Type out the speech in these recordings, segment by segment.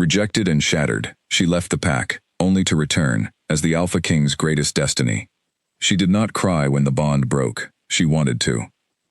Rejected and shattered, she left the pack, only to return, as the Alpha King's greatest destiny. She did not cry when the bond broke. She wanted to.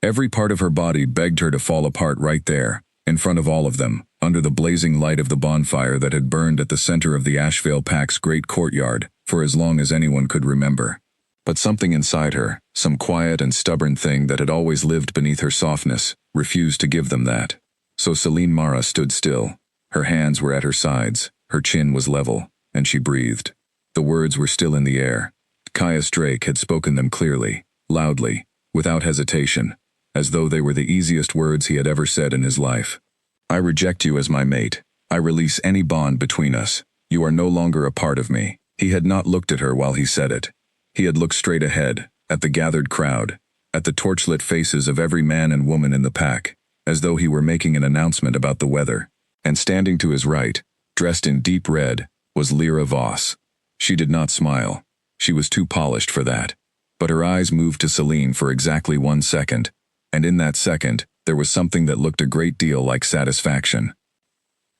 Every part of her body begged her to fall apart right there, in front of all of them, under the blazing light of the bonfire that had burned at the center of the Ashvale Pack's great courtyard for as long as anyone could remember. But something inside her, some quiet and stubborn thing that had always lived beneath her softness, refused to give them that. So Celine Mara stood still. Her hands were at her sides, her chin was level, and she breathed. The words were still in the air. Caius Drake had spoken them clearly, loudly, without hesitation, as though they were the easiest words he had ever said in his life. I reject you as my mate. I release any bond between us. You are no longer a part of me. He had not looked at her while he said it. He had looked straight ahead, at the gathered crowd, at the torchlit faces of every man and woman in the pack, as though he were making an announcement about the weather. And standing to his right, dressed in deep red, was Lyra Voss. She did not smile. She was too polished for that. But her eyes moved to Celine for exactly 1 second, and in that second, there was something that looked a great deal like satisfaction.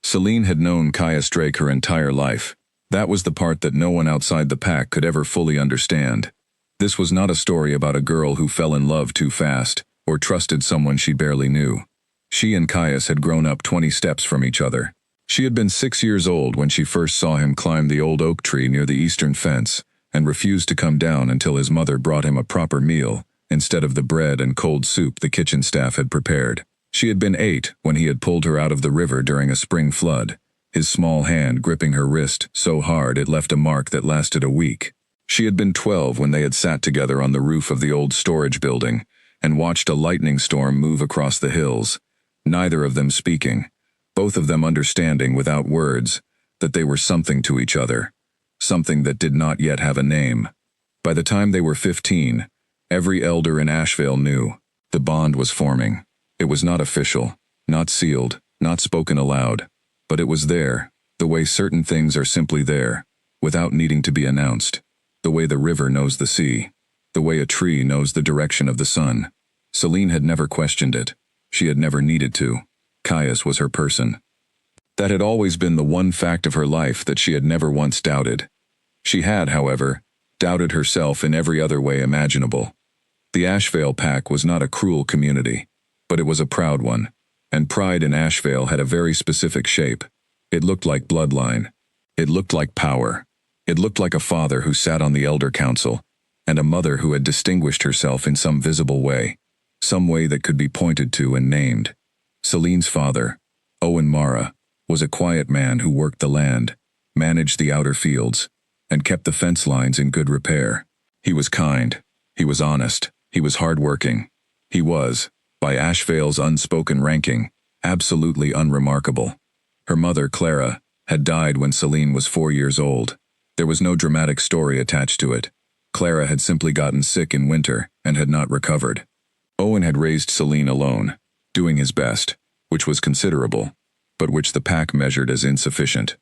Celine had known Caius Drake her entire life. That was the part that no one outside the pack could ever fully understand. This was not a story about a girl who fell in love too fast, or trusted someone she barely knew. She and Caius had grown up 20 steps from each other. She had been 6 years old when she first saw him climb the old oak tree near the eastern fence, and refused to come down until his mother brought him a proper meal, instead of the bread and cold soup the kitchen staff had prepared. She had been 8 when he had pulled her out of the river during a spring flood, his small hand gripping her wrist so hard it left a mark that lasted a week. She had been 12 when they had sat together on the roof of the old storage building, and watched a lightning storm move across the hills, neither of them speaking, both of them understanding without words that they were something to each other, something that did not yet have a name. By the time they were 15, every elder in Ashvale knew. The bond was forming. It was not official, not sealed, not spoken aloud, but it was there, the way certain things are simply there, without needing to be announced, the way the river knows the sea, the way a tree knows the direction of the sun. Celine had never questioned it. She had never needed to. Caius was her person. That had always been the one fact of her life that she had never once doubted. She had, however, doubted herself in every other way imaginable. The Ashvale Pack was not a cruel community, but it was a proud one, and pride in Ashvale had a very specific shape. It looked like bloodline. It looked like power. It looked like a father who sat on the elder council, and a mother who had distinguished herself in some visible way, some way that could be pointed to and named. Celine's father, Owen Mara, was a quiet man who worked the land, managed the outer fields, and kept the fence lines in good repair. He was kind. He was honest. He was hard-working. He was, by Ashvale's unspoken ranking, absolutely unremarkable. Her mother, Clara, had died when Celine was 4 years old. There was no dramatic story attached to it. Clara had simply gotten sick in winter and had not recovered. Owen had raised Celine alone, doing his best, which was considerable, but which the pack measured as insufficient.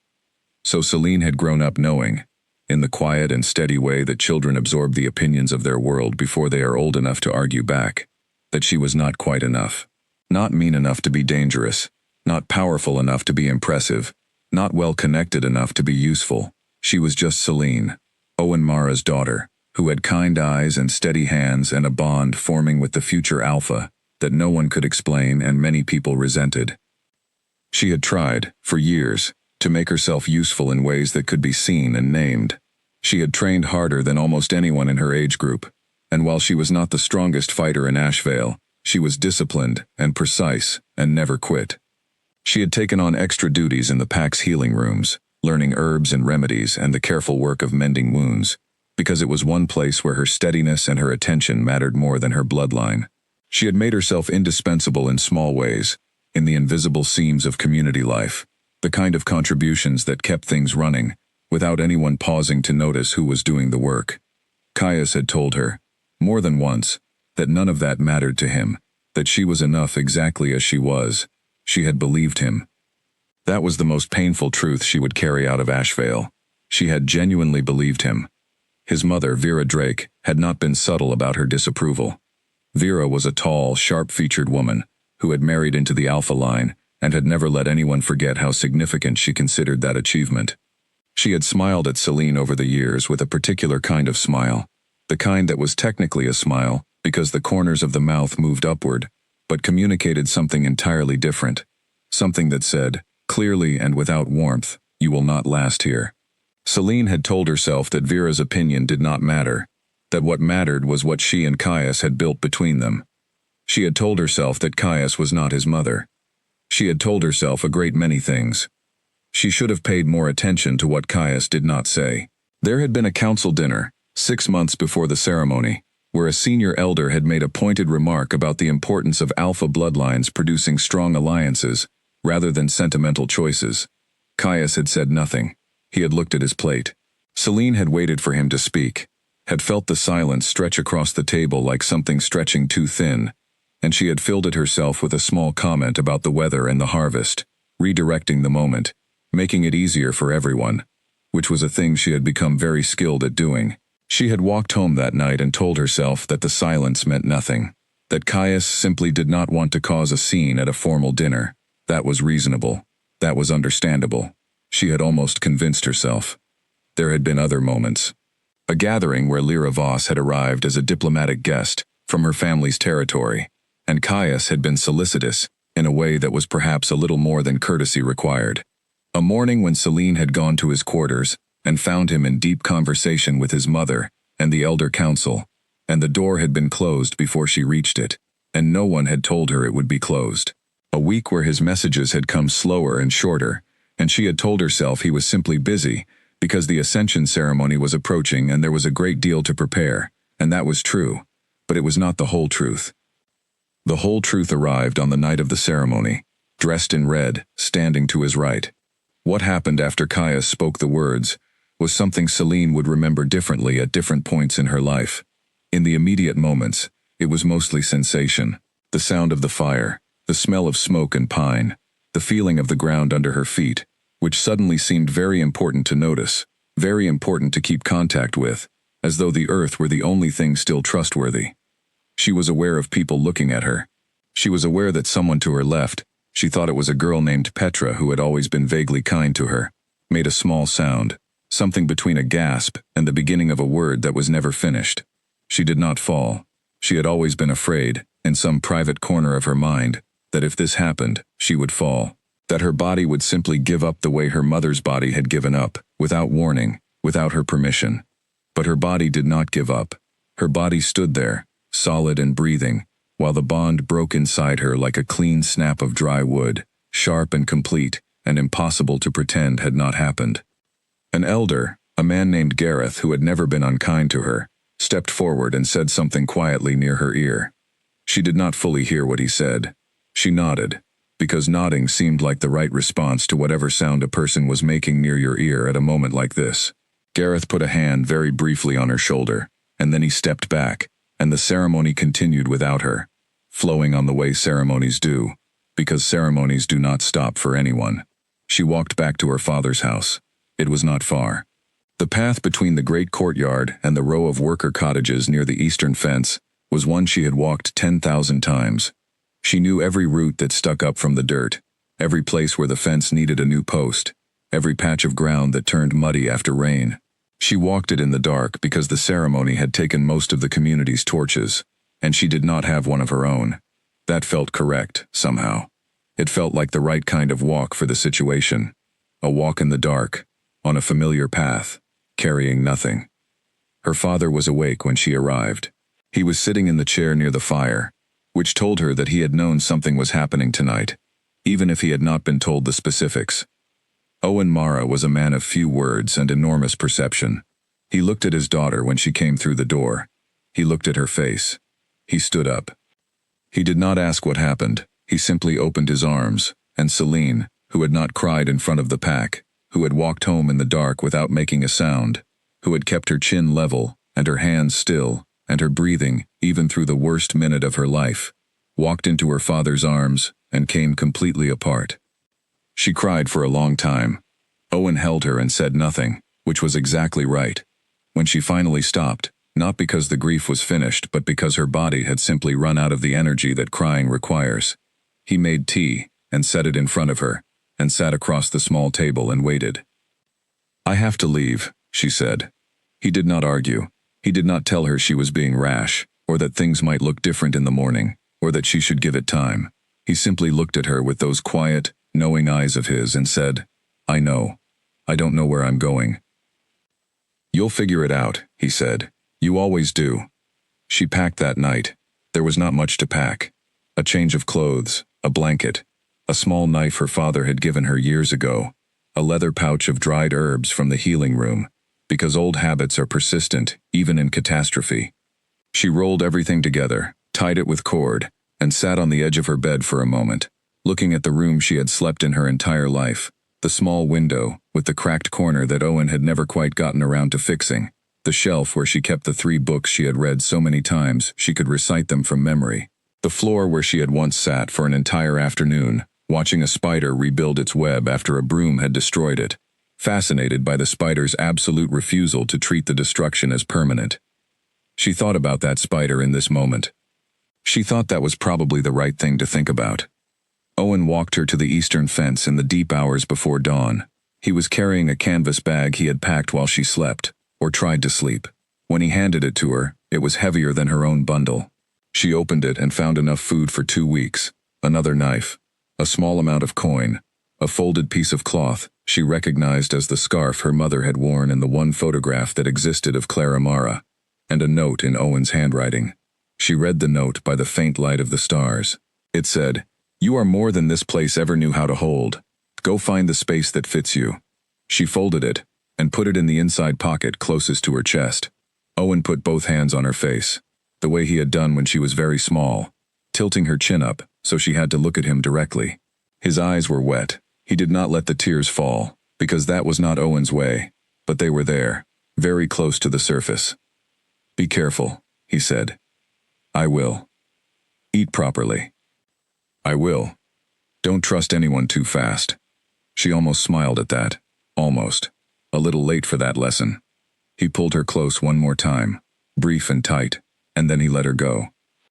So Celine had grown up knowing, in the quiet and steady way that children absorb the opinions of their world before they are old enough to argue back, that she was not quite enough. Not mean enough to be dangerous, not powerful enough to be impressive, not well-connected enough to be useful. She was just Celine, Owen Mara's daughter, who had kind eyes and steady hands and a bond forming with the future Alpha that no one could explain and many people resented. She had tried, for years, to make herself useful in ways that could be seen and named. She had trained harder than almost anyone in her age group, and while she was not the strongest fighter in Ashvale, she was disciplined and precise and never quit. She had taken on extra duties in the pack's healing rooms, learning herbs and remedies and the careful work of mending wounds, because it was one place where her steadiness and her attention mattered more than her bloodline. She had made herself indispensable in small ways, in the invisible seams of community life, the kind of contributions that kept things running, without anyone pausing to notice who was doing the work. Caius had told her, more than once, that none of that mattered to him, that she was enough exactly as she was. She had believed him. That was the most painful truth she would carry out of Ashvale. She had genuinely believed him. His mother, Vera Drake, had not been subtle about her disapproval. Vera was a tall, sharp-featured woman who had married into the Alpha line and had never let anyone forget how significant she considered that achievement. She had smiled at Celine over the years with a particular kind of smile, the kind that was technically a smile because the corners of the mouth moved upward, but communicated something entirely different, something that said, clearly and without warmth, "You will not last here." Celine had told herself that Vera's opinion did not matter, that what mattered was what she and Caius had built between them. She had told herself that Caius was not his mother. She had told herself a great many things. She should have paid more attention to what Caius did not say. There had been a council dinner, 6 months before the ceremony, where a senior elder had made a pointed remark about the importance of alpha bloodlines producing strong alliances, rather than sentimental choices. Caius had said nothing. He had looked at his plate. Celine had waited for him to speak, had felt the silence stretch across the table like something stretching too thin, and she had filled it herself with a small comment about the weather and the harvest, redirecting the moment, making it easier for everyone, which was a thing she had become very skilled at doing. She had walked home that night and told herself that the silence meant nothing, that Caius simply did not want to cause a scene at a formal dinner. That was reasonable. That was understandable. She had almost convinced herself. There had been other moments. A gathering where Lyra Voss had arrived as a diplomatic guest from her family's territory, and Caius had been solicitous in a way that was perhaps a little more than courtesy required. A morning when Celine had gone to his quarters and found him in deep conversation with his mother and the elder council, and the door had been closed before she reached it, and no one had told her it would be closed. A week where his messages had come slower and shorter, and she had told herself he was simply busy because the ascension ceremony was approaching and there was a great deal to prepare, and that was true, but it was not the whole truth. The whole truth arrived on the night of the ceremony, dressed in red, standing to his right. What happened after Caius spoke the words was something Celine would remember differently at different points in her life. In the immediate moments, it was mostly sensation, the sound of the fire, the smell of smoke and pine, the feeling of the ground under her feet, which suddenly seemed very important to notice, very important to keep contact with, as though the earth were the only thing still trustworthy. She was aware of people looking at her. She was aware that someone to her left, she thought it was a girl named Petra who had always been vaguely kind to her, made a small sound, something between a gasp and the beginning of a word that was never finished. She did not fall. She had always been afraid, in some private corner of her mind, that if this happened, she would fall, that her body would simply give up the way her mother's body had given up, without warning, without her permission. But her body did not give up. Her body stood there, solid and breathing, while the bond broke inside her like a clean snap of dry wood, sharp and complete, and impossible to pretend had not happened. An elder, a man named Gareth who had never been unkind to her, stepped forward and said something quietly near her ear. She did not fully hear what he said. She nodded, because nodding seemed like the right response to whatever sound a person was making near your ear at a moment like this. Gareth put a hand very briefly on her shoulder, and then he stepped back, and the ceremony continued without her, flowing on the way ceremonies do, because ceremonies do not stop for anyone. She walked back to her father's house. It was not far. The path between the great courtyard and the row of worker cottages near the eastern fence was one she had walked 10,000 times. She knew every root that stuck up from the dirt, every place where the fence needed a new post, every patch of ground that turned muddy after rain. She walked it in the dark because the ceremony had taken most of the community's torches, and she did not have one of her own. That felt correct, somehow. It felt like the right kind of walk for the situation. A walk in the dark, on a familiar path, carrying nothing. Her father was awake when she arrived. He was sitting in the chair near the fire, which told her that he had known something was happening tonight, even if he had not been told the specifics. Owen Mara was a man of few words and enormous perception. He looked at his daughter when she came through the door. He looked at her face. He stood up. He did not ask what happened. He simply opened his arms, and Celine, who had not cried in front of the pack, who had walked home in the dark without making a sound, who had kept her chin level and her hands still, and her breathing, even through the worst minute of her life, walked into her father's arms and came completely apart. She cried for a long time. Owen held her and said nothing, which was exactly right. When she finally stopped, not because the grief was finished but because her body had simply run out of the energy that crying requires. He made tea, and set it in front of her, and sat across the small table and waited. "I have to leave," she said. He did not argue. He did not tell her she was being rash, or that things might look different in the morning, or that she should give it time. He simply looked at her with those quiet, knowing eyes of his and said, "I know. I don't know where I'm going." "You'll figure it out," he said. "You always do." She packed that night. There was not much to pack. A change of clothes, a blanket, a small knife her father had given her years ago, a leather pouch of dried herbs from the healing room, because old habits are persistent, even in catastrophe. She rolled everything together, tied it with cord, and sat on the edge of her bed for a moment, looking at the room she had slept in her entire life, the small window with the cracked corner that Owen had never quite gotten around to fixing, the shelf where she kept the 3 books she had read so many times she could recite them from memory, the floor where she had once sat for an entire afternoon, watching a spider rebuild its web after a broom had destroyed it, fascinated by the spider's absolute refusal to treat the destruction as permanent. She thought about that spider in this moment. She thought that was probably the right thing to think about. Owen walked her to the eastern fence in the deep hours before dawn. He was carrying a canvas bag he had packed while she slept, or tried to sleep. When he handed it to her, it was heavier than her own bundle. She opened it and found enough food for 2 weeks, another knife, a small amount of coin, a folded piece of cloth she recognized as the scarf her mother had worn in the one photograph that existed of Clara Mara, and a note in Owen's handwriting. She read the note by the faint light of the stars. It said, "You are more than this place ever knew how to hold. Go find the space that fits you." She folded it and put it in the inside pocket closest to her chest. Owen put both hands on her face, the way he had done when she was very small, tilting her chin up so she had to look at him directly. His eyes were wet. He did not let the tears fall, because that was not Owen's way, but they were there, very close to the surface. "Be careful," he said. "I will. Eat properly." "I will. Don't trust anyone too fast." She almost smiled at that. Almost. A little late for that lesson. He pulled her close one more time, brief and tight, and then he let her go.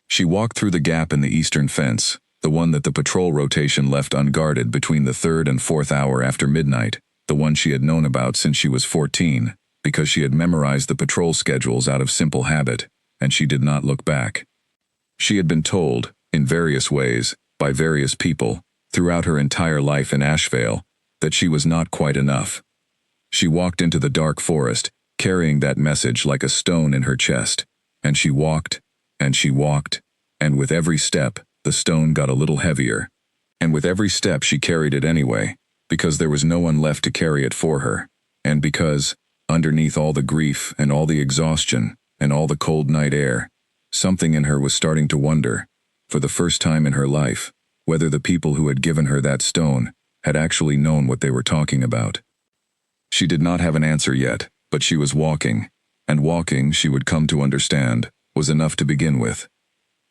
She walked through the gap in the eastern fence, the one that the patrol rotation left unguarded between the 3rd and 4th hour after midnight, the one she had known about since she was 14, because she had memorized the patrol schedules out of simple habit, and she did not look back. She had been told, in various ways, by various people, throughout her entire life in Ashvale, that she was not quite enough. She walked into the dark forest, carrying that message like a stone in her chest, and she walked, and she walked, and with every step, the stone got a little heavier. And with every step she carried it anyway, because there was no one left to carry it for her, and because, underneath all the grief and all the exhaustion and all the cold night air, something in her was starting to wonder, for the first time in her life, whether the people who had given her that stone had actually known what they were talking about. She did not have an answer yet, but she was walking, and walking, she would come to understand, was enough to begin with.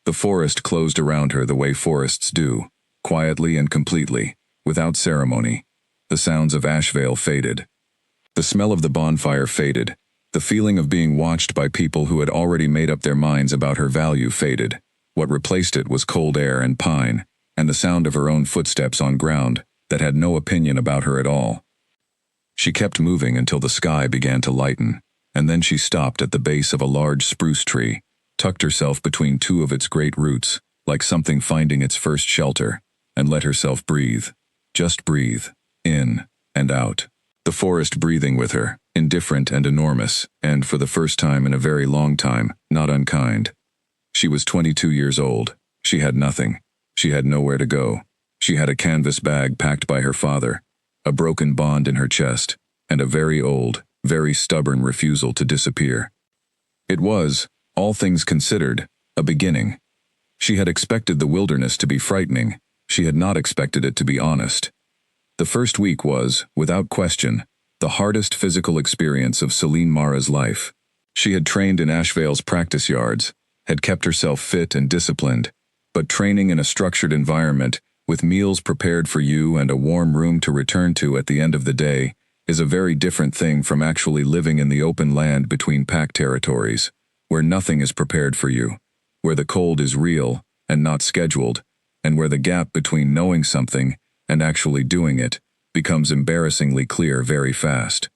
The forest closed around her the way forests do, quietly and completely, without ceremony. The sounds of Ashvale faded. The smell of the bonfire faded. The feeling of being watched by people who had already made up their minds about her value faded. What replaced it was cold air and pine, and the sound of her own footsteps on ground that had no opinion about her at all. She kept moving until the sky began to lighten, and then she stopped at the base of a large spruce tree, tucked herself between 2 of its great roots, like something finding its first shelter, and let herself breathe. Just breathe, in and out. The forest breathing with her, indifferent and enormous, and for the first time in a very long time, not unkind. She was 22 years old. She had nothing. She had nowhere to go. She had a canvas bag packed by her father, a broken bond in her chest, and a very old, very stubborn refusal to disappear. It was, all things considered, a beginning. She had expected the wilderness to be frightening. She had not expected it to be honest. The first week was, without question, the hardest physical experience of Celine Mara's life. She had trained in Ashvale's practice yards, had kept herself fit and disciplined, but training in a structured environment, with meals prepared for you and a warm room to return to at the end of the day, is a very different thing from actually living in the open land between pack territories, where nothing is prepared for you, where the cold is real and not scheduled, and where the gap between knowing something and actually doing it becomes embarrassingly clear very fast.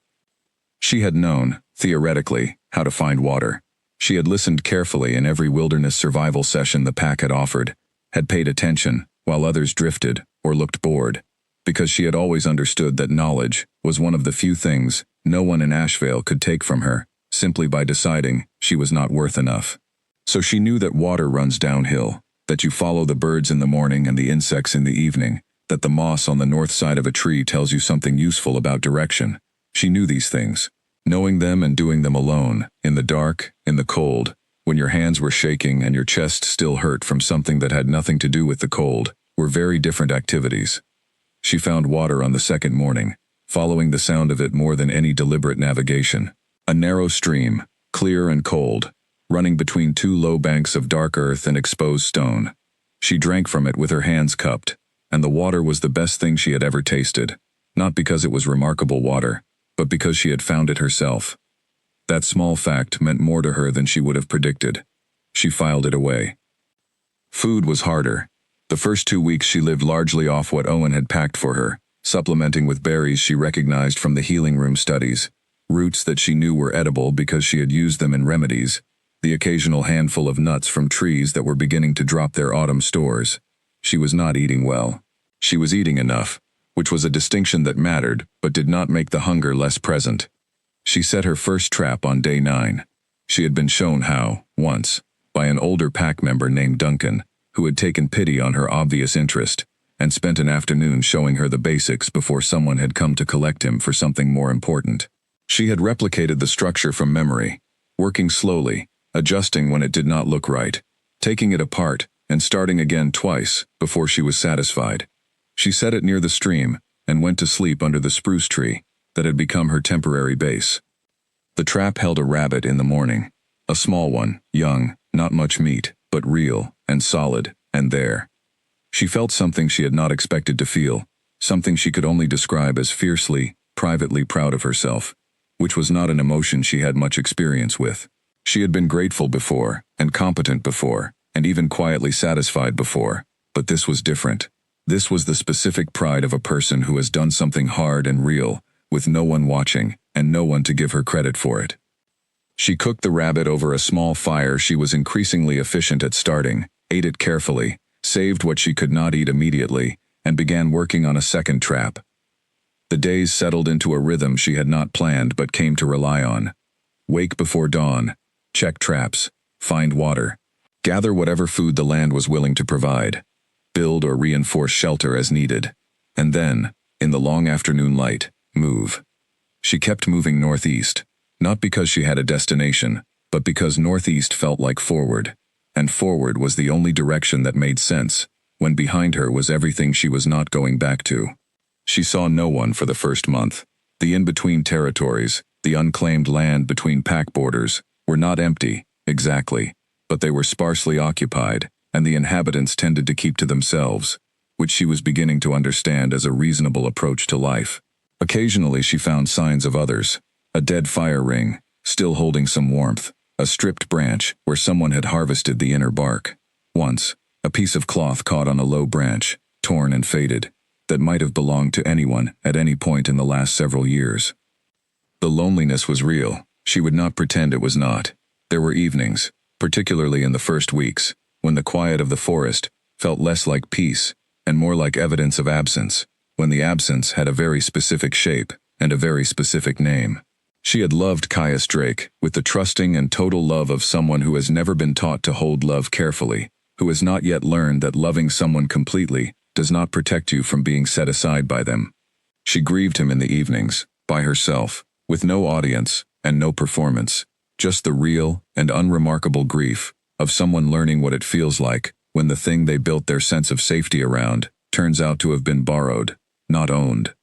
She had known, theoretically, how to find water. She had listened carefully in every wilderness survival session the pack had offered, had paid attention while others drifted or looked bored, because she had always understood that knowledge was one of the few things no one in Asheville could take from her, simply by deciding she was not worth enough. So she knew that water runs downhill, that you follow the birds in the morning and the insects in the evening, that the moss on the north side of a tree tells you something useful about direction. She knew these things. Knowing them and doing them alone, in the dark, in the cold, when your hands were shaking and your chest still hurt from something that had nothing to do with the cold, were very different activities. She found water on the second morning, following the sound of it more than any deliberate navigation. A narrow stream, clear and cold, running between two low banks of dark earth and exposed stone. She drank from it with her hands cupped, and the water was the best thing she had ever tasted, not because it was remarkable water, but because she had found it herself. That small fact meant more to her than she would have predicted. She filed it away. Food was harder. The first 2 weeks she lived largely off what Owen had packed for her, supplementing with berries she recognized from the healing room studies, roots that she knew were edible because she had used them in remedies, the occasional handful of nuts from trees that were beginning to drop their autumn stores. She was not eating well. She was eating enough, which was a distinction that mattered but did not make the hunger less present. She set her first trap on day 9. She had been shown how, once, by an older pack member named Duncan, who had taken pity on her obvious interest, and spent an afternoon showing her the basics before someone had come to collect him for something more important. She had replicated the structure from memory, working slowly, adjusting when it did not look right, taking it apart, and starting again twice before she was satisfied. She set it near the stream and went to sleep under the spruce tree that had become her temporary base. The trap held a rabbit in the morning, a small one, young, not much meat, but real and solid, and there. She felt something she had not expected to feel, something she could only describe as fiercely, privately proud of herself, which was not an emotion she had much experience with. She had been grateful before, and competent before, and even quietly satisfied before, but this was different. This was the specific pride of a person who has done something hard and real, with no one watching, and no one to give her credit for it. She cooked the rabbit over a small fire she was increasingly efficient at starting, ate it carefully, saved what she could not eat immediately, and began working on a second trap. The days settled into a rhythm she had not planned but came to rely on. Wake before dawn, check traps, find water, gather whatever food the land was willing to provide, build or reinforce shelter as needed, and then, in the long afternoon light, move. She kept moving northeast, not because she had a destination, but because northeast felt like forward, and forward was the only direction that made sense, when behind her was everything she was not going back to. She saw no one for the first month. The in-between territories, the unclaimed land between pack borders, were not empty, exactly, but they were sparsely occupied, and the inhabitants tended to keep to themselves, which she was beginning to understand as a reasonable approach to life. Occasionally she found signs of others, a dead fire ring, still holding some warmth, a stripped branch where someone had harvested the inner bark. Once, a piece of cloth caught on a low branch, torn and faded, that might have belonged to anyone at any point in the last several years. The loneliness was real. She would not pretend it was not. There were evenings, particularly in the first weeks, when the quiet of the forest felt less like peace and more like evidence of absence, when the absence had a very specific shape and a very specific name. She had loved Caius Drake with the trusting and total love of someone who has never been taught to hold love carefully, who has not yet learned that loving someone completely does not protect you from being set aside by them. She grieved him in the evenings, by herself, with no audience and no performance, just the real and unremarkable grief of someone learning what it feels like when the thing they built their sense of safety around turns out to have been borrowed, not owned.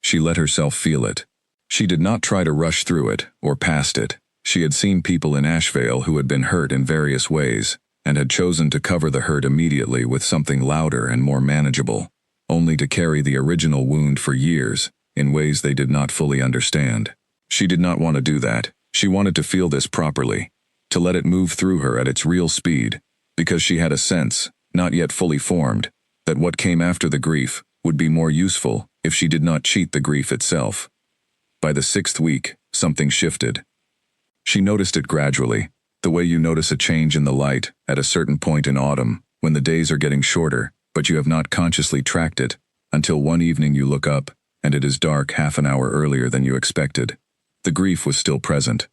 She let herself feel it. She did not try to rush through it or past it. She had seen people in Asheville who had been hurt in various ways, and had chosen to cover the hurt immediately with something louder and more manageable, only to carry the original wound for years, in ways they did not fully understand. She did not want to do that. She wanted to feel this properly, to let it move through her at its real speed, because she had a sense, not yet fully formed, that what came after the grief would be more useful if she did not cheat the grief itself. By the 6th week, something shifted. She noticed it gradually, the way you notice a change in the light at a certain point in autumn, when the days are getting shorter, but you have not consciously tracked it, until one evening you look up, and it is dark half an hour earlier than you expected. The grief was still present.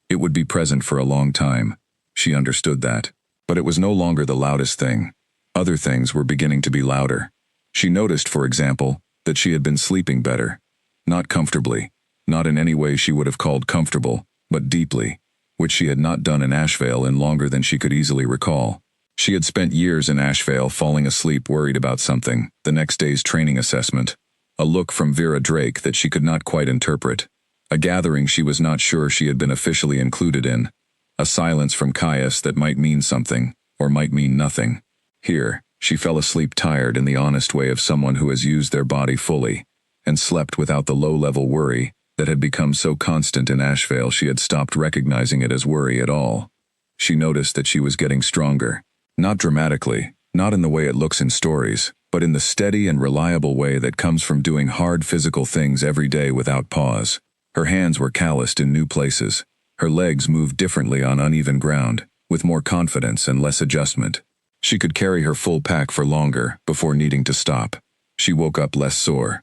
It would be present for a long time. She understood that. But it was no longer the loudest thing. Other things were beginning to be louder. She noticed, for example, that she had been sleeping better. Not comfortably, not in any way she would have called comfortable, but deeply, which she had not done in Ashvale in longer than she could easily recall. She had spent years in Ashvale falling asleep worried about something, the next day's training assessment, a look from Vera Drake that she could not quite interpret, a gathering she was not sure she had been officially included in, a silence from Caius that might mean something, or might mean nothing. Here, she fell asleep tired in the honest way of someone who has used their body fully, and slept without the low-level worry that had become so constant in Ashvale she had stopped recognizing it as worry at all. She noticed that she was getting stronger. Not dramatically, not in the way it looks in stories, but in the steady and reliable way that comes from doing hard physical things every day without pause. Her hands were calloused in new places. Her legs moved differently on uneven ground, with more confidence and less adjustment. She could carry her full pack for longer before needing to stop. She woke up less sore.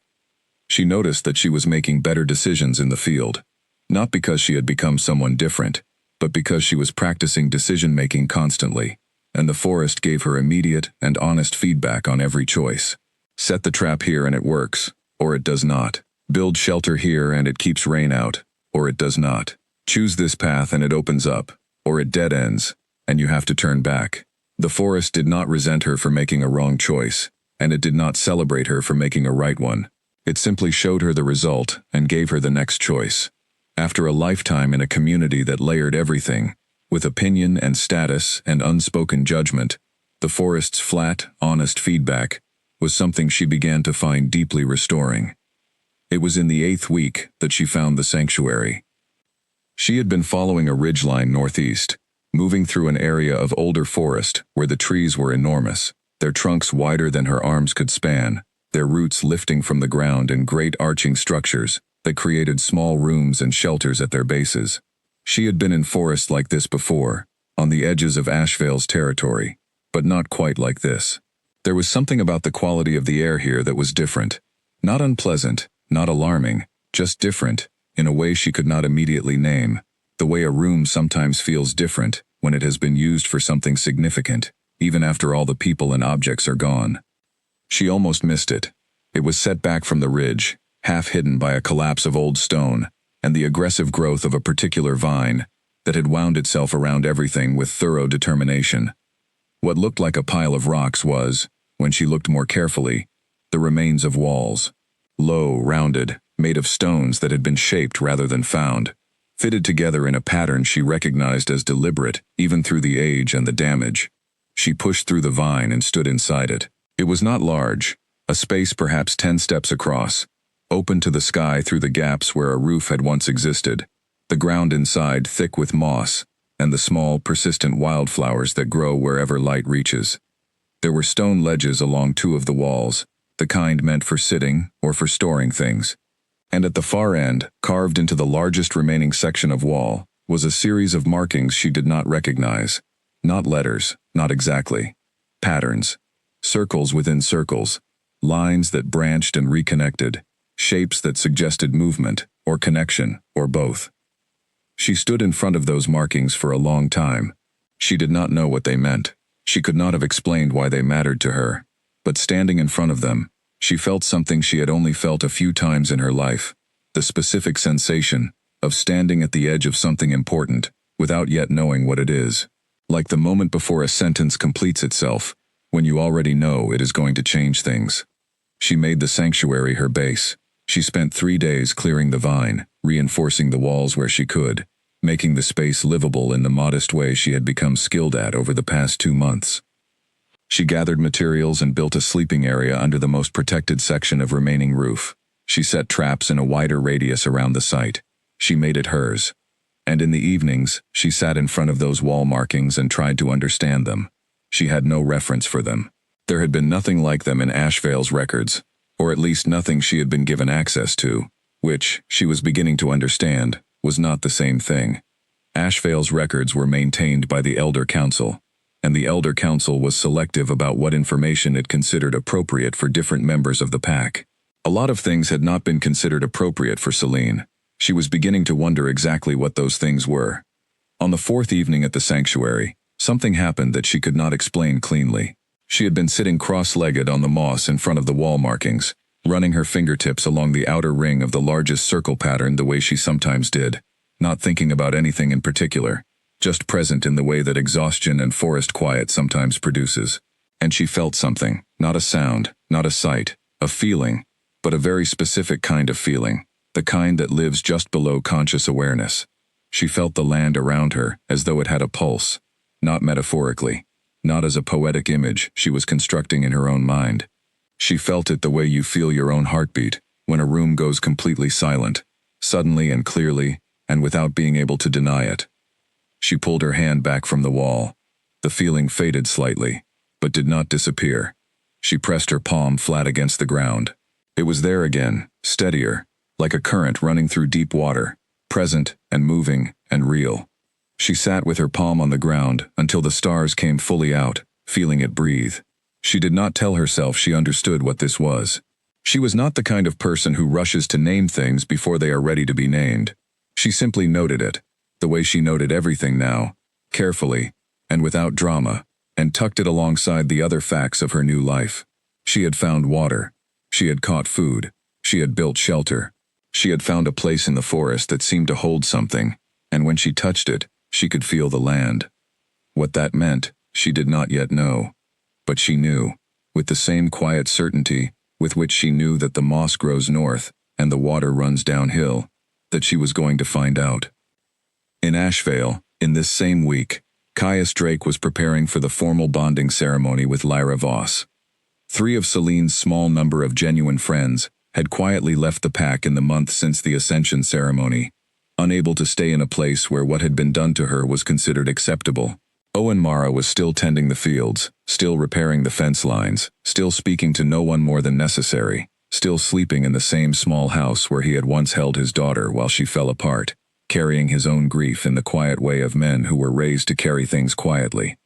She noticed that she was making better decisions in the field, not because she had become someone different, but because she was practicing decision-making constantly, and the forest gave her immediate and honest feedback on every choice. Set the trap here and it works, or it does not. Build shelter here and it keeps rain out, or it does not. Choose this path and it opens up, or it dead ends, and you have to turn back. The forest did not resent her for making a wrong choice, and it did not celebrate her for making a right one. It simply showed her the result and gave her the next choice. After a lifetime in a community that layered everything, with opinion and status and unspoken judgment, the forest's flat, honest feedback was something she began to find deeply restoring. It was in the 8th week that she found the sanctuary. She had been following a ridgeline northeast, moving through an area of older forest where the trees were enormous, their trunks wider than her arms could span, their roots lifting from the ground in great arching structures that created small rooms and shelters at their bases. She had been in forests like this before, on the edges of Ashvale's territory, but not quite like this. There was something about the quality of the air here that was different. Not unpleasant, not alarming, just different, in a way she could not immediately name, the way a room sometimes feels different when it has been used for something significant, even after all the people and objects are gone. She almost missed it. It was set back from the ridge, half hidden by a collapse of old stone, and the aggressive growth of a particular vine that had wound itself around everything with thorough determination. What looked like a pile of rocks was, when she looked more carefully, the remains of walls. Low, rounded, made of stones that had been shaped rather than found, fitted together in a pattern she recognized as deliberate even through the age and the damage. She pushed through the vine and stood inside it. It was not large, a space perhaps 10 steps across, open to the sky through the gaps where a roof had once existed, the ground inside thick with moss, and the small, persistent wildflowers that grow wherever light reaches. There were stone ledges along 2 of the walls, the kind meant for sitting or for storing things. And at the far end, carved into the largest remaining section of wall, was a series of markings she did not recognize. Not letters, not exactly. Patterns. Circles within circles. Lines that branched and reconnected. Shapes that suggested movement, or connection, or both. She stood in front of those markings for a long time. She did not know what they meant. She could not have explained why they mattered to her. But standing in front of them, she felt something she had only felt a few times in her life, the specific sensation of standing at the edge of something important without yet knowing what it is. Like the moment before a sentence completes itself, when you already know it is going to change things. She made the sanctuary her base. She spent 3 days clearing the vine, reinforcing the walls where she could, making the space livable in the modest way she had become skilled at over the past 2 months. She gathered materials and built a sleeping area under the most protected section of remaining roof. She set traps in a wider radius around the site. She made it hers. And in the evenings, she sat in front of those wall markings and tried to understand them. She had no reference for them. There had been nothing like them in Ashvale's records, or at least nothing she had been given access to, which, she was beginning to understand, was not the same thing. Ashvale's records were maintained by the Elder Council, and the Elder Council was selective about what information it considered appropriate for different members of the pack. A lot of things had not been considered appropriate for Selene. She was beginning to wonder exactly what those things were. On the fourth evening at the sanctuary, something happened that she could not explain cleanly. She had been sitting cross-legged on the moss in front of the wall markings, running her fingertips along the outer ring of the largest circle pattern the way she sometimes did, not thinking about anything in particular, just present in the way that exhaustion and forest quiet sometimes produces. And she felt something, not a sound, not a sight, a feeling, but a very specific kind of feeling, the kind that lives just below conscious awareness. She felt the land around her as though it had a pulse, not metaphorically, not as a poetic image she was constructing in her own mind. She felt it the way you feel your own heartbeat when a room goes completely silent, suddenly and clearly, and without being able to deny it. She pulled her hand back from the wall. The feeling faded slightly, but did not disappear. She pressed her palm flat against the ground. It was there again, steadier, like a current running through deep water, present and moving and real. She sat with her palm on the ground until the stars came fully out, feeling it breathe. She did not tell herself she understood what this was. She was not the kind of person who rushes to name things before they are ready to be named. She simply noted it, the way she noted everything now, carefully, and without drama, and tucked it alongside the other facts of her new life. She had found water. She had caught food. She had built shelter. She had found a place in the forest that seemed to hold something, and when she touched it, she could feel the land. What that meant, she did not yet know. But she knew, with the same quiet certainty with which she knew that the moss grows north and the water runs downhill, that she was going to find out. In Ashvale, in this same week, Caius Drake was preparing for the formal bonding ceremony with Lyra Voss. 3 of Selene's small number of genuine friends had quietly left the pack in the month since the Ascension ceremony, unable to stay in a place where what had been done to her was considered acceptable. Owen Mara was still tending the fields, still repairing the fence lines, still speaking to no one more than necessary, still sleeping in the same small house where he had once held his daughter while she fell apart, carrying his own grief in the quiet way of men who were raised to carry things quietly.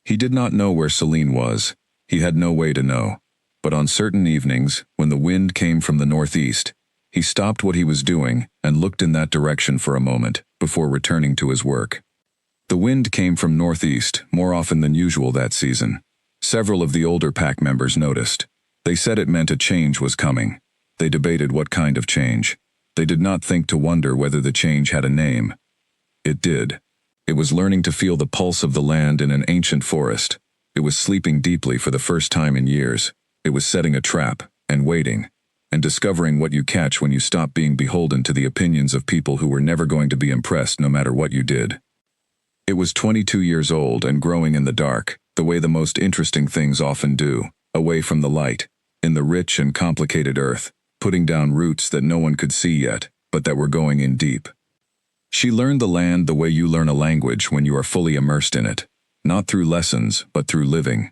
He did not know where Selene was. He had no way to know. But on certain evenings, when the wind came from the northeast, he stopped what he was doing and looked in that direction for a moment before returning to his work. The wind came from northeast more often than usual that season. Several of the older pack members noticed. They said it meant a change was coming. They debated what kind of change. They did not think to wonder whether the change had a name. It did. It was learning to feel the pulse of the land in an ancient forest. It was sleeping deeply for the first time in years. It was setting a trap, and waiting, and discovering what you catch when you stop being beholden to the opinions of people who were never going to be impressed no matter what you did. It was 22 years old and growing in the dark, the way the most interesting things often do, away from the light, in the rich and complicated earth, putting down roots that no one could see yet, but that were going in deep. She learned the land the way you learn a language when you are fully immersed in it, not through lessons, but through living.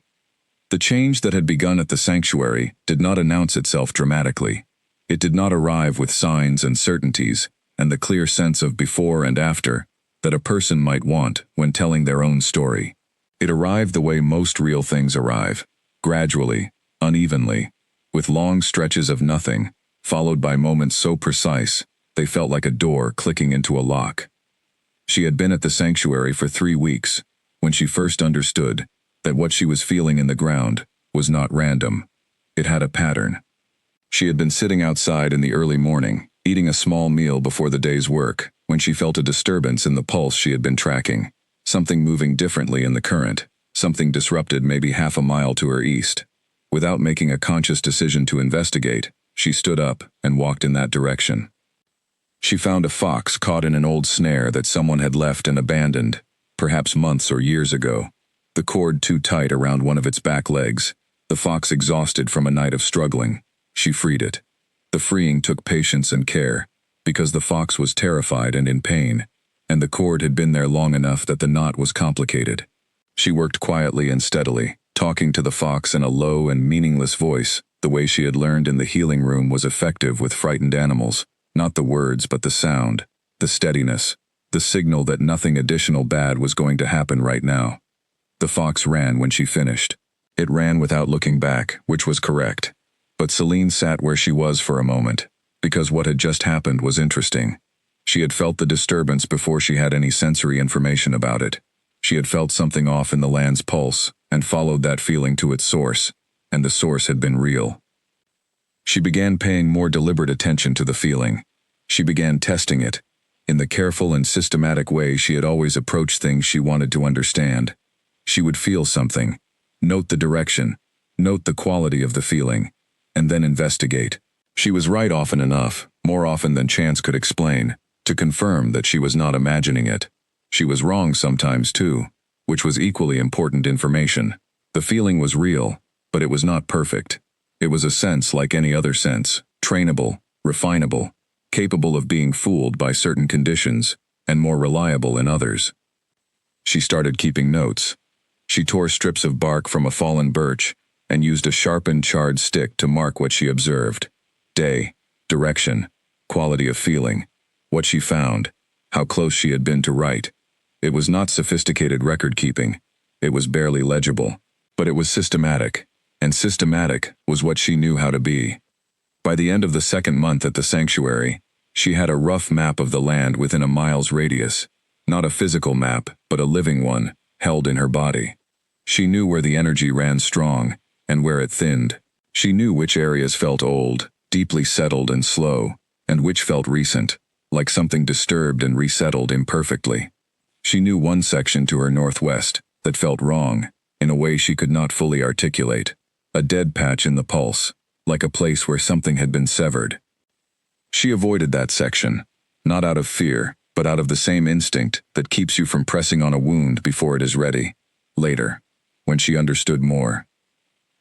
The change that had begun at the sanctuary did not announce itself dramatically. It did not arrive with signs and certainties, and the clear sense of before and after that a person might want when telling their own story. It arrived the way most real things arrive, gradually, unevenly, with long stretches of nothing, followed by moments so precise they felt like a door clicking into a lock. She had been at the sanctuary for 3 weeks when she first understood that what she was feeling in the ground was not random. It had a pattern. She had been sitting outside in the early morning, eating a small meal before the day's work, when she felt a disturbance in the pulse she had been tracking, something moving differently in the current, something disrupted maybe half a mile to her east. Without making a conscious decision to investigate, she stood up and walked in that direction. She found a fox caught in an old snare that someone had left and abandoned, perhaps months or years ago. The cord too tight around one of its back legs, the fox exhausted from a night of struggling. She freed it. The freeing took patience and care, because the fox was terrified and in pain, and the cord had been there long enough that the knot was complicated. She worked quietly and steadily, talking to the fox in a low and meaningless voice. The way she had learned in the healing room was effective with frightened animals. Not the words, but the sound, the steadiness, the signal that nothing additional bad was going to happen right now. The fox ran when she finished. It ran without looking back, which was correct. But Celine sat where she was for a moment, because what had just happened was interesting. She had felt the disturbance before she had any sensory information about it. She had felt something off in the land's pulse, and followed that feeling to its source, and the source had been real. She began paying more deliberate attention to the feeling. She began testing it, in the careful and systematic way she had always approached things she wanted to understand. She would feel something, note the direction, note the quality of the feeling, and then investigate. She was right often enough, more often than chance could explain, to confirm that she was not imagining it. She was wrong sometimes too, which was equally important information. The feeling was real, but it was not perfect. It was a sense like any other sense, trainable, refinable, capable of being fooled by certain conditions, and more reliable in others. She started keeping notes. She tore strips of bark from a fallen birch, and used a sharpened charred stick to mark what she observed. Day, direction, quality of feeling, what she found, how close she had been to right. It was not sophisticated record-keeping. It was barely legible, but it was systematic, and systematic was what she knew how to be. By the end of the second month at the sanctuary, she had a rough map of the land within a mile's radius, not a physical map, but a living one, held in her body. She knew where the energy ran strong, and where it thinned. She knew which areas felt old, deeply settled and slow, and which felt recent, like something disturbed and resettled imperfectly. She knew one section to her northwest that felt wrong, in a way she could not fully articulate, a dead patch in the pulse, like a place where something had been severed. She avoided that section, not out of fear, but out of the same instinct that keeps you from pressing on a wound before it is ready. Later, when she understood more.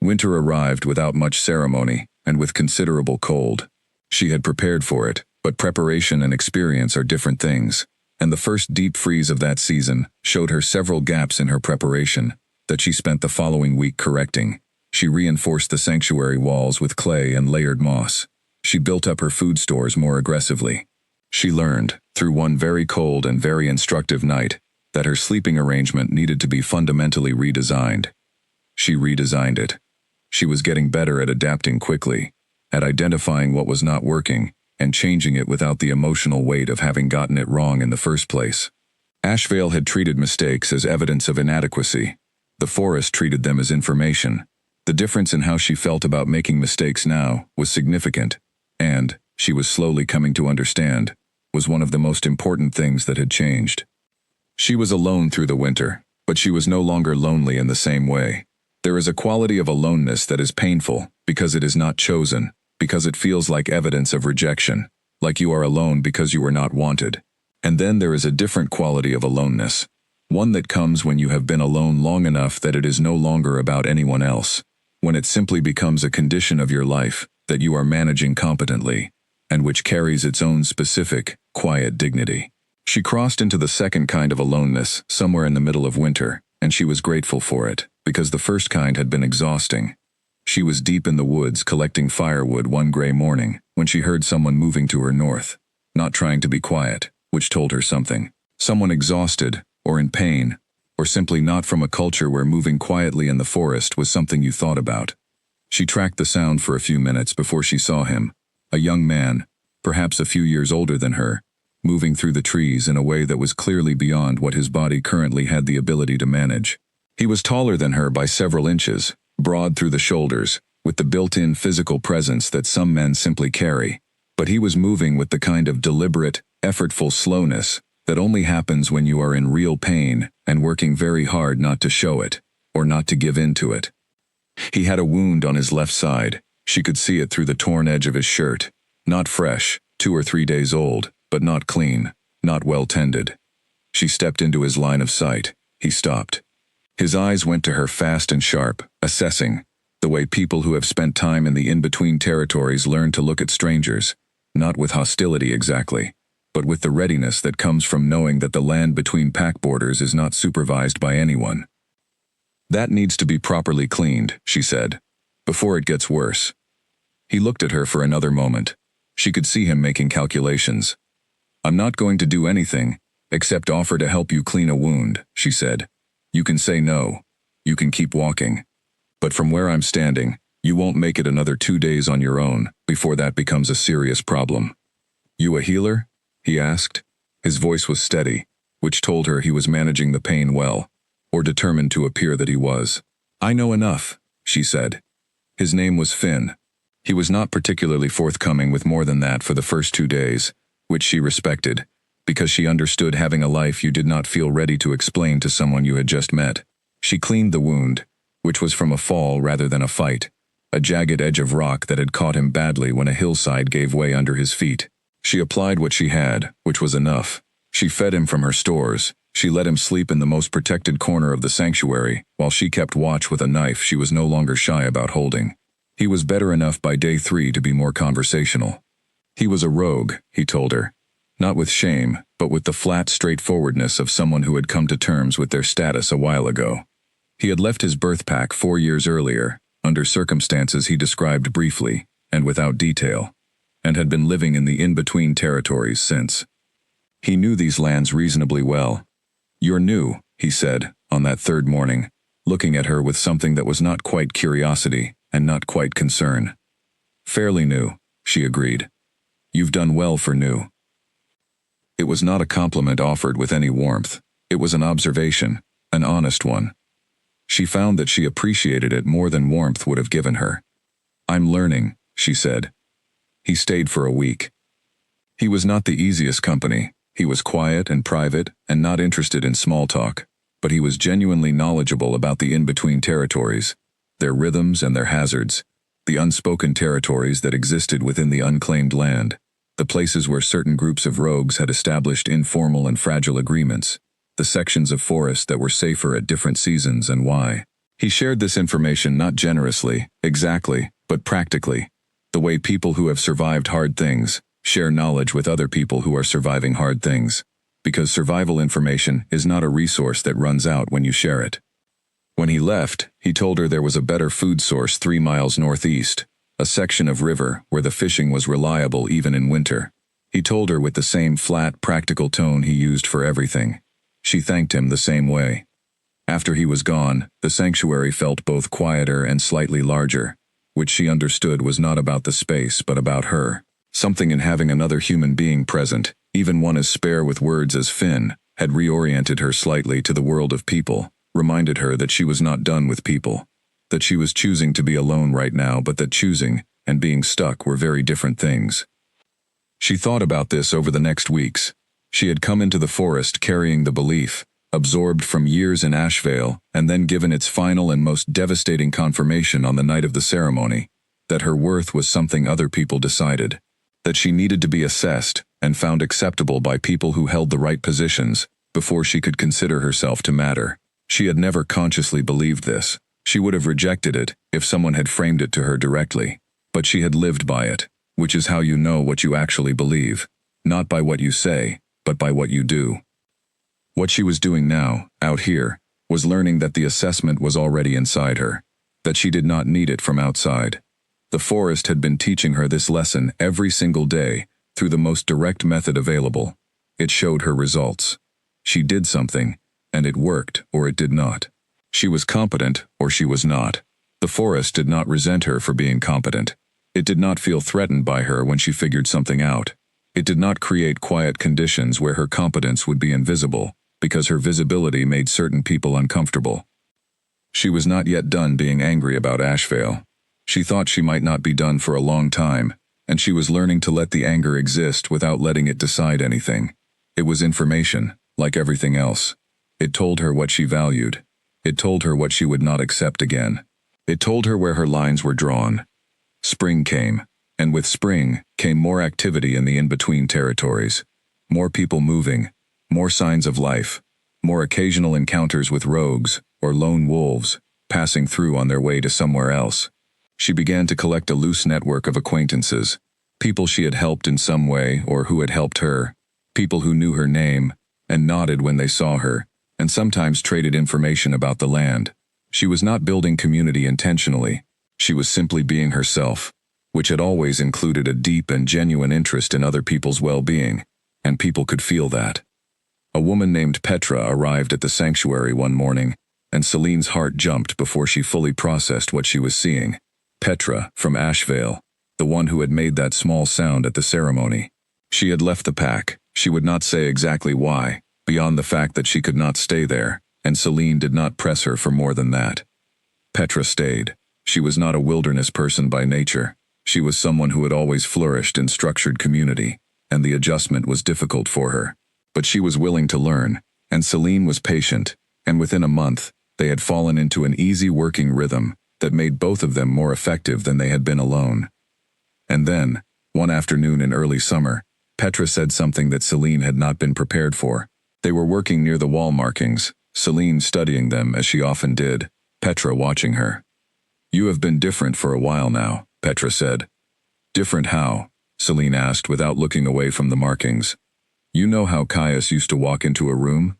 Winter arrived without much ceremony and with considerable cold. She had prepared for it, but preparation and experience are different things, and the first deep freeze of that season showed her several gaps in her preparation that she spent the following week correcting. She reinforced the sanctuary walls with clay and layered moss. She built up her food stores more aggressively. She learned, through one very cold and very instructive night, that her sleeping arrangement needed to be fundamentally redesigned. She redesigned it. She was getting better at adapting quickly, at identifying what was not working, and changing it without the emotional weight of having gotten it wrong in the first place. Ashvale had treated mistakes as evidence of inadequacy. The forest treated them as information. The difference in how she felt about making mistakes now was significant, and, she was slowly coming to understand, was one of the most important things that had changed. She was alone through the winter, but she was no longer lonely in the same way. There is a quality of aloneness that is painful because it is not chosen, because it feels like evidence of rejection, like you are alone because you were not wanted. And then there is a different quality of aloneness, one that comes when you have been alone long enough that it is no longer about anyone else, when it simply becomes a condition of your life that you are managing competently, and which carries its own specific, quiet dignity. She crossed into the second kind of aloneness somewhere in the middle of winter, and she was grateful for it, because the first kind had been exhausting. She was deep in the woods collecting firewood one gray morning when she heard someone moving to her north, not trying to be quiet, which told her something. Someone exhausted, or in pain, or simply not from a culture where moving quietly in the forest was something you thought about. She tracked the sound for a few minutes before she saw him, a young man, perhaps a few years older than her, moving through the trees in a way that was clearly beyond what his body currently had the ability to manage. He was taller than her by several inches, broad through the shoulders, with the built-in physical presence that some men simply carry, but he was moving with the kind of deliberate, effortful slowness that only happens when you are in real pain and working very hard not to show it, or not to give in to it. He had a wound on his left side. She could see it through the torn edge of his shirt. Not fresh, 2 or 3 days old, but not clean, not well tended. She stepped into his line of sight. He stopped. His eyes went to her fast and sharp, assessing, the way people who have spent time in the in-between territories learn to look at strangers, not with hostility exactly, but with the readiness that comes from knowing that the land between pack borders is not supervised by anyone. That needs to be properly cleaned, she said, before it gets worse. He looked at her for another moment. She could see him making calculations. I'm not going to do anything, except offer to help you clean a wound, she said. You can say no. You can keep walking. But from where I'm standing, you won't make it another 2 days on your own before that becomes a serious problem. You a healer? He asked. His voice was steady, which told her he was managing the pain well, or determined to appear that he was. I know enough, she said. His name was Finn. He was not particularly forthcoming with more than that for the first 2 days, which she respected, because she understood having a life you did not feel ready to explain to someone you had just met. She cleaned the wound, which was from a fall rather than a fight, a jagged edge of rock that had caught him badly when a hillside gave way under his feet. She applied what she had, which was enough. She fed him from her stores. She let him sleep in the most protected corner of the sanctuary, while she kept watch with a knife she was no longer shy about holding. He was better enough by day 3 to be more conversational. He was a rogue, he told her. Not with shame, but with the flat straightforwardness of someone who had come to terms with their status a while ago. He had left his birth pack 4 years earlier, under circumstances he described briefly, and without detail, and had been living in the in-between territories since. He knew these lands reasonably well. You're new, he said, on that 3rd morning, looking at her with something that was not quite curiosity and not quite concern. Fairly new, she agreed. You've done well for new. It was not a compliment offered with any warmth. It was an observation, an honest one. She found that she appreciated it more than warmth would have given her. I'm learning, she said. He stayed for a week. He was not the easiest company. He was quiet and private and not interested in small talk, but he was genuinely knowledgeable about the in-between territories, their rhythms and their hazards, the unspoken territories that existed within the unclaimed land, the places where certain groups of rogues had established informal and fragile agreements, the sections of forest that were safer at different seasons and why. He shared this information not generously, exactly, but practically, the way people who have survived hard things share knowledge with other people who are surviving hard things, because survival information is not a resource that runs out when you share it. When he left, he told her there was a better food source 3 miles northeast, a section of river where the fishing was reliable even in winter. He told her with the same flat, practical tone he used for everything. She thanked him the same way. After he was gone, the sanctuary felt both quieter and slightly larger, which she understood was not about the space but about her. Something in having another human being present, even one as spare with words as Finn, had reoriented her slightly to the world of people, reminded her that she was not done with people, that she was choosing to be alone right now, but that choosing and being stuck were very different things. She thought about this over the next weeks. She had come into the forest carrying the belief, absorbed from years in Ashvale, and then given its final and most devastating confirmation on the night of the ceremony, that her worth was something other people decided, that she needed to be assessed and found acceptable by people who held the right positions before she could consider herself to matter. She had never consciously believed this. She would have rejected it if someone had framed it to her directly, but she had lived by it, which is how you know what you actually believe, not by what you say, but by what you do. What she was doing now, out here, was learning that the assessment was already inside her, that she did not need it from outside. The forest had been teaching her this lesson every single day through the most direct method available. It showed her results. She did something, and it worked or it did not. She was competent or she was not. The forest did not resent her for being competent. It did not feel threatened by her when she figured something out. It did not create quiet conditions where her competence would be invisible, because her visibility made certain people uncomfortable. She was not yet done being angry about Ashvale. She thought she might not be done for a long time, and she was learning to let the anger exist without letting it decide anything. It was information, like everything else. It told her what she valued. It told her what she would not accept again. It told her where her lines were drawn. Spring came, and with spring came more activity in the in-between territories. More people moving, more signs of life, more occasional encounters with rogues or lone wolves passing through on their way to somewhere else. She began to collect a loose network of acquaintances, people she had helped in some way or who had helped her, people who knew her name and nodded when they saw her, and sometimes traded information about the land. She was not building community intentionally. She was simply being herself, which had always included a deep and genuine interest in other people's well-being, and people could feel that. A woman named Petra arrived at the sanctuary one morning, and Celine's heart jumped before she fully processed what she was seeing. Petra, from Ashvale, the one who had made that small sound at the ceremony. She had left the pack. She would not say exactly why, beyond the fact that she could not stay there, and Celine did not press her for more than that. Petra stayed. She was not a wilderness person by nature. She was someone who had always flourished in structured community, and the adjustment was difficult for her. But she was willing to learn, and Celine was patient, and within a month, they had fallen into an easy working rhythm that made both of them more effective than they had been alone. And then, one afternoon in early summer, Petra said something that Celine had not been prepared for. They were working near the wall markings, Celine studying them as she often did, Petra watching her. "You have been different for a while now," Petra said. "Different how?" Celine asked without looking away from the markings. "You know how Caius used to walk into a room?"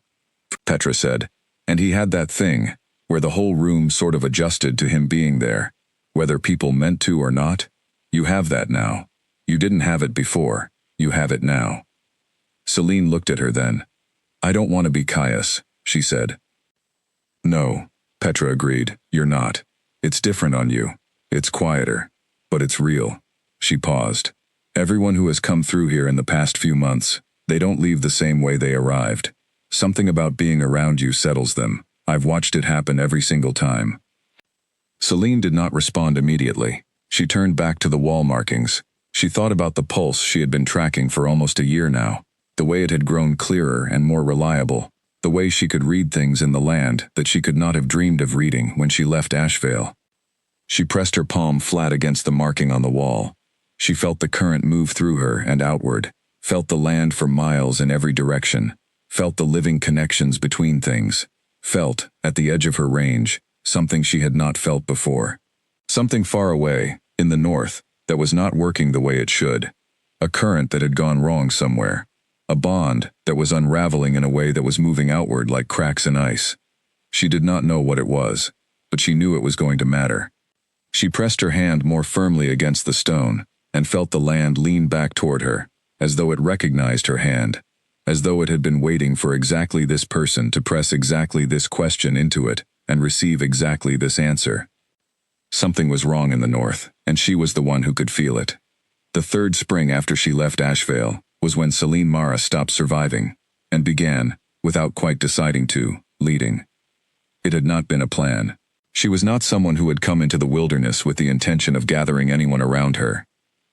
Petra said. "And he had that thing, where the whole room sort of adjusted to him being there, whether people meant to or not? You have that now. You didn't have it before. You have it now." Celine looked at her then. "I don't want to be Caius," she said. "No," Petra agreed, "you're not. It's different on you. It's quieter. But it's real." She paused. "Everyone who has come through here in the past few months, they don't leave the same way they arrived. Something about being around you settles them. I've watched it happen every single time." Celine did not respond immediately. She turned back to the wall markings. She thought about the pulse she had been tracking for almost a year now, the way it had grown clearer and more reliable, the way she could read things in the land that she could not have dreamed of reading when she left Ashvale. She pressed her palm flat against the marking on the wall. She felt the current move through her and outward, felt the land for miles in every direction, felt the living connections between things, felt, at the edge of her range, something she had not felt before. Something far away, in the north, that was not working the way it should. A current that had gone wrong somewhere. A bond that was unraveling in a way that was moving outward like cracks in ice. She did not know what it was, but she knew it was going to matter. She pressed her hand more firmly against the stone, and felt the land lean back toward her, as though it recognized her hand, as though it had been waiting for exactly this person to press exactly this question into it, and receive exactly this answer. Something was wrong in the north, and she was the one who could feel it. The third spring after she left Ashvale was when Celine Mara stopped surviving, and began, without quite deciding to, leading. It had not been a plan. She was not someone who had come into the wilderness with the intention of gathering anyone around her.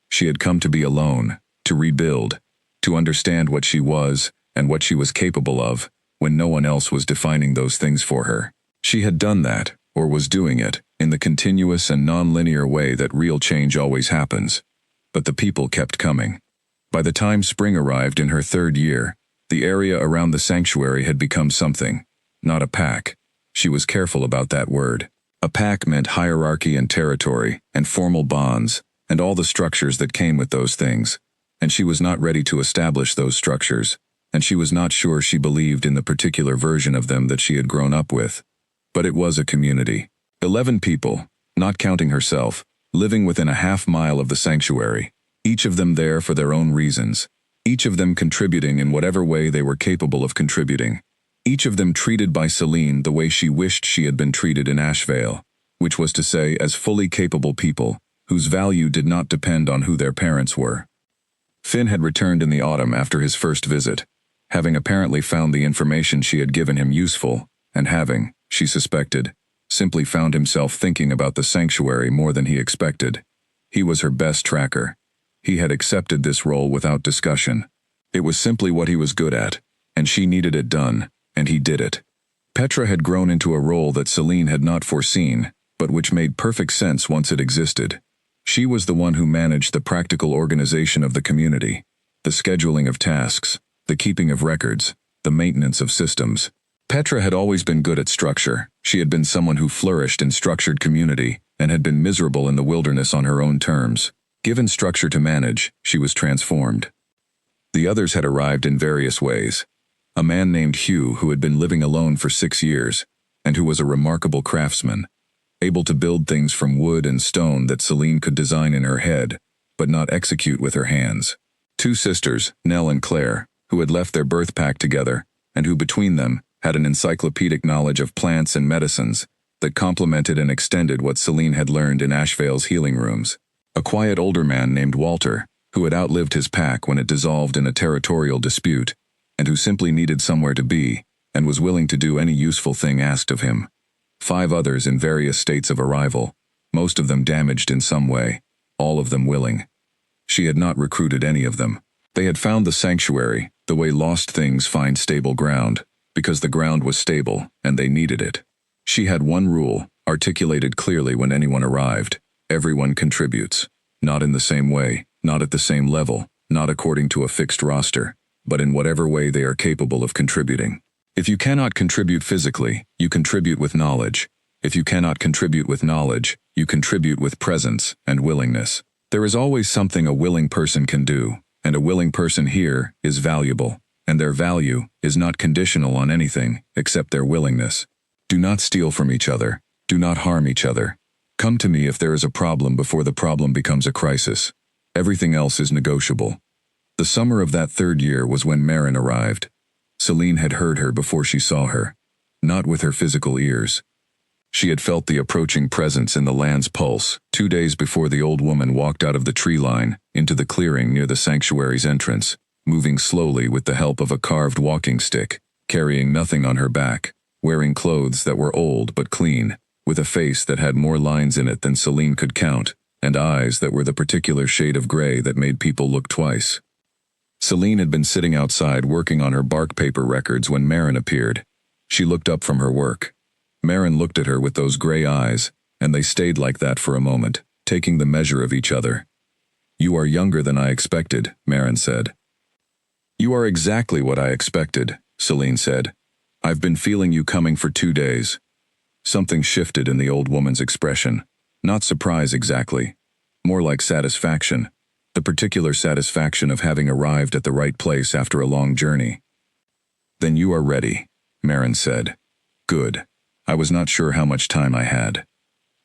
She had come to be alone, to rebuild, to understand what she was and what she was capable of when no one else was defining those things for her. She had done that, or was doing it, in the continuous and non-linear way that real change always happens. But the people kept coming. By the time spring arrived in her third year, the area around the sanctuary had become something, not a pack. She was careful about that word. A pack meant hierarchy and territory, and formal bonds, and all the structures that came with those things. And she was not ready to establish those structures, and she was not sure she believed in the particular version of them that she had grown up with. But it was a community. 11 people, not counting herself, living within a half-mile of the sanctuary, each of them there for their own reasons, each of them contributing in whatever way they were capable of contributing, each of them treated by Celine the way she wished she had been treated in Ashvale, which was to say as fully capable people, whose value did not depend on who their parents were. Finn had returned in the autumn after his first visit, having apparently found the information she had given him useful, and having, she suspected, simply found himself thinking about the sanctuary more than he expected. He was her best tracker. He had accepted this role without discussion. It was simply what he was good at, and she needed it done, and he did it. Petra had grown into a role that Celine had not foreseen, but which made perfect sense once it existed. She was the one who managed the practical organization of the community, the scheduling of tasks, the keeping of records, the maintenance of systems. Petra had always been good at structure. She had been someone who flourished in structured community and had been miserable in the wilderness on her own terms. Given structure to manage, she was transformed. The others had arrived in various ways. A man named Hugh who had been living alone for 6 years, and who was a remarkable craftsman, able to build things from wood and stone that Celine could design in her head, but not execute with her hands. Two sisters, Nell and Claire, who had left their birth pack together, and who between them had an encyclopedic knowledge of plants and medicines that complemented and extended what Celine had learned in Ashvale's healing rooms. A quiet older man named Walter, who had outlived his pack when it dissolved in a territorial dispute, and who simply needed somewhere to be, and was willing to do any useful thing asked of him. 5 others in various states of arrival, most of them damaged in some way, all of them willing. She had not recruited any of them. They had found the sanctuary, the way lost things find stable ground, because the ground was stable and they needed it. She had one rule, articulated clearly when anyone arrived: everyone contributes. Not in the same way, not at the same level, not according to a fixed roster, but in whatever way they are capable of contributing. If you cannot contribute physically, you contribute with knowledge. If you cannot contribute with knowledge, you contribute with presence and willingness. There is always something a willing person can do, and a willing person here is valuable, and their value is not conditional on anything except their willingness. Do not steal from each other. Do not harm each other. Come to me if there is a problem before the problem becomes a crisis. Everything else is negotiable. The summer of that 3rd year was when Marin arrived. Celine had heard her before she saw her, not with her physical ears. She had felt the approaching presence in the land's pulse 2 days before the old woman walked out of the tree line into the clearing near the sanctuary's entrance, moving slowly with the help of a carved walking stick, carrying nothing on her back, wearing clothes that were old but clean, with a face that had more lines in it than Celine could count, and eyes that were the particular shade of gray that made people look twice. Celine had been sitting outside working on her bark paper records when Marin appeared. She looked up from her work. Marin looked at her with those gray eyes, and they stayed like that for a moment, taking the measure of each other. "You are younger than I expected," Marin said. "You are exactly what I expected," Celine said. "I've been feeling you coming for 2 days." Something shifted in the old woman's expression. Not surprise exactly. More like satisfaction. The particular satisfaction of having arrived at the right place after a long journey. "Then you are ready," Marin said. "Good. I was not sure how much time I had."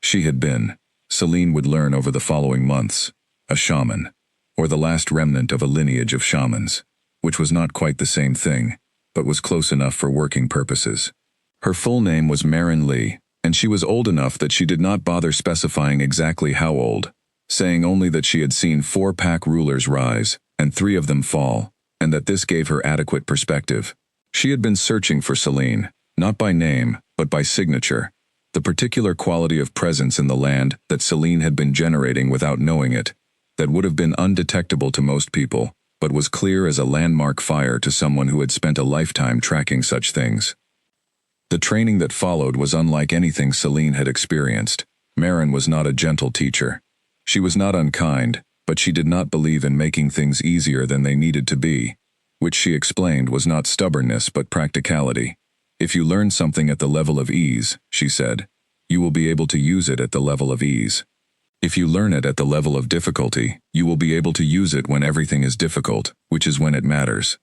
She had been, Celine would learn over the following months, a shaman, or the last remnant of a lineage of shamans, which was not quite the same thing, but was close enough for working purposes. Her full name was Marin Lee, and she was old enough that she did not bother specifying exactly how old, saying only that she had seen 4 pack rulers rise, and 3 of them fall, and that this gave her adequate perspective. She had been searching for Celine, not by name, but by signature, the particular quality of presence in the land that Celine had been generating without knowing it, that would have been undetectable to most people, but was clear as a landmark fire to someone who had spent a lifetime tracking such things. The training that followed was unlike anything Celine had experienced. Marin was not a gentle teacher. She was not unkind, but she did not believe in making things easier than they needed to be, which she explained was not stubbornness but practicality. If you learn something at the level of ease, she said, you will be able to use it at the level of ease. If you learn it at the level of difficulty, you will be able to use it when everything is difficult, which is when it matters.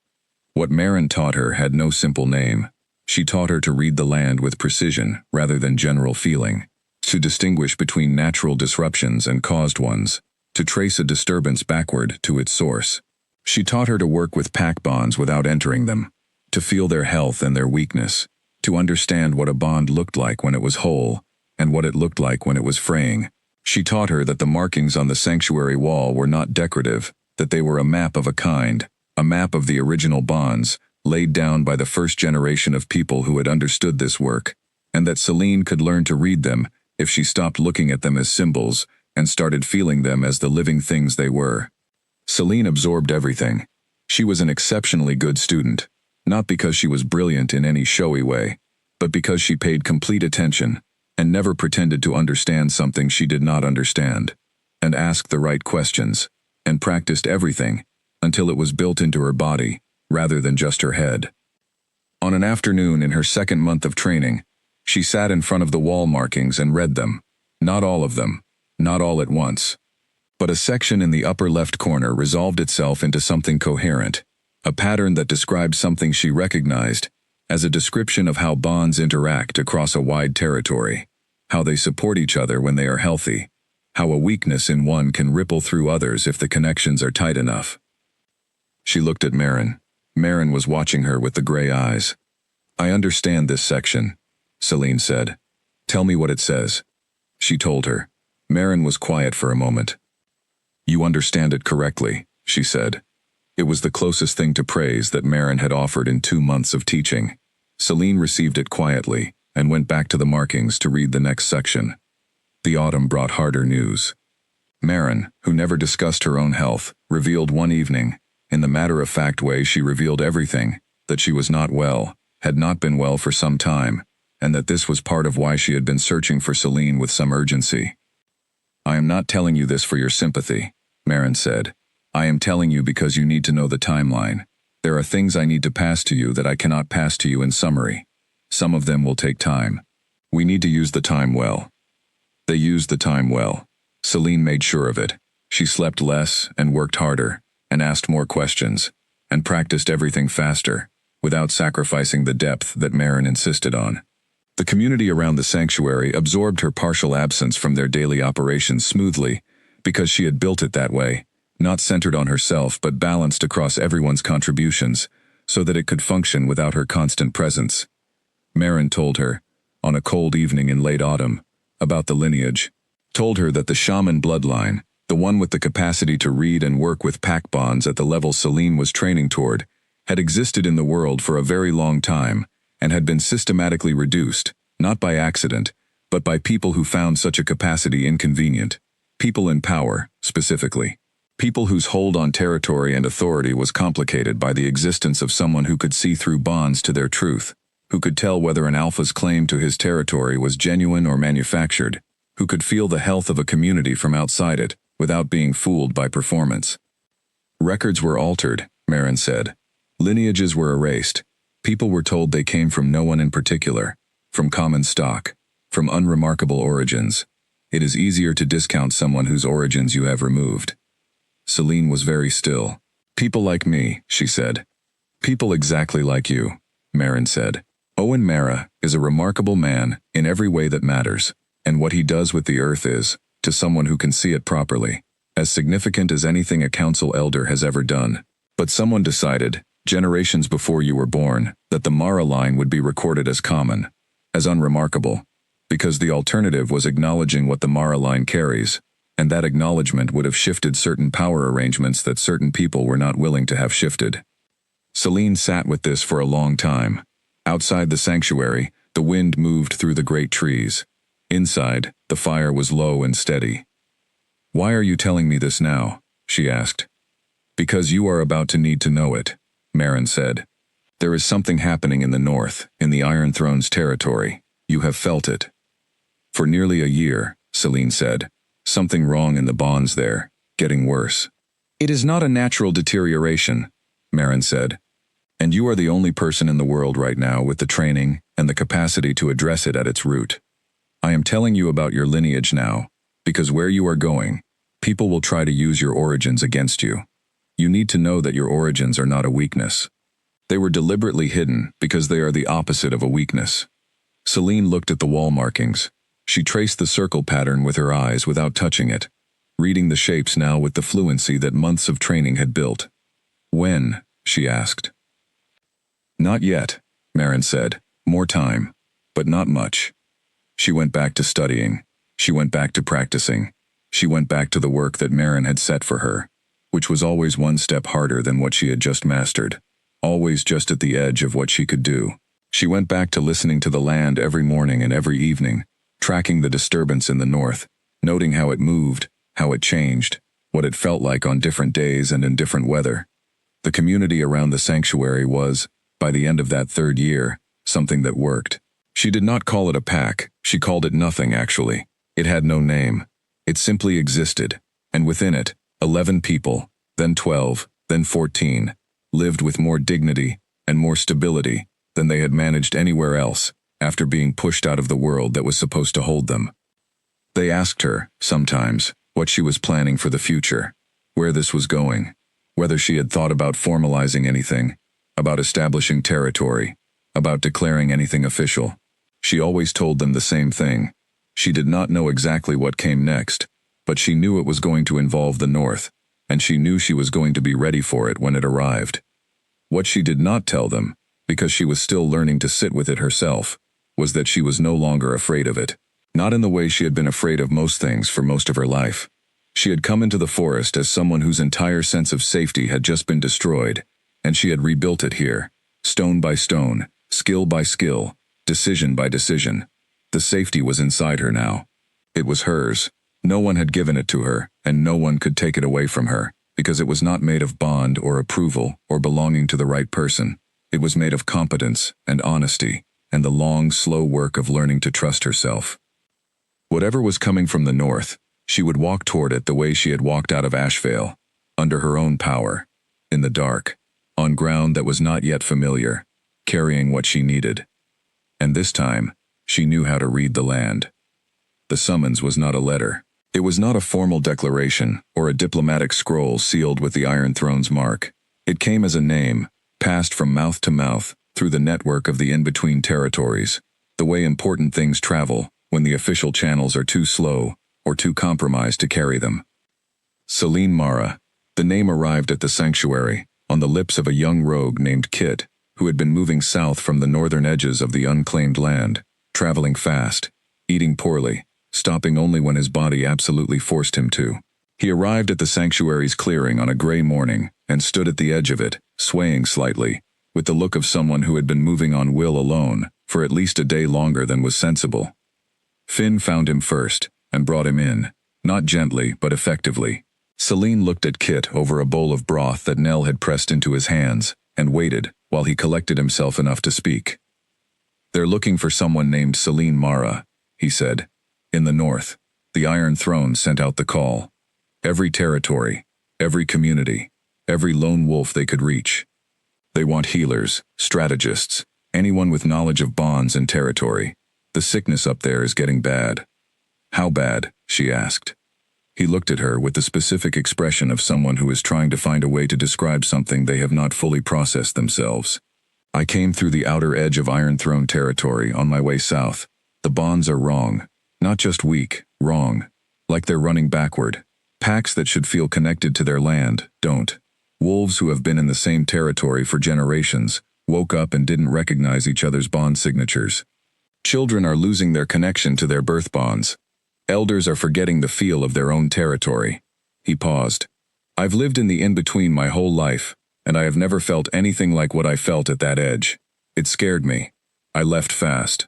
What Marin taught her had no simple name. She taught her to read the land with precision rather than general feeling, to distinguish between natural disruptions and caused ones, to trace a disturbance backward to its source. She taught her to work with pack bonds without entering them, to feel their health and their weakness, to understand what a bond looked like when it was whole, and what it looked like when it was fraying. She taught her that the markings on the sanctuary wall were not decorative, that they were a map of a kind, a map of the original bonds, laid down by the first generation of people who had understood this work, and that Celine could learn to read them if she stopped looking at them as symbols and started feeling them as the living things they were. Celine absorbed everything. She was an exceptionally good student, not because she was brilliant in any showy way, but because she paid complete attention and never pretended to understand something she did not understand, and asked the right questions, and practiced everything until it was built into her body rather than just her head. On an afternoon in her second month of training, she sat in front of the wall markings and read them, not all of them, not all at once. But a section in the upper left corner resolved itself into something coherent, a pattern that described something she recognized, as a description of how bonds interact across a wide territory, how they support each other when they are healthy, how a weakness in one can ripple through others if the connections are tight enough. She looked at Marin. Marin was watching her with the gray eyes. "I understand this section," Celine said. "Tell me what it says." She told her. Marin was quiet for a moment. "You understand it correctly," she said. It was the closest thing to praise that Marin had offered in 2 months of teaching. Celine received it quietly and went back to the markings to read the next section. The autumn brought harder news. Marin, who never discussed her own health, revealed one evening, in the matter-of-fact way she revealed everything, that she was not well, had not been well for some time, and that this was part of why she had been searching for Celine with some urgency. "I am not telling you this for your sympathy," Marin said. "I am telling you because you need to know the timeline. There are things I need to pass to you that I cannot pass to you in summary. Some of them will take time. We need to use the time well." They used the time well. Celine made sure of it. She slept less and worked harder, and asked more questions, and practiced everything faster, without sacrificing the depth that Marin insisted on. The community around the sanctuary absorbed her partial absence from their daily operations smoothly, because she had built it that way, not centered on herself but balanced across everyone's contributions, so that it could function without her constant presence. Marin told her, on a cold evening in late autumn, about the lineage. Told her that the shaman bloodline, the one with the capacity to read and work with pack bonds at the level Celine was training toward, had existed in the world for a very long time, and had been systematically reduced, not by accident, but by people who found such a capacity inconvenient. People in power, specifically. People whose hold on territory and authority was complicated by the existence of someone who could see through bonds to their truth, who could tell whether an alpha's claim to his territory was genuine or manufactured, who could feel the health of a community from outside it, without being fooled by performance. Records were altered, Marin said. Lineages were erased. People were told they came from no one in particular, from common stock, from unremarkable origins. It is easier to discount someone whose origins you have removed. Celine was very still. "People like me," she said. "People exactly like you," Marin said. "Owen Mara is a remarkable man in every way that matters, and what he does with the earth is, to someone who can see it properly, as significant as anything a council elder has ever done. But someone decided, generations before you were born, that the Mara line would be recorded as common, as unremarkable, because the alternative was acknowledging what the Mara line carries, and that acknowledgement would have shifted certain power arrangements that certain people were not willing to have shifted." Celine sat with this for a long time. Outside the sanctuary, the wind moved through the great trees. Inside, the fire was low and steady. "Why are you telling me this now?" she asked. "Because you are about to need to know it," Marin said. "There is something happening in the north, in the Iron Throne's territory. You have felt it." "For nearly a year," Celine said. "Something wrong in the bonds there, getting worse." "It is not a natural deterioration," Marin said. "And you are the only person in the world right now with the training and the capacity to address it at its root. I am telling you about your lineage now, because where you are going, people will try to use your origins against you. You need to know that your origins are not a weakness. They were deliberately hidden because they are the opposite of a weakness." Celine looked at the wall markings. She traced the circle pattern with her eyes without touching it, reading the shapes now with the fluency that months of training had built. "When?" she asked. "Not yet," Marin said. "More time, but not much." She went back to studying. She went back to practicing. She went back to the work that Marin had set for her, which was always one step harder than what she had just mastered, always just at the edge of what she could do. She went back to listening to the land every morning and every evening, tracking the disturbance in the north, noting how it moved, how it changed, what it felt like on different days and in different weather. The community around the sanctuary was, by the end of that 3rd year, something that worked. She did not call it a pack, she called it nothing actually. It had no name. It simply existed, and within it, 11 people, then 12, then 14, lived with more dignity and more stability than they had managed anywhere else after being pushed out of the world that was supposed to hold them. They asked her, sometimes, what she was planning for the future, where this was going, whether she had thought about formalizing anything, about establishing territory, about declaring anything official. She always told them the same thing. She did not know exactly what came next, but she knew it was going to involve the North, and she knew she was going to be ready for it when it arrived. What she did not tell them, because she was still learning to sit with it herself, was that she was no longer afraid of it. Not in the way she had been afraid of most things for most of her life. She had come into the forest as someone whose entire sense of safety had just been destroyed, and she had rebuilt it here, stone by stone, skill by skill, decision by decision. The safety was inside her now. It was hers. No one had given it to her, and no one could take it away from her, because it was not made of bond or approval or belonging to the right person. It was made of competence and honesty, and the long, slow work of learning to trust herself. Whatever was coming from the North, she would walk toward it the way she had walked out of Ashvale, under her own power, in the dark, on ground that was not yet familiar, carrying what she needed. And this time, she knew how to read the land. The summons was not a letter. It was not a formal declaration or a diplomatic scroll sealed with the Iron Throne's mark. It came as a name, passed from mouth to mouth through the network of the in-between territories, the way important things travel when the official channels are too slow or too compromised to carry them. Celine Mara. The name arrived at the sanctuary, on the lips of a young rogue named Kit, who had been moving south from the northern edges of the unclaimed land, traveling fast, eating poorly, stopping only when his body absolutely forced him to. He arrived at the sanctuary's clearing on a gray morning and stood at the edge of it, swaying slightly, with the look of someone who had been moving on will alone for at least a day longer than was sensible. Finn found him first and brought him in, not gently but effectively. Celine looked at Kit over a bowl of broth that Nell had pressed into his hands and waited while he collected himself enough to speak. "They're looking for someone named Celine Mara," he said. "In the North, the Iron Throne sent out the call. Every territory, every community, every lone wolf they could reach. They want healers, strategists, anyone with knowledge of bonds and territory. The sickness up there is getting bad." "How bad?" she asked. He looked at her with the specific expression of someone who is trying to find a way to describe something they have not fully processed themselves. "I came through the outer edge of Iron Throne territory on my way south. The bonds are wrong. Not just weak, wrong. Like they're running backward. Packs that should feel connected to their land don't. Wolves who have been in the same territory for generations woke up and didn't recognize each other's bond signatures. Children are losing their connection to their birth bonds. Elders are forgetting the feel of their own territory." He paused. "I've lived in the in-between my whole life, and I have never felt anything like what I felt at that edge. It scared me. I left fast."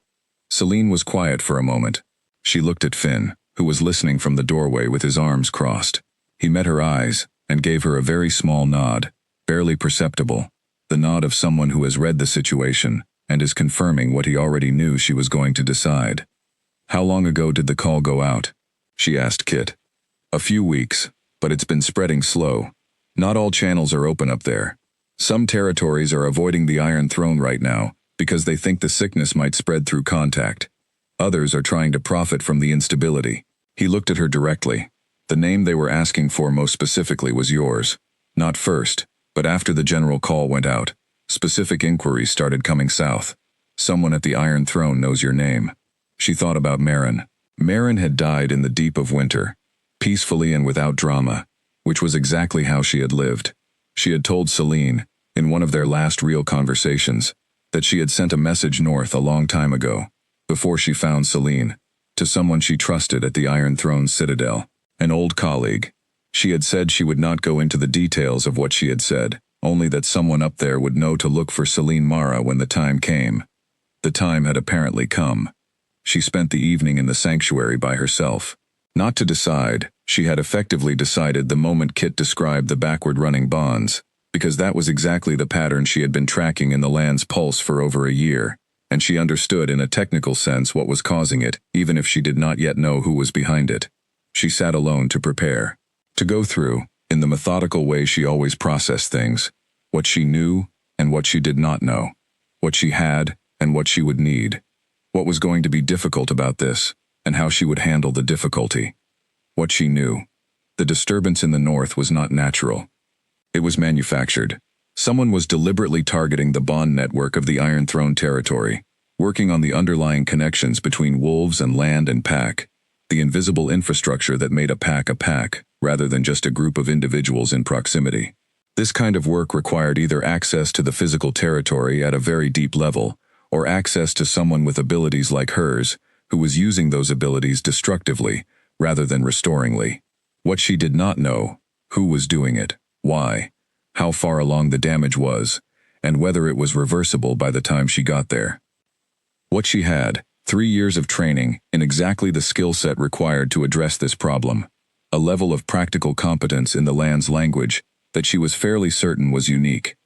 Celine was quiet for a moment. She looked at Finn, who was listening from the doorway with his arms crossed. He met her eyes and gave her a very small nod, barely perceptible, the nod of someone who has read the situation and is confirming what he already knew she was going to decide. "How long ago did the call go out?" she asked Kit. "A few weeks, but it's been spreading slow. Not all channels are open up there. Some territories are avoiding the Iron Throne right now because they think the sickness might spread through contact. Others are trying to profit from the instability." He looked at her directly. "The name they were asking for most specifically was yours. Not first, but after the general call went out. Specific inquiries started coming south. Someone at the Iron Throne knows your name." She thought about Marin. Marin had died in the deep of winter, peacefully and without drama, which was exactly how she had lived. She had told Celine, in one of their last real conversations, that she had sent a message north a long time ago, before she found Celine, to someone she trusted at the Iron Throne's citadel, an old colleague. She had said she would not go into the details of what she had said, only that someone up there would know to look for Celine Mara when the time came. The time had apparently come. She spent the evening in the sanctuary by herself. Not to decide, she had effectively decided the moment Kit described the backward-running bonds, because that was exactly the pattern she had been tracking in the land's pulse for over a year, and she understood in a technical sense what was causing it, even if she did not yet know who was behind it. She sat alone to prepare. To go through, in the methodical way she always processed things, what she knew and what she did not know, what she had and what she would need. What was going to be difficult about this, and how she would handle the difficulty. What she knew. The disturbance in the north was not natural. It was manufactured. Someone was deliberately targeting the bond network of the Iron Throne territory, working on the underlying connections between wolves and land and pack, the invisible infrastructure that made a pack, rather than just a group of individuals in proximity. This kind of work required either access to the physical territory at a very deep level, or access to someone with abilities like hers, who was using those abilities destructively, rather than restoringly. What she did not know: who was doing it, why, how far along the damage was, and whether it was reversible by the time she got there. What she had: 3 years of training in exactly the skill set required to address this problem, a level of practical competence in the land's language that she was fairly certain was unique,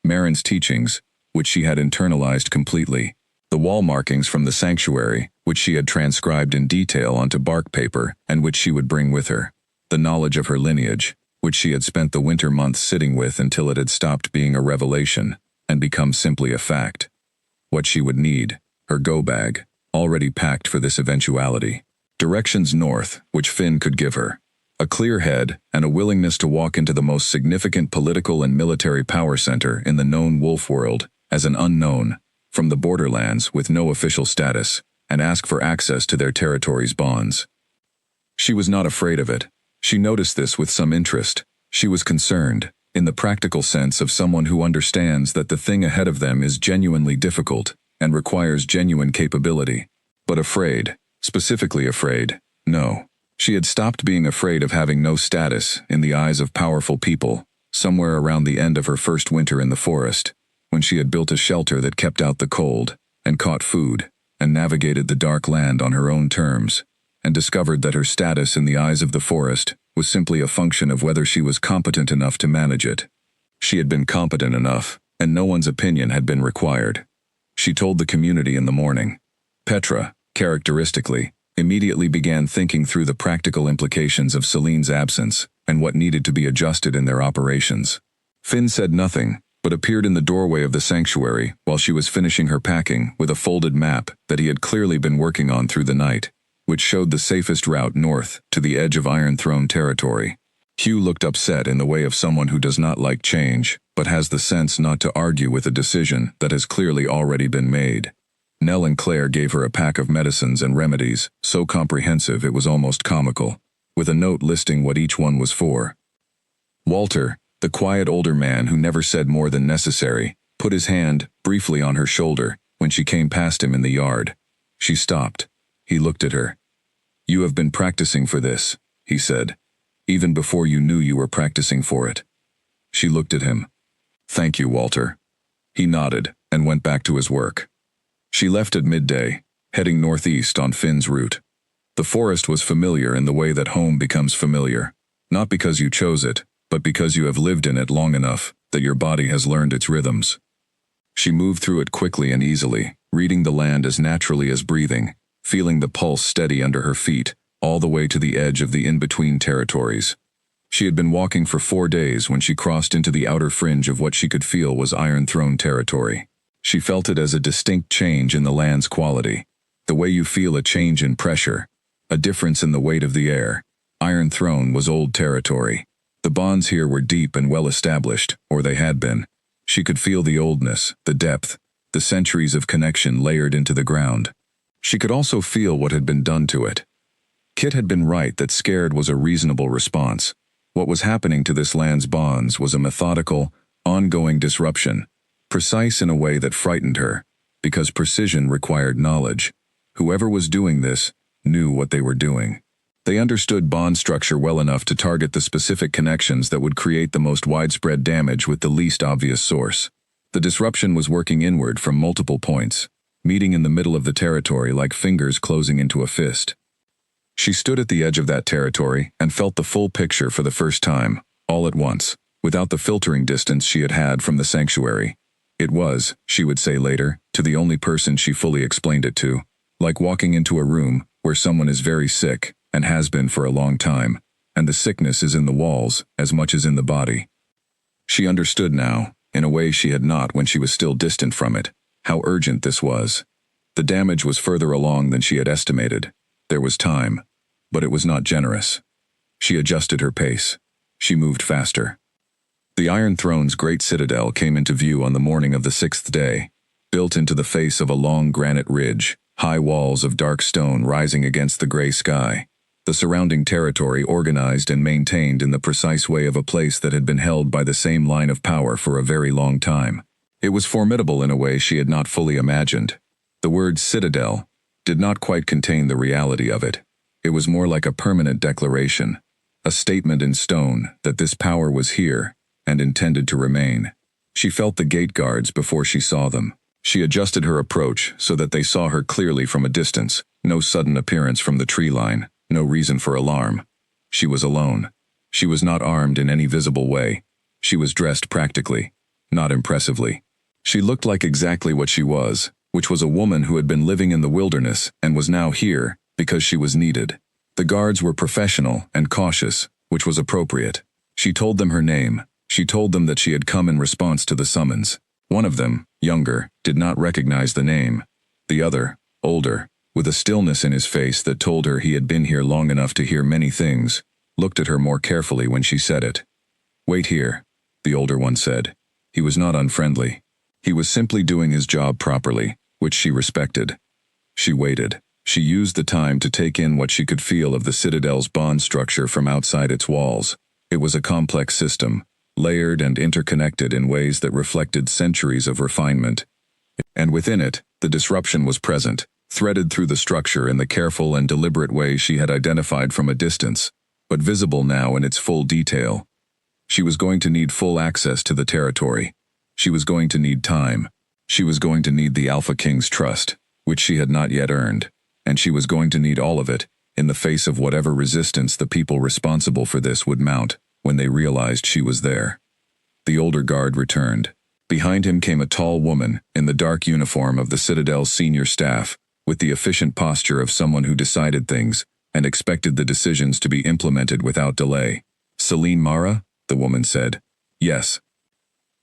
Marin's teachings, which she had internalized completely, the wall markings from the sanctuary, which she had transcribed in detail onto bark paper and which she would bring with her, the knowledge of her lineage, which she had spent the winter months sitting with until it had stopped being a revelation and become simply a fact. What she would need: her go bag, already packed for this eventuality. Directions north, which Finn could give her. A clear head and a willingness to walk into the most significant political and military power center in the known wolf world as an unknown, from the borderlands with no official status, and ask for access to their territory's bonds. She was not afraid of it. She noticed this with some interest. She was concerned, in the practical sense of someone who understands that the thing ahead of them is genuinely difficult and requires genuine capability. But afraid, specifically afraid, no. She had stopped being afraid of having no status in the eyes of powerful people, somewhere around the end of her first winter in the forest, when she had built a shelter that kept out the cold, and caught food, and navigated the dark land on her own terms, and discovered that her status in the eyes of the forest was simply a function of whether she was competent enough to manage it. She had been competent enough, and no one's opinion had been required. She told the community in the morning. Petra, characteristically, immediately began thinking through the practical implications of Celine's absence and what needed to be adjusted in their operations. Finn said nothing, but appeared in the doorway of the sanctuary while she was finishing her packing with a folded map that he had clearly been working on through the night, which showed the safest route north to the edge of Iron Throne territory. Hugh looked upset in the way of someone who does not like change, but has the sense not to argue with a decision that has clearly already been made. Nell and Claire gave her a pack of medicines and remedies, so comprehensive it was almost comical, with a note listing what each one was for. Walter, the quiet older man who never said more than necessary, put his hand briefly on her shoulder when she came past him in the yard. She stopped. He looked at her. "You have been practicing for this," he said, "even before you knew you were practicing for it." She looked at him. "Thank you, Walter." He nodded and went back to his work. She left at midday, heading northeast on Finn's route. The forest was familiar in the way that home becomes familiar, not because you chose it, but because you have lived in it long enough that your body has learned its rhythms. She moved through it quickly and easily, reading the land as naturally as breathing, feeling the pulse steady under her feet, all the way to the edge of the in-between territories. She had been walking for 4 days when she crossed into the outer fringe of what she could feel was Iron Throne territory. She felt it as a distinct change in the land's quality, the way you feel a change in pressure, a difference in the weight of the air. Iron Throne was old territory. The bonds here were deep and well established, or they had been. She could feel the oldness, the depth, the centuries of connection layered into the ground. She could also feel what had been done to it. Kit had been right that scared was a reasonable response. What was happening to this land's bonds was a methodical, ongoing disruption, precise in a way that frightened her, because precision required knowledge. Whoever was doing this knew what they were doing. They understood bond structure well enough to target the specific connections that would create the most widespread damage with the least obvious source. The disruption was working inward from multiple points, meeting in the middle of the territory like fingers closing into a fist. She stood at the edge of that territory and felt the full picture for the first time, all at once, without the filtering distance she had had from the sanctuary. It was, she would say later, to the only person she fully explained it to, like walking into a room where someone is very sick and has been for a long time, and the sickness is in the walls as much as in the body. She understood now, in a way she had not when she was still distant from it, how urgent this was. The damage was further along than she had estimated. There was time, but it was not generous. She adjusted her pace. She moved faster. The Iron Throne's great citadel came into view on the morning of the 6th day, built into the face of a long granite ridge, high walls of dark stone rising against the gray sky. The surrounding territory organized and maintained in the precise way of a place that had been held by the same line of power for a very long time. It was formidable in a way she had not fully imagined. The word citadel did not quite contain the reality of it. It was more like a permanent declaration, a statement in stone that this power was here and intended to remain. She felt the gate guards before she saw them. She adjusted her approach so that they saw her clearly from a distance, no sudden appearance from the tree line, no reason for alarm. She was alone. She was not armed in any visible way. She was dressed practically, not impressively. She looked like exactly what she was, which was a woman who had been living in the wilderness and was now here because she was needed. The guards were professional and cautious, which was appropriate. She told them her name. She told them that she had come in response to the summons. One of them, younger, did not recognize the name. The other, older, with a stillness in his face that told her he had been here long enough to hear many things, looked at her more carefully when she said it. "Wait here," the older one said. He was not unfriendly. He was simply doing his job properly, which she respected. She waited. She used the time to take in what she could feel of the citadel's bond structure from outside its walls. It was a complex system, layered and interconnected in ways that reflected centuries of refinement. And within it, the disruption was present, threaded through the structure in the careful and deliberate way she had identified from a distance, but visible now in its full detail. She was going to need full access to the territory. She was going to need time. She was going to need the Alpha King's trust, which she had not yet earned, and she was going to need all of it, in the face of whatever resistance the people responsible for this would mount when they realized she was there. The older guard returned. Behind him came a tall woman in the dark uniform of the Citadel's senior staff, with the efficient posture of someone who decided things and expected the decisions to be implemented without delay. "Celine Mara?" the woman said. "Yes.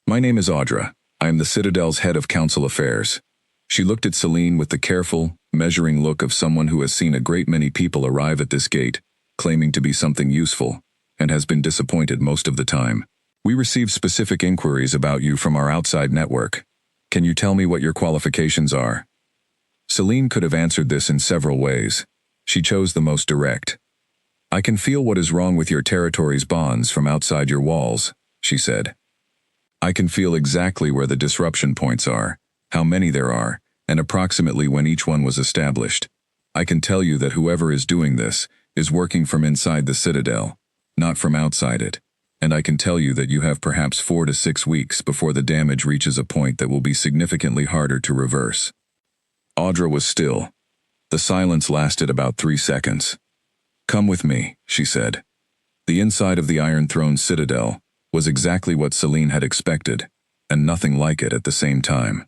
My name is Audra. I am the Citadel's head of council affairs." She looked at Celine with the careful, measuring look of someone who has seen a great many people arrive at this gate, claiming to be something useful, and has been disappointed most of the time. "We received specific inquiries about you from our outside network. Can you tell me what your qualifications are?" Celine could have answered this in several ways. She chose the most direct. "I can feel what is wrong with your territory's bonds from outside your walls," she said. "I can feel exactly where the disruption points are, how many there are, and approximately when each one was established. I can tell you that whoever is doing this is working from inside the Citadel, not from outside it, and I can tell you that you have perhaps 4 to 6 weeks before the damage reaches a point that will be significantly harder to reverse." Audra was still. The silence lasted about 3 seconds. "Come with me," she said. The inside of the Iron Throne Citadel was exactly what Celine had expected, and nothing like it at the same time.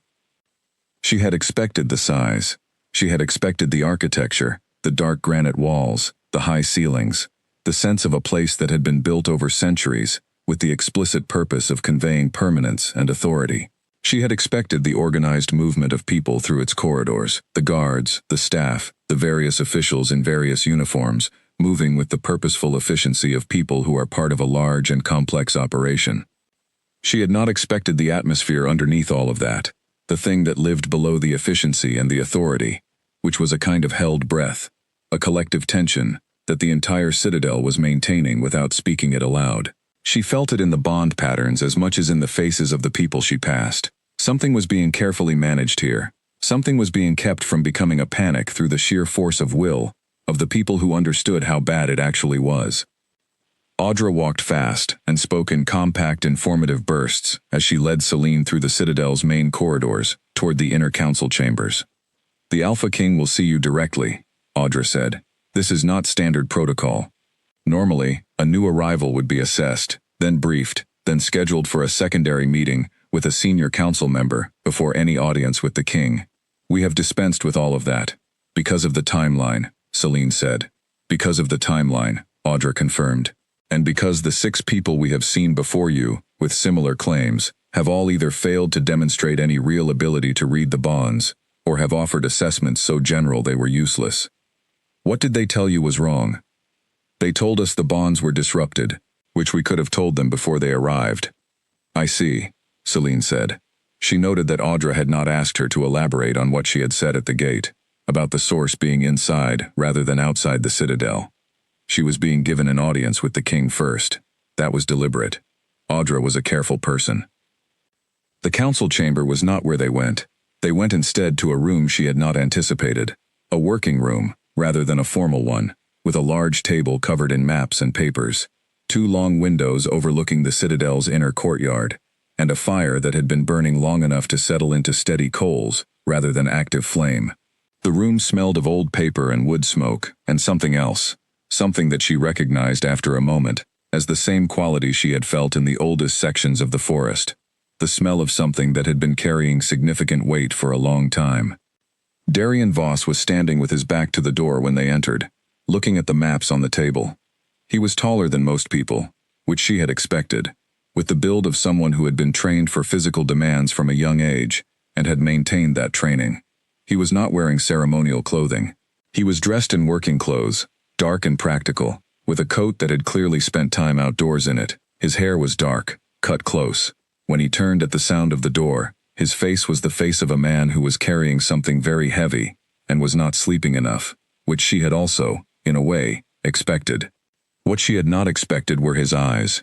She had expected the size. She had expected the architecture, the dark granite walls, the high ceilings, the sense of a place that had been built over centuries, with the explicit purpose of conveying permanence and authority. She had expected the organized movement of people through its corridors, the guards, the staff, the various officials in various uniforms, moving with the purposeful efficiency of people who are part of a large and complex operation. She had not expected the atmosphere underneath all of that, the thing that lived below the efficiency and the authority, which was a kind of held breath, a collective tension that the entire Citadel was maintaining without speaking it aloud. She felt it in the bond patterns as much as in the faces of the people she passed. Something was being carefully managed here. Something was being kept from becoming a panic through the sheer force of will of the people who understood how bad it actually was. Audra walked fast and spoke in compact, informative bursts as she led Celine through the Citadel's main corridors toward the inner council chambers. "The Alpha King will see you directly," Audra said. "This is not standard protocol. Normally, a new arrival would be assessed, then briefed, then scheduled for a secondary meeting with a senior council member before any audience with the king. We have dispensed with all of that. Because of the timeline," Celine said. "Because of the timeline," Audra confirmed. "And because the 6 people we have seen before you, with similar claims, have all either failed to demonstrate any real ability to read the bonds, or have offered assessments so general they were useless." "What did they tell you was wrong?" "They told us the bonds were disrupted, which we could have told them before they arrived. I see, Celine said. She noted that Audra had not asked her to elaborate on what she had said at the gate, about the source being inside rather than outside the citadel. She was being given an audience with the king first. That was deliberate. Audra was a careful person. The council chamber was not where they went. They went instead to a room she had not anticipated. A working room, rather than a formal one, with a large table covered in maps and papers, 2 long windows overlooking the citadel's inner courtyard, and a fire that had been burning long enough to settle into steady coals, rather than active flame. The room smelled of old paper and wood smoke, and something else, something that she recognized after a moment, as the same quality she had felt in the oldest sections of the forest. The smell of something that had been carrying significant weight for a long time. Darian Voss was standing with his back to the door when they entered, looking at the maps on the table. He was taller than most people, which she had expected, with the build of someone who had been trained for physical demands from a young age, and had maintained that training. He was not wearing ceremonial clothing. He was dressed in working clothes, dark and practical, with a coat that had clearly spent time outdoors in it. His hair was dark, cut close. When he turned at the sound of the door, his face was the face of a man who was carrying something very heavy, and was not sleeping enough, which she had also, in a way, expected. What she had not expected were his eyes.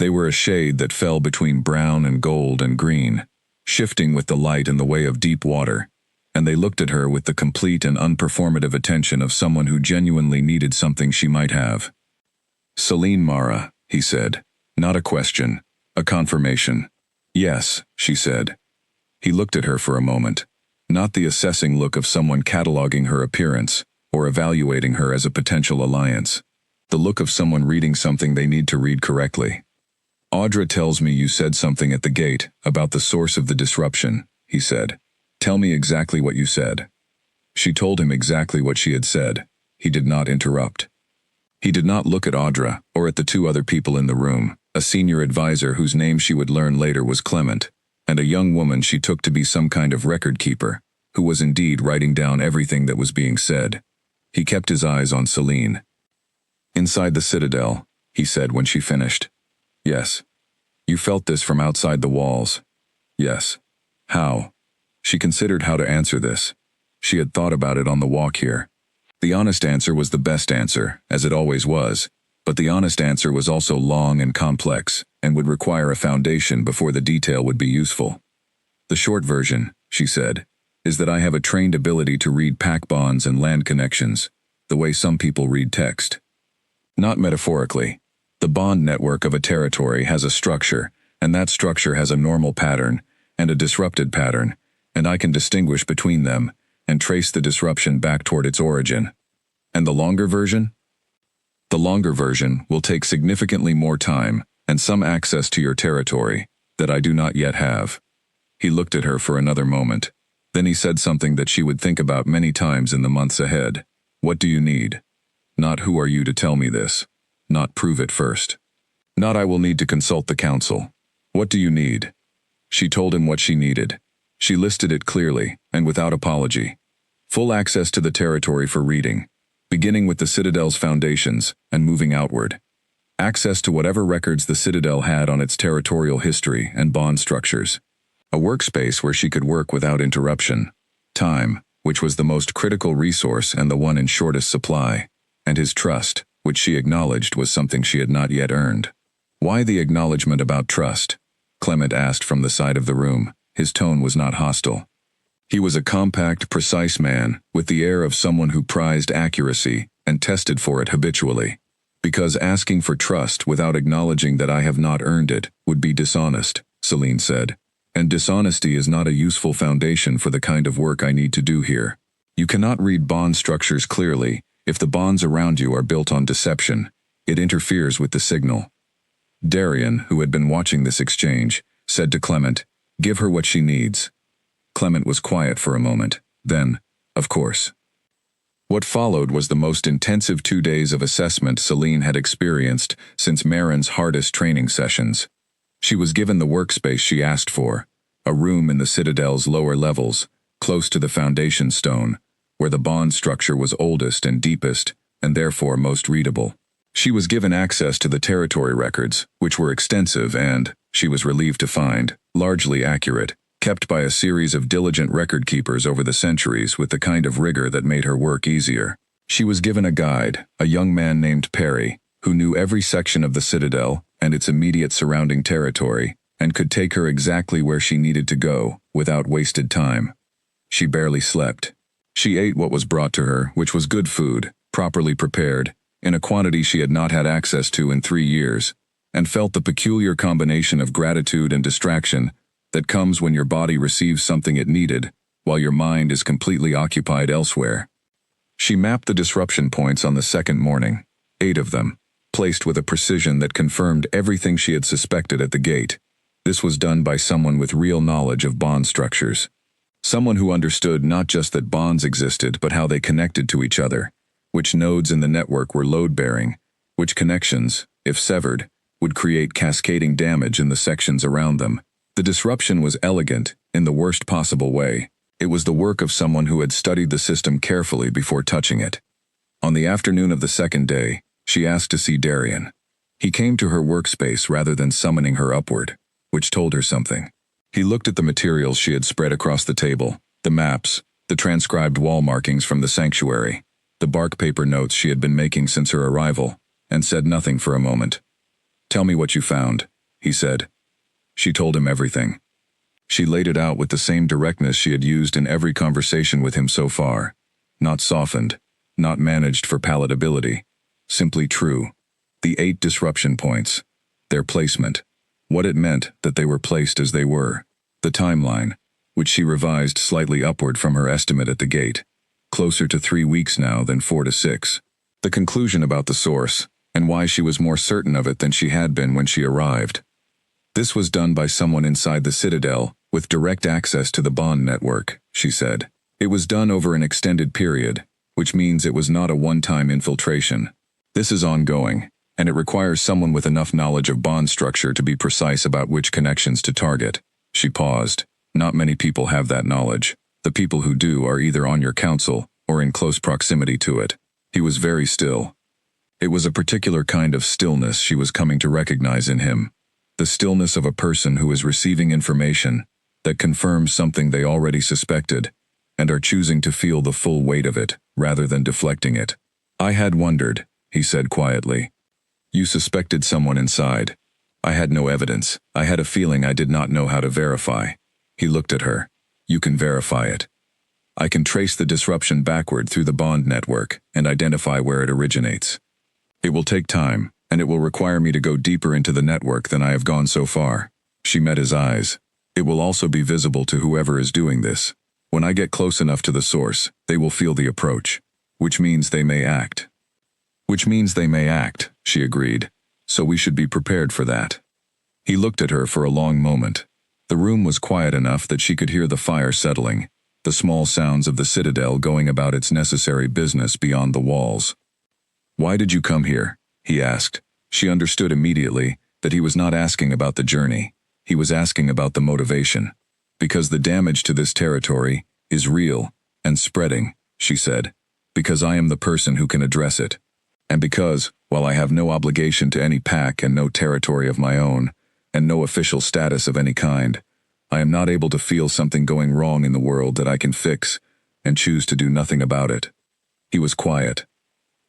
They were a shade that fell between brown and gold and green, shifting with the light in the way of deep water, and they looked at her with the complete and unperformative attention of someone who genuinely needed something she might have. Celine Mara, he said. Not a question, a confirmation. Yes, she said. He looked at her for a moment, not the assessing look of someone cataloging her appearance or evaluating her as a potential alliance, the look of someone reading something they need to read correctly. Audra tells me you said something at the gate about the source of the disruption, he said. Tell me exactly what you said. She told him exactly what she had said. He did not interrupt. He did not look at Audra or at the 2 other people in the room, a senior advisor whose name she would learn later was Clement, and a young woman she took to be some kind of record keeper, who was indeed writing down everything that was being said. He kept his eyes on Celine. Inside the citadel, he said when she finished. Yes. You felt this from outside the walls. Yes. How? She considered how to answer this. She had thought about it on the walk here. The honest answer was the best answer, as it always was, but the honest answer was also long and complex, and would require a foundation before the detail would be useful. The short version, she said, is that I have a trained ability to read pack bonds and land connections, the way some people read text. Not metaphorically. The bond network of a territory has a structure, and that structure has a normal pattern and a disrupted pattern, and I can distinguish between them and trace the disruption back toward its origin. And the longer version? The longer version will take significantly more time and some access to your territory that I do not yet have. He looked at her for another moment. Then he said something that she would think about many times in the months ahead. What do you need? Not who are you to tell me this. Not prove it first. Not I will need to consult the council. What do you need? She told him what she needed. She listed it clearly and without apology. Full access to the territory for reading, beginning with the Citadel's foundations and moving outward. Access to whatever records the Citadel had on its territorial history and bond structures. A workspace where she could work without interruption. Time, which was the most critical resource and the one in shortest supply. And his trust, which she acknowledged was something she had not yet earned. Why the acknowledgement about trust? Clement asked from the side of the room. His tone was not hostile. He was a compact, precise man, with the air of someone who prized accuracy and tested for it habitually. Because asking for trust without acknowledging that I have not earned it would be dishonest, Celine said. And dishonesty is not a useful foundation for the kind of work I need to do here. You cannot read bond structures clearly if the bonds around you are built on deception. It interferes with the signal. Darian, who had been watching this exchange, said to Clement, "Give her what she needs." Clement was quiet for a moment. Then, "Of course." What followed was the most intensive 2 days of assessment Celine had experienced since Marin's hardest training sessions. She was given the workspace she asked for, a room in the Citadel's lower levels, close to the foundation stone, where the bond structure was oldest and deepest, and therefore most readable. She was given access to the territory records, which were extensive and, she was relieved to find, largely accurate, kept by a series of diligent record keepers over the centuries with the kind of rigor that made her work easier. She was given a guide, a young man named Perry, who knew every section of the Citadel and its immediate surrounding territory, and could take her exactly where she needed to go, without wasted time. She barely slept. She ate what was brought to her, which was good food, properly prepared, in a quantity she had not had access to in 3 years, and felt the peculiar combination of gratitude and distraction that comes when your body receives something it needed, while your mind is completely occupied elsewhere. She mapped the disruption points on the second morning, 8 of them, placed with a precision that confirmed everything she had suspected at the gate. This was done by someone with real knowledge of bond structures. Someone who understood not just that bonds existed, but how they connected to each other, which nodes in the network were load-bearing, which connections, if severed, would create cascading damage in the sections around them. The disruption was elegant, in the worst possible way. It was the work of someone who had studied the system carefully before touching it. On the afternoon of the second day, she asked to see Darian. He came to her workspace rather than summoning her upward, which told her something. He looked at the materials she had spread across the table, the maps, the transcribed wall markings from the sanctuary, the bark paper notes she had been making since her arrival, and said nothing for a moment. "Tell me what you found," he said. She told him everything. She laid it out with the same directness she had used in every conversation with him so far. Not softened, not managed for palatability. Simply true. The 8 disruption points. Their placement. What it meant that they were placed as they were. The timeline, which she revised slightly upward from her estimate at the gate. Closer to 3 weeks now than 4 to 6. The conclusion about the source, and why she was more certain of it than she had been when she arrived. This was done by someone inside the Citadel, with direct access to the bond network, she said. It was done over an extended period, which means it was not a one-time infiltration. This is ongoing, and it requires someone with enough knowledge of bond structure to be precise about which connections to target. She paused. Not many people have that knowledge. The people who do are either on your council, or in close proximity to it. He was very still. It was a particular kind of stillness she was coming to recognize in him. The stillness of a person who is receiving information that confirms something they already suspected, and are choosing to feel the full weight of it, rather than deflecting it. "I had wondered," he said quietly. "You suspected someone inside. I had no evidence. I had a feeling I did not know how to verify." He looked at her. "You can verify it. I can trace the disruption backward through the bond network and identify where it originates. It will take time, and it will require me to go deeper into the network than I have gone so far." She met his eyes. "It will also be visible to whoever is doing this. When I get close enough to the source, they will feel the approach, which means they may act." "Which means they may act," she agreed. "So we should be prepared for that." He looked at her for a long moment. The room was quiet enough that she could hear the fire settling, the small sounds of the Citadel going about its necessary business beyond the walls. "Why did you come here?" he asked. She understood immediately that he was not asking about the journey. He was asking about the motivation. "Because the damage to this territory is real and spreading," she said. "Because I am the person who can address it. And because, while I have no obligation to any pack and no territory of my own, and no official status of any kind, I am not able to feel something going wrong in the world that I can fix, and choose to do nothing about it." He was quiet.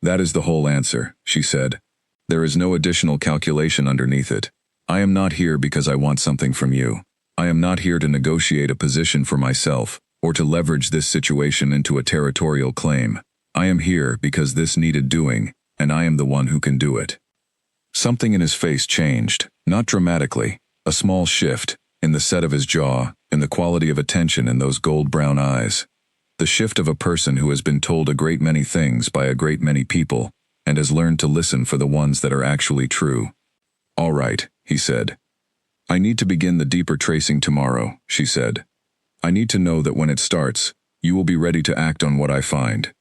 "That is the whole answer," she said. "There is no additional calculation underneath it. I am not here because I want something from you. I am not here to negotiate a position for myself, or to leverage this situation into a territorial claim. I am here because this needed doing, and I am the one who can do it." Something in his face changed, not dramatically, a small shift, in the set of his jaw, in the quality of attention in those gold-brown eyes. The shift of a person who has been told a great many things by a great many people, and has learned to listen for the ones that are actually true. "All right," he said. "I need to begin the deeper tracing tomorrow," she said. "I need to know that when it starts, you will be ready to act on what I find."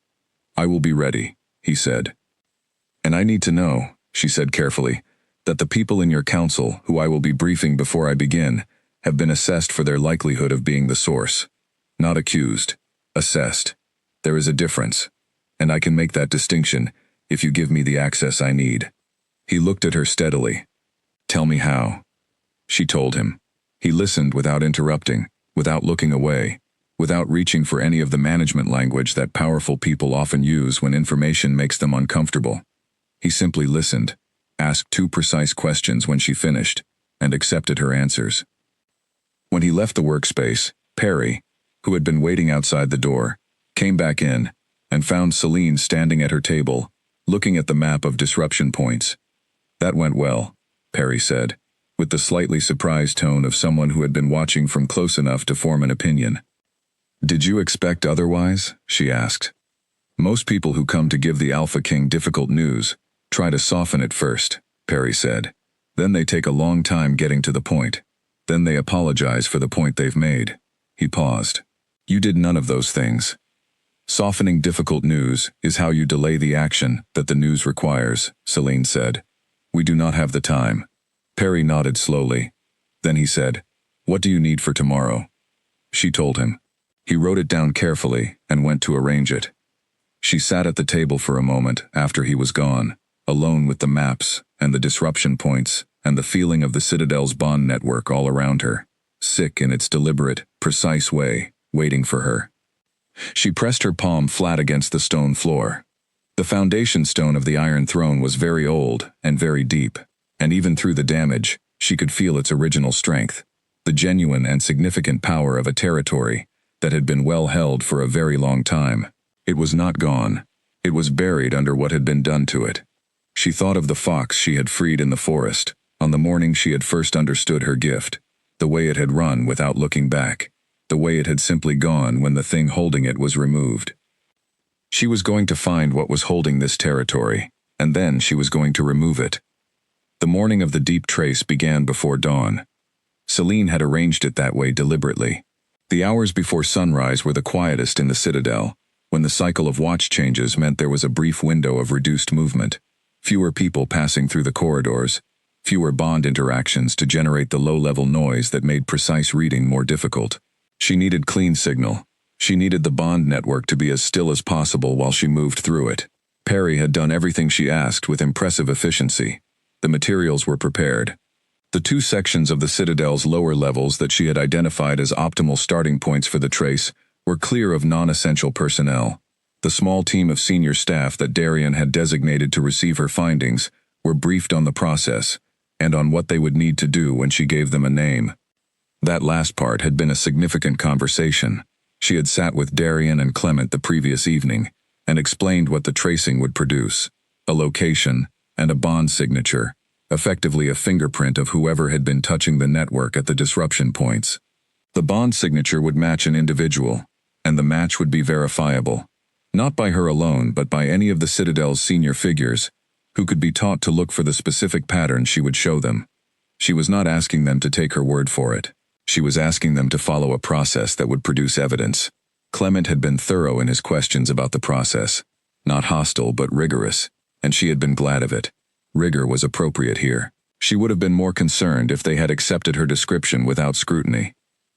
"I will be ready," he said. "And I need to know," she said carefully, "that the people in your council, who I will be briefing before I begin, have been assessed for their likelihood of being the source. Not accused. Assessed. There is a difference, and I can make that distinction if you give me the access I need." He looked at her steadily. "Tell me how." she told him. He listened without interrupting, without looking away, without reaching for any of the management language that powerful people often use when information makes them uncomfortable. He simply listened, asked 2 precise questions when she finished, and accepted her answers. When he left the workspace, Perry, who had been waiting outside the door, came back in and found Celine standing at her table, looking at the map of disruption points. "That went well," Perry said, with the slightly surprised tone of someone who had been watching from close enough to form an opinion. "Did you expect otherwise?" she asked. "Most people who come to give the Alpha King difficult news try to soften it first," Perry said. "Then they take a long time getting to the point. Then they apologize for the point they've made." He paused. "You did none of those things. Softening difficult news is how you delay the action that the news requires," Celine said. "We do not have the time." Perry nodded slowly. Then he said, "What do you need for tomorrow?" She told him. He wrote it down carefully and went to arrange it. She sat at the table for a moment after he was gone, alone with the maps and the disruption points and the feeling of the Citadel's bond network all around her, sick in its deliberate, precise way, waiting for her. She pressed her palm flat against the stone floor. The foundation stone of the Iron Throne was very old and very deep, and even through the damage, she could feel its original strength, the genuine and significant power of a territory that had been well held for a very long time. It was not gone. It was buried under what had been done to it. She thought of the fox she had freed in the forest, on the morning she had first understood her gift, the way it had run without looking back, the way it had simply gone when the thing holding it was removed. She was going to find what was holding this territory, and then she was going to remove it. The morning of the deep trace began before dawn. Celine had arranged it that way deliberately. The hours before sunrise were the quietest in the Citadel, when the cycle of watch changes meant there was a brief window of reduced movement, fewer people passing through the corridors, fewer bond interactions to generate the low-level noise that made precise reading more difficult. She needed clean signal. She needed the bond network to be as still as possible while she moved through it. Perry had done everything she asked with impressive efficiency. The materials were prepared. The 2 sections of the Citadel's lower levels that she had identified as optimal starting points for the trace were clear of non-essential personnel. The small team of senior staff that Darien had designated to receive her findings were briefed on the process and on what they would need to do when she gave them a name. That last part had been a significant conversation. She had sat with Darien and Clement the previous evening and explained what the tracing would produce: a location and a bond signature, effectively a fingerprint of whoever had been touching the network at the disruption points. The bond signature would match an individual, and the match would be verifiable, not by her alone but by any of the Citadel's senior figures, who could be taught to look for the specific pattern she would show them. She was not asking them to take her word for it. She was asking them to follow a process that would produce evidence. Clement had been thorough in his questions about the process, not hostile but rigorous, and she had been glad of it. Rigor was appropriate here. She would have been more concerned if they had accepted her description without scrutiny.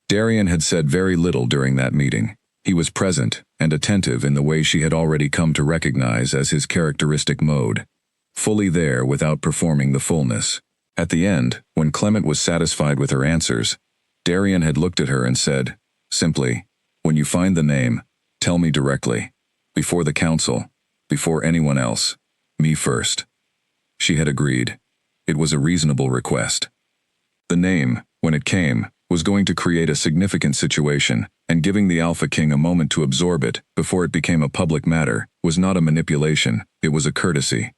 Darien had said very little during that meeting. He was present and attentive in the way she had already come to recognize as his characteristic mode, fully there without performing the fullness. At the end, when Clement was satisfied with her answers, Darien had looked at her and said, simply, "When you find the name, tell me directly. Before the council, before anyone else. Me first." She had agreed. It was a reasonable request. The name, when it came, was going to create a significant situation, and giving the Alpha King a moment to absorb it before it became a public matter was not a manipulation, it was a courtesy.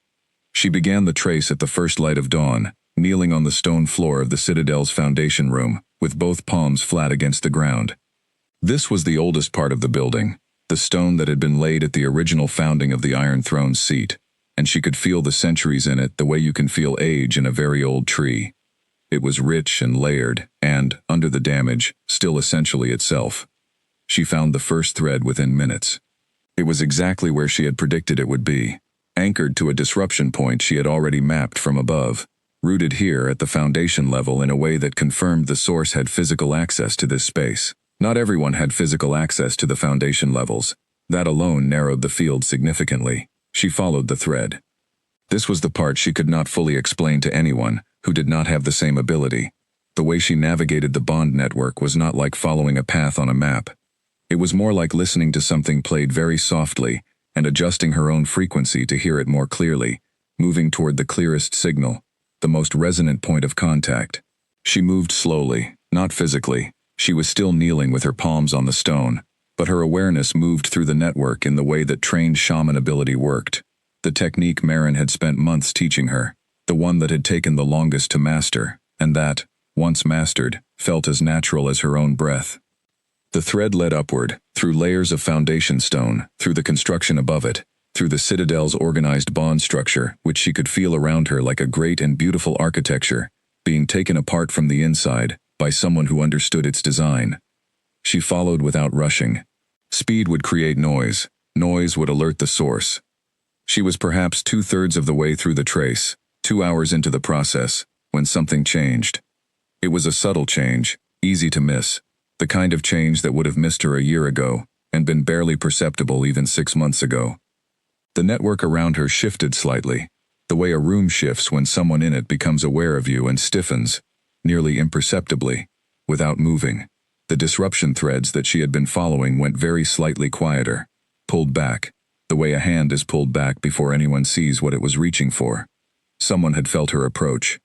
She began the trace at the first light of dawn, kneeling on the stone floor of the Citadel's foundation room, with both palms flat against the ground. This was the oldest part of the building, the stone that had been laid at the original founding of the Iron Throne's seat, and she could feel the centuries in it the way you can feel age in a very old tree. It was rich and layered, and, under the damage, still essentially itself. She found the first thread within minutes. It was exactly where she had predicted it would be, anchored to a disruption point she had already mapped from above, rooted here at the foundation level in a way that confirmed the source had physical access to this space. Not everyone had physical access to the foundation levels. That alone narrowed the field significantly. She followed the thread. This was the part she could not fully explain to anyone who did not have the same ability. The way she navigated the bond network was not like following a path on a map. It was more like listening to something played very softly and adjusting her own frequency to hear it more clearly, moving toward the clearest signal, the most resonant point of contact. She moved slowly, not physically. She was still kneeling with her palms on the stone, but her awareness moved through the network in the way that trained shaman ability worked. The technique Maren had spent months teaching her, the one that had taken the longest to master, and that, once mastered, felt as natural as her own breath. The thread led upward, through layers of foundation stone, through the construction above it, through the citadel's organized bond structure, which she could feel around her like a great and beautiful architecture, being taken apart from the inside by someone who understood its design. She followed without rushing. Speed would create noise. Noise would alert the source. She was perhaps 2/3 of the way through the trace, 2 hours into the process, when something changed. It was a subtle change, easy to miss, the kind of change that would have missed her a year ago and been barely perceptible even 6 months ago. The network around her shifted slightly, the way a room shifts when someone in it becomes aware of you and stiffens, nearly imperceptibly, without moving. The disruption threads that she had been following went very slightly quieter, pulled back, the way a hand is pulled back before anyone sees what it was reaching for. Someone had felt her approach.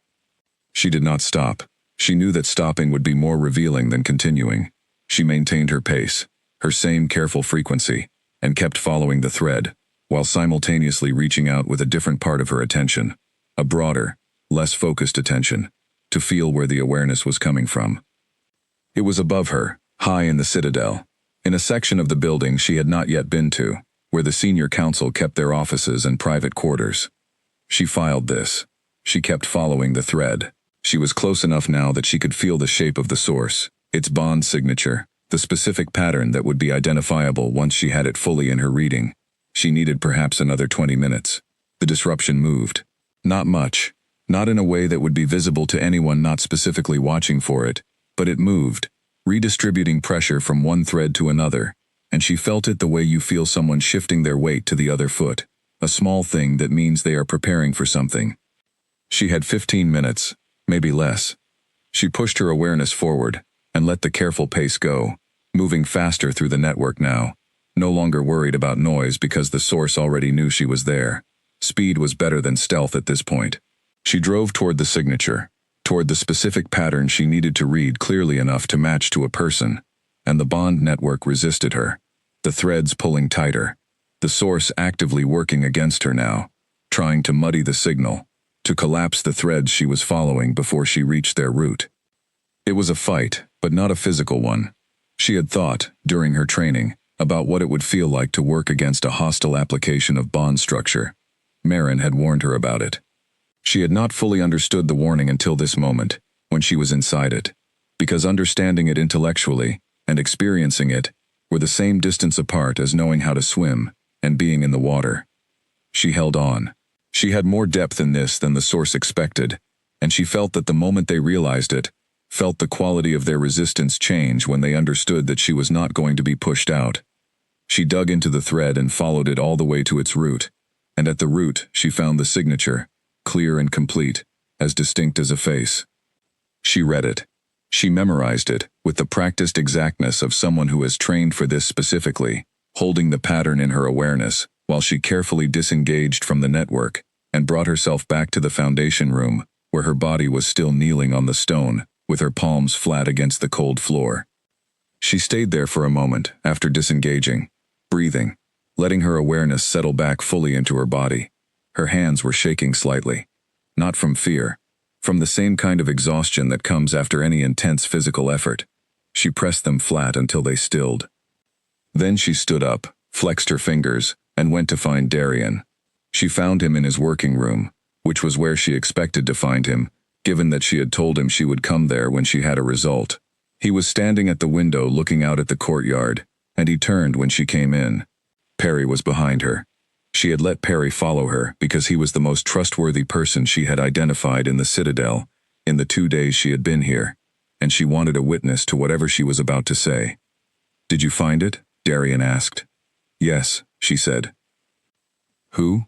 She did not stop. She knew that stopping would be more revealing than continuing. She maintained her pace, her same careful frequency, and kept following the thread, while simultaneously reaching out with a different part of her attention, a broader, less focused attention, to feel where the awareness was coming from. It was above her, high in the citadel, in a section of the building she had not yet been to, where the senior council kept their offices and private quarters. She filed this. She kept following the thread. She was close enough now that she could feel the shape of the source, its bond signature, the specific pattern that would be identifiable once she had it fully in her reading. She needed perhaps another 20 minutes. The disruption moved. Not much, not in a way that would be visible to anyone not specifically watching for it, but it moved, redistributing pressure from one thread to another, and she felt it the way you feel someone shifting their weight to the other foot, a small thing that means they are preparing for something. She had 15 minutes. Maybe less. She pushed her awareness forward and let the careful pace go, moving faster through the network now, no longer worried about noise because the source already knew she was there. Speed was better than stealth at this point. She drove toward the signature, toward the specific pattern she needed to read clearly enough to match to a person, and the bond network resisted her, the threads pulling tighter, the source actively working against her now, trying to muddy the signal, to collapse the threads she was following before she reached their root. It was a fight, but not a physical one. She had thought, during her training, about what it would feel like to work against a hostile application of bond structure. Maren had warned her about it. She had not fully understood the warning until this moment, when she was inside it, because understanding it intellectually and experiencing it were the same distance apart as knowing how to swim and being in the water. She held on. She had more depth in this than the source expected, and she felt that the moment they realized it, felt the quality of their resistance change when they understood that she was not going to be pushed out. She dug into the thread and followed it all the way to its root, and at the root she found the signature, clear and complete, as distinct as a face. She read it. She memorized it, with the practiced exactness of someone who has trained for this specifically, holding the pattern in her awareness, while she carefully disengaged from the network and brought herself back to the foundation room, where her body was still kneeling on the stone, with her palms flat against the cold floor. She stayed there for a moment after disengaging, breathing, letting her awareness settle back fully into her body. Her hands were shaking slightly, not from fear, from the same kind of exhaustion that comes after any intense physical effort. She pressed them flat until they stilled. Then she stood up, flexed her fingers, and went to find Darian. She found him in his working room, which was where she expected to find him, given that she had told him she would come there when she had a result. He was standing at the window looking out at the courtyard, and he turned when she came in. Perry was behind her. She had let Perry follow her because he was the most trustworthy person she had identified in the Citadel in the 2 days she had been here, and she wanted a witness to whatever she was about to say. "Did you find it?" Darian asked. "Yes," she said. "Who?"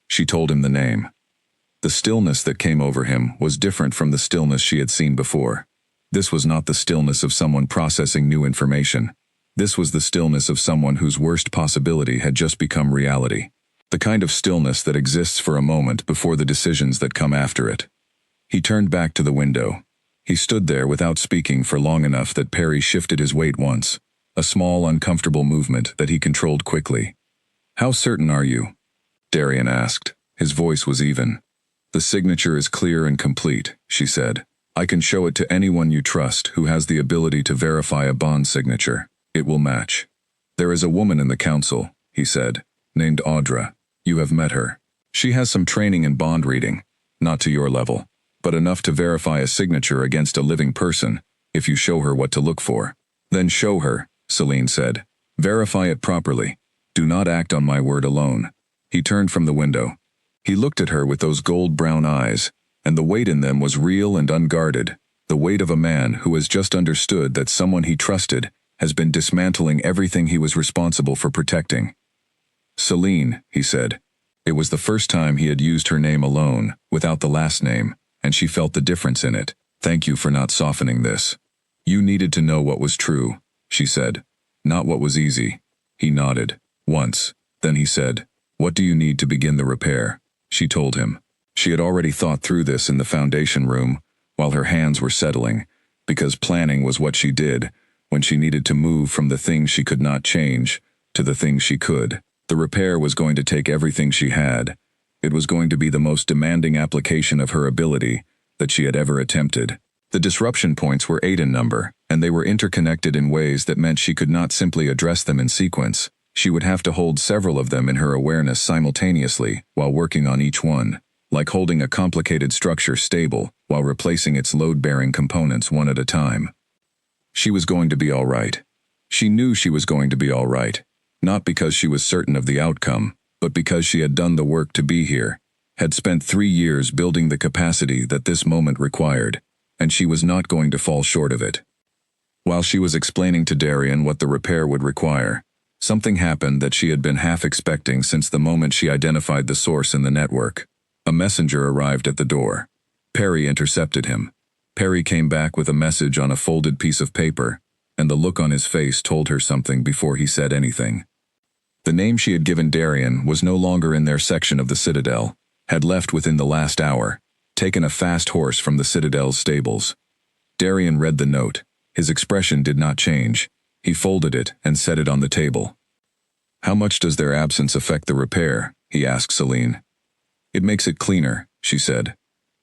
She told him the name. The stillness that came over him was different from the stillness she had seen before. This was not the stillness of someone processing new information. This was the stillness of someone whose worst possibility had just become reality. The kind of stillness that exists for a moment before the decisions that come after it. He turned back to the window. He stood there without speaking for long enough that Perry shifted his weight once, a small, uncomfortable movement that he controlled quickly. "How certain are you?" Darian asked. His voice was even. "The signature is clear and complete," she said. "I can show it to anyone you trust who has the ability to verify a bond signature. It will match." "There is a woman in the council," he said, "named Audra. You have met her. She has some training in bond reading, not to your level, but enough to verify a signature against a living person, if you show her what to look for." "Then show her," Celine said. "Verify it properly. Do not act on my word alone." He turned from the window. He looked at her with those gold-brown eyes, and the weight in them was real and unguarded, the weight of a man who has just understood that someone he trusted has been dismantling everything he was responsible for protecting. "Celine," he said. It was the first time he had used her name alone, without the last name, and she felt the difference in it. "Thank you for not softening this. You needed to know what was true," she said. "Not what was easy." He nodded. "Once." Then he said, "What do you need to begin the repair?" She told him. She had already thought through this in the foundation room, while her hands were settling, because planning was what she did, when she needed to move from the things she could not change, to the things she could. The repair was going to take everything she had. It was going to be the most demanding application of her ability that she had ever attempted. The disruption points were 8 in number, and they were interconnected in ways that meant she could not simply address them in sequence. She would have to hold several of them in her awareness simultaneously while working on each one, like holding a complicated structure stable while replacing its load-bearing components one at a time. She was going to be all right. She knew she was going to be all right. Not because she was certain of the outcome, but because she had done the work to be here, had spent 3 years building the capacity that this moment required, and she was not going to fall short of it. While she was explaining to Darian what the repair would require, something happened that she had been half expecting since the moment she identified the source in the network. A messenger arrived at the door. Perry intercepted him. Perry came back with a message on a folded piece of paper, and the look on his face told her something before he said anything. The name she had given Darian was no longer in their section of the Citadel, had left within the last hour, taken a fast horse from the Citadel's stables. Darian read the note. His expression did not change. He folded it and set it on the table. "How much does their absence affect the repair?" he asked Celine. "It makes it cleaner," she said.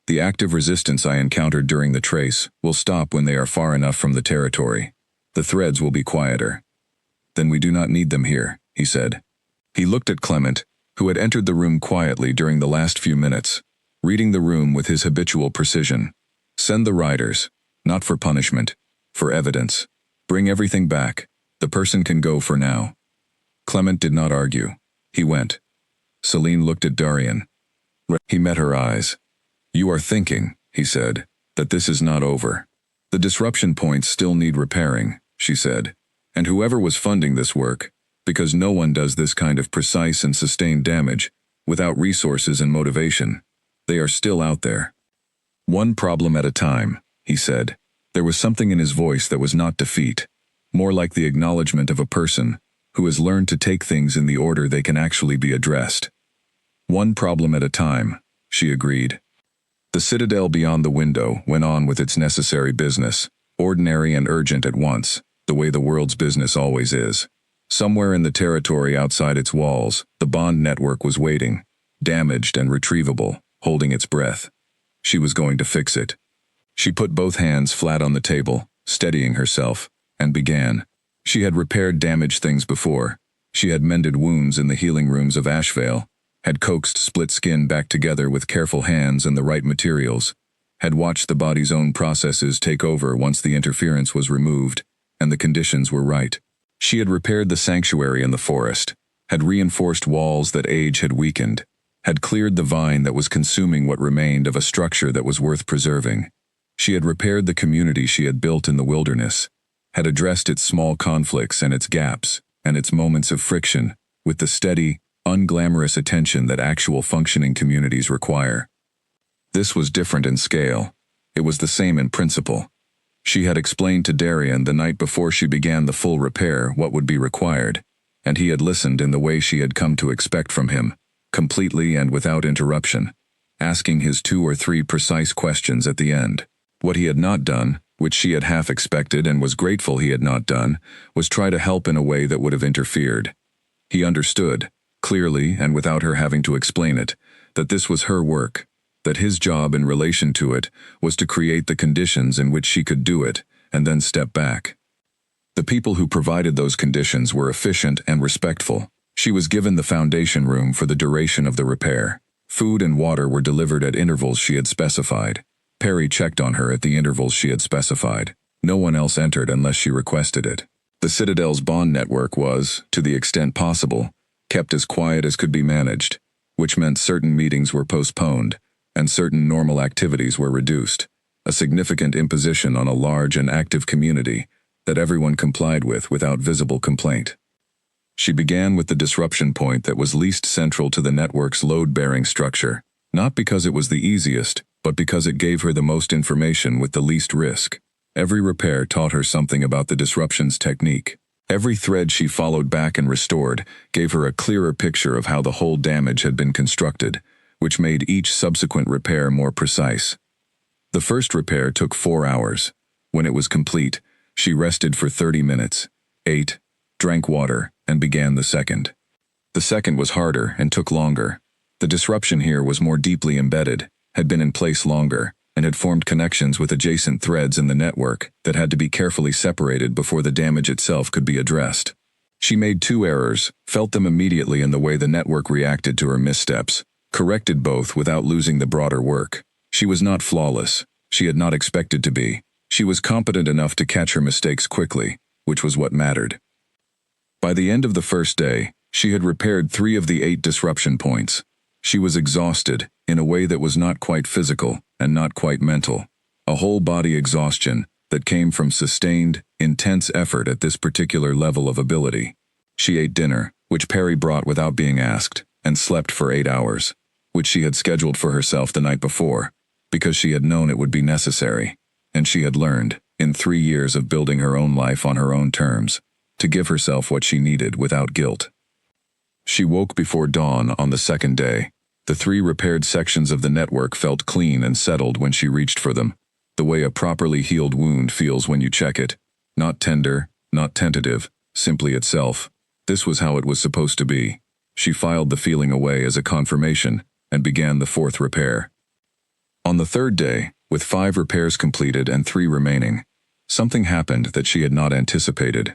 "The active resistance I encountered during the trace will stop when they are far enough from the territory. The threads will be quieter." "Then we do not need them here," he said. He looked at Clement, who had entered the room quietly during the last few minutes, reading the room with his habitual precision. "Send the riders, not for punishment, for evidence. Bring everything back. The person can go for now." Clement did not argue. He went. Celine looked at Darian. He met her eyes. "You are thinking," he said, "that this is not over. The disruption points still need repairing," she said. "And whoever was funding this work, because no one does this kind of precise and sustained damage without resources and motivation, they are still out there. One problem at a time," he said. There was something in his voice that was not defeat, more like the acknowledgement of a person who has learned to take things in the order they can actually be addressed. "One problem at a time," she agreed. The Citadel beyond the window went on with its necessary business, ordinary and urgent at once, the way the world's business always is. Somewhere in the territory outside its walls, the bond network was waiting, damaged and retrievable, holding its breath. She was going to fix it. She put both hands flat on the table, steadying herself, and began. She had repaired damaged things before. She had mended wounds in the healing rooms of Ashvale, had coaxed split skin back together with careful hands and the right materials, had watched the body's own processes take over once the interference was removed, and the conditions were right. She had repaired the sanctuary in the forest, had reinforced walls that age had weakened, had cleared the vine that was consuming what remained of a structure that was worth preserving. She had repaired the community she had built in the wilderness, had addressed its small conflicts and its gaps, and its moments of friction, with the steady, unglamorous attention that actual functioning communities require. This was different in scale. It was the same in principle. She had explained to Darian the night before she began the full repair what would be required, and he had listened in the way she had come to expect from him, completely and without interruption, asking his 2 or 3 precise questions at the end. What he had not done, which she had half expected and was grateful he had not done, was try to help in a way that would have interfered. He understood, clearly and without her having to explain it, that this was her work, that his job in relation to it was to create the conditions in which she could do it, and then step back. The people who provided those conditions were efficient and respectful. She was given the foundation room for the duration of the repair. Food and water were delivered at intervals she had specified. Perry checked on her at the intervals she had specified. No one else entered unless she requested it. The Citadel's bond network was, to the extent possible, kept as quiet as could be managed, which meant certain meetings were postponed, and certain normal activities were reduced, a significant imposition on a large and active community that everyone complied with without visible complaint. She began with the disruption point that was least central to the network's load-bearing structure, not because it was the easiest, but because it gave her the most information with the least risk. Every repair taught her something about the disruption's technique. Every thread she followed back and restored gave her a clearer picture of how the whole damage had been constructed, which made each subsequent repair more precise. The first repair took 4 hours. When it was complete, she rested for 30 minutes, ate, drank water, and began the second. The second was harder and took longer. The disruption here was more deeply embedded, had been in place longer, and had formed connections with adjacent threads in the network that had to be carefully separated before the damage itself could be addressed. She made 2 errors, felt them immediately in the way the network reacted to her missteps, corrected both without losing the broader work. She was not flawless. She had not expected to be. She was competent enough to catch her mistakes quickly, which was what mattered. By the end of the first day, she had repaired 3 of the 8 disruption points. She was exhausted, in a way that was not quite physical and not quite mental. A whole-body exhaustion that came from sustained, intense effort at this particular level of ability. She ate dinner, which Perry brought without being asked, and slept for 8 hours, which she had scheduled for herself the night before, because she had known it would be necessary, and she had learned, in 3 years of building her own life on her own terms, to give herself what she needed without guilt. She woke before dawn on the second day. The 3 repaired sections of the network felt clean and settled when she reached for them, the way a properly healed wound feels when you check it. Not tender, not tentative, simply itself. This was how it was supposed to be. She filed the feeling away as a confirmation and began the 4th repair. On the 3rd day, with 5 repairs completed and 3 remaining, something happened that she had not anticipated.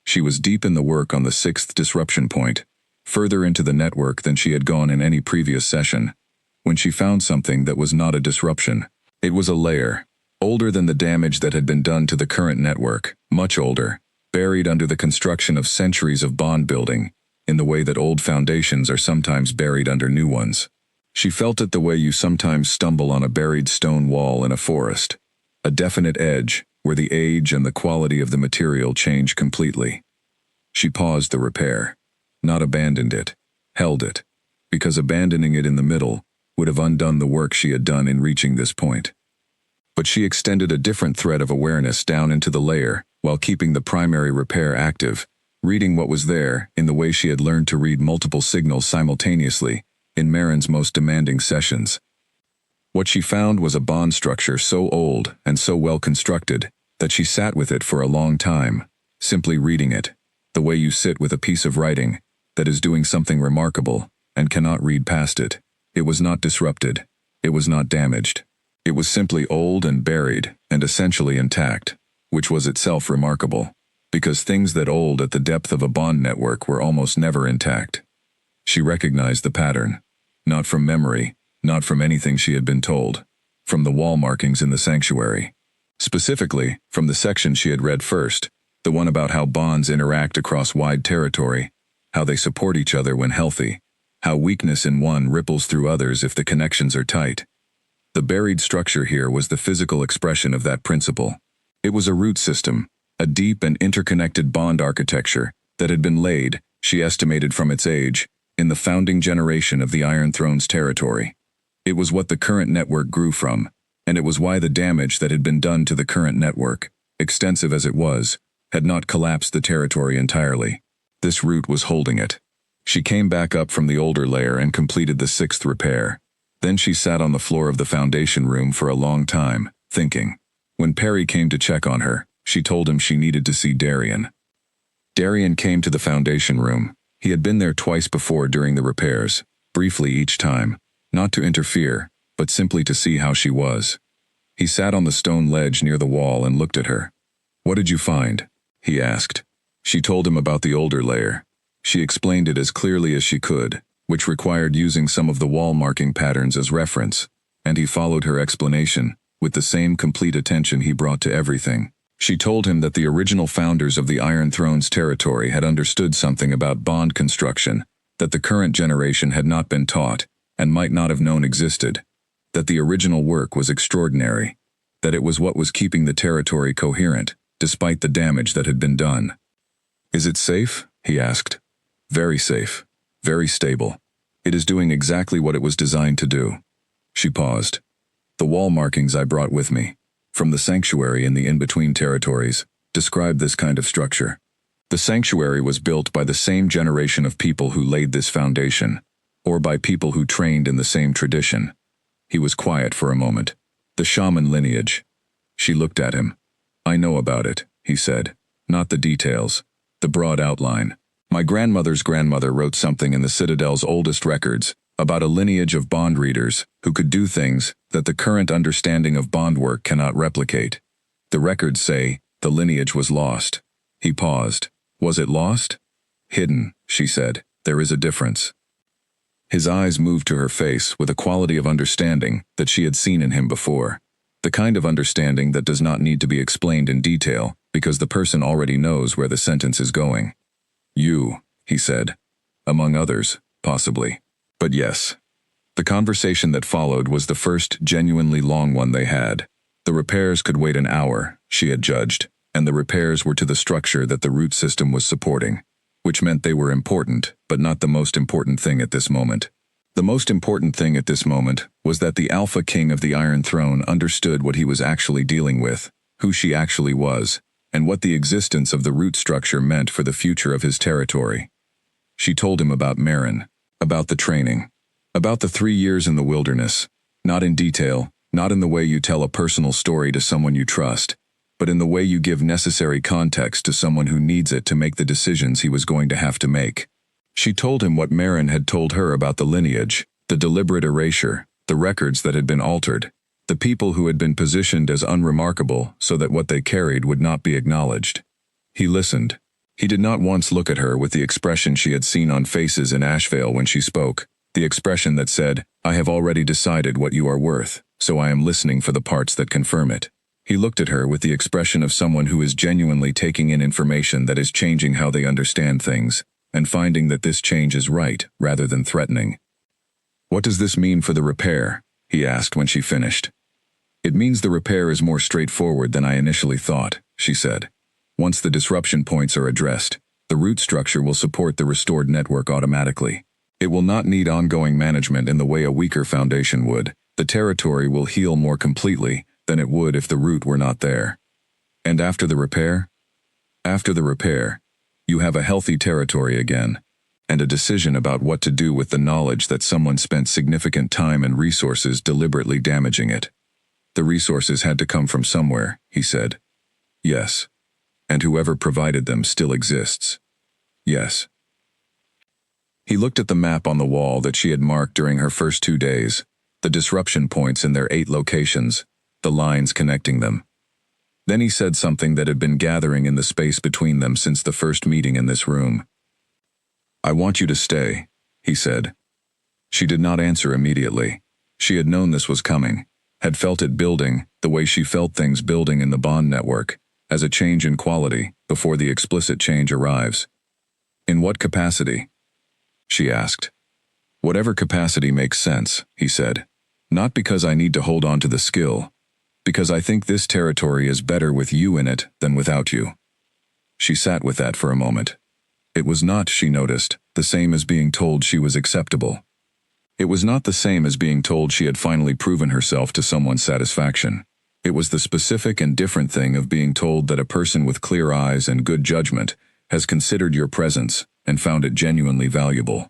She was deep in the work on the 6th disruption point, further into the network than she had gone in any previous session, when she found something that was not a disruption. It was a layer, older than the damage that had been done to the current network, much older, buried under the construction of centuries of bond building, in the way that old foundations are sometimes buried under new ones. She felt it the way you sometimes stumble on a buried stone wall in a forest, a definite edge where the age and the quality of the material change completely. She paused the repair, not abandoned it, held it, because abandoning it in the middle would have undone the work she had done in reaching this point. But she extended a different thread of awareness down into the layer while keeping the primary repair active, reading what was there in the way she had learned to read multiple signals simultaneously in Marin's most demanding sessions. What she found was a bond structure so old and so well constructed that she sat with it for a long time, simply reading it, the way you sit with a piece of writing that is doing something remarkable and cannot read past it. It was not disrupted. It was not damaged. It was simply old and buried and essentially intact, which was itself remarkable, because things that old at the depth of a bond network were almost never intact. She recognized the pattern, not from memory, not from anything she had been told, from the wall markings in the sanctuary. Specifically, from the section she had read first, the one about how bonds interact across wide territory, how they support each other when healthy, how weakness in one ripples through others if the connections are tight. The buried structure here was the physical expression of that principle. It was a root system, a deep and interconnected bond architecture that had been laid, she estimated from its age, in the founding generation of the Iron Throne's territory. It was what the current network grew from, and it was why the damage that had been done to the current network, extensive as it was, had not collapsed the territory entirely. This root was holding it. She came back up from the older layer and completed the 6th repair. Then she sat on the floor of the foundation room for a long time, thinking. When Perry came to check on her, she told him she needed to see Darian. Darian came to the foundation room. He had been there twice before during the repairs, briefly each time, not to interfere, but simply to see how she was. He sat on the stone ledge near the wall and looked at her. "What did you find?" he asked. She told him about the older layer. She explained it as clearly as she could, which required using some of the wall marking patterns as reference, and he followed her explanation, with the same complete attention he brought to everything. She told him that the original founders of the Iron Throne's territory had understood something about bond construction that the current generation had not been taught and might not have known existed, that the original work was extraordinary, that it was what was keeping the territory coherent, despite the damage that had been done. "Is it safe?" he asked. "Very safe. Very stable. It is doing exactly what it was designed to do." She paused. "The wall markings I brought with me, from the sanctuary in the in-between territories, describe this kind of structure. The sanctuary was built by the same generation of people who laid this foundation, or by people who trained in the same tradition." He was quiet for a moment. "The shaman lineage." She looked at him. "I know about it," he said. "Not the details. The broad outline. My grandmother's grandmother wrote something in the Citadel's oldest records about a lineage of bond readers who could do things that the current understanding of bond work cannot replicate. The records say the lineage was lost." He paused. "Was it lost?" "Hidden," she said. "There is a difference." His eyes moved to her face with a quality of understanding that she had seen in him before. The kind of understanding that does not need to be explained in detail because the person already knows where the sentence is going. "You," he said. "Among others, possibly. But yes." The conversation that followed was the first genuinely long one they had. The repairs could wait an hour, she had judged, and the repairs were to the structure that the root system was supporting, which meant they were important, but not the most important thing at this moment. The most important thing at this moment was that the Alpha King of the Iron Throne understood what he was actually dealing with, who she actually was, and what the existence of the root structure meant for the future of his territory. She told him about Merrin, about the training, about the 3 years in the wilderness, not in detail, not in the way you tell a personal story to someone you trust, but in the way you give necessary context to someone who needs it to make the decisions he was going to have to make. She told him what Merrin had told her about the lineage, the deliberate erasure, the records that had been altered, the people who had been positioned as unremarkable so that what they carried would not be acknowledged. He listened. He did not once look at her with the expression she had seen on faces in Ashvale when she spoke, the expression that said, "I have already decided what you are worth, so I am listening for the parts that confirm it." He looked at her with the expression of someone who is genuinely taking in information that is changing how they understand things, and finding that this change is right rather than threatening. "What does this mean for the repair?" he asked when she finished. "It means the repair is more straightforward than I initially thought," she said. "Once the disruption points are addressed, the root structure will support the restored network automatically. It will not need ongoing management in the way a weaker foundation would. The territory will heal more completely than it would if the root were not there." "And after the repair?" "After the repair, you have a healthy territory again, and a decision about what to do with the knowledge that someone spent significant time and resources deliberately damaging it." "The resources had to come from somewhere," he said. "Yes. And whoever provided them still exists." "Yes." He looked at the map on the wall that she had marked during her first 2 days, the disruption points in their 8 locations, the lines connecting them. Then he said something that had been gathering in the space between them since the first meeting in this room. "I want you to stay," he said. She did not answer immediately. She had known this was coming, had felt it building, the way she felt things building in the bond network, as a change in quality before the explicit change arrives. "In what capacity?" she asked. "Whatever capacity makes sense," he said. "Not because I need to hold on to the skill, because I think this territory is better with you in it than without you." She sat with that for a moment. It was not, she noticed, the same as being told she was acceptable. It was not the same as being told she had finally proven herself to someone's satisfaction. It was the specific and different thing of being told that a person with clear eyes and good judgment has considered your presence and found it genuinely valuable.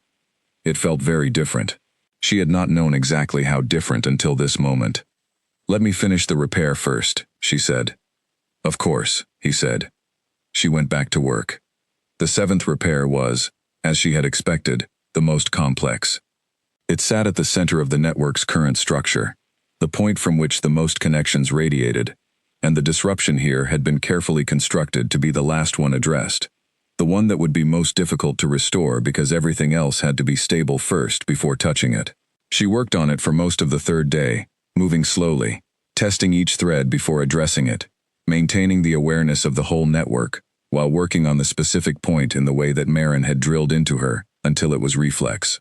It felt very different. She had not known exactly how different until this moment. "Let me finish the repair first," she said. "Of course," he said. She went back to work. The 7th repair was, as she had expected, the most complex. It sat at the center of the network's current structure, the point from which the most connections radiated, and the disruption here had been carefully constructed to be the last one addressed, the one that would be most difficult to restore because everything else had to be stable first before touching it. She worked on it for most of the 3rd day, moving slowly, testing each thread before addressing it, maintaining the awareness of the whole network, while working on the specific point in the way that Marin had drilled into her until it was reflex.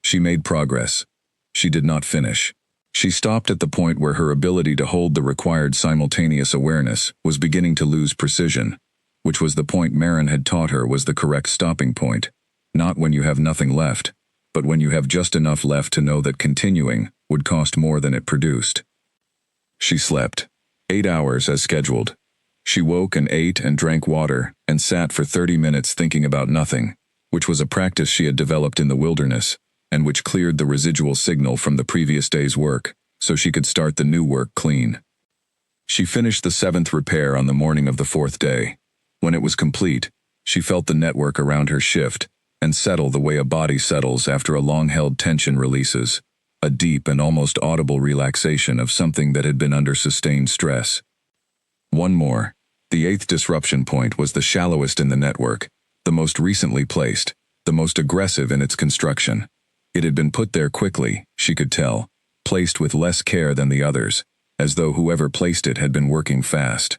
She made progress. She did not finish. She stopped at the point where her ability to hold the required simultaneous awareness was beginning to lose precision, which was the point Marin had taught her was the correct stopping point, not when you have nothing left, but when you have just enough left to know that continuing would cost more than it produced. She slept. 8 hours as scheduled. She woke and ate and drank water and sat for 30 minutes thinking about nothing, which was a practice she had developed in the wilderness, and which cleared the residual signal from the previous day's work, so she could start the new work clean. She finished the 7th repair on the morning of the 4th day. When it was complete, she felt the network around her shift and settle the way a body settles after a long-held tension releases, a deep and almost audible relaxation of something that had been under sustained stress. One more. The 8th disruption point was the shallowest in the network, the most recently placed, the most aggressive in its construction. It had been put there quickly, she could tell, placed with less care than the others, as though whoever placed it had been working fast.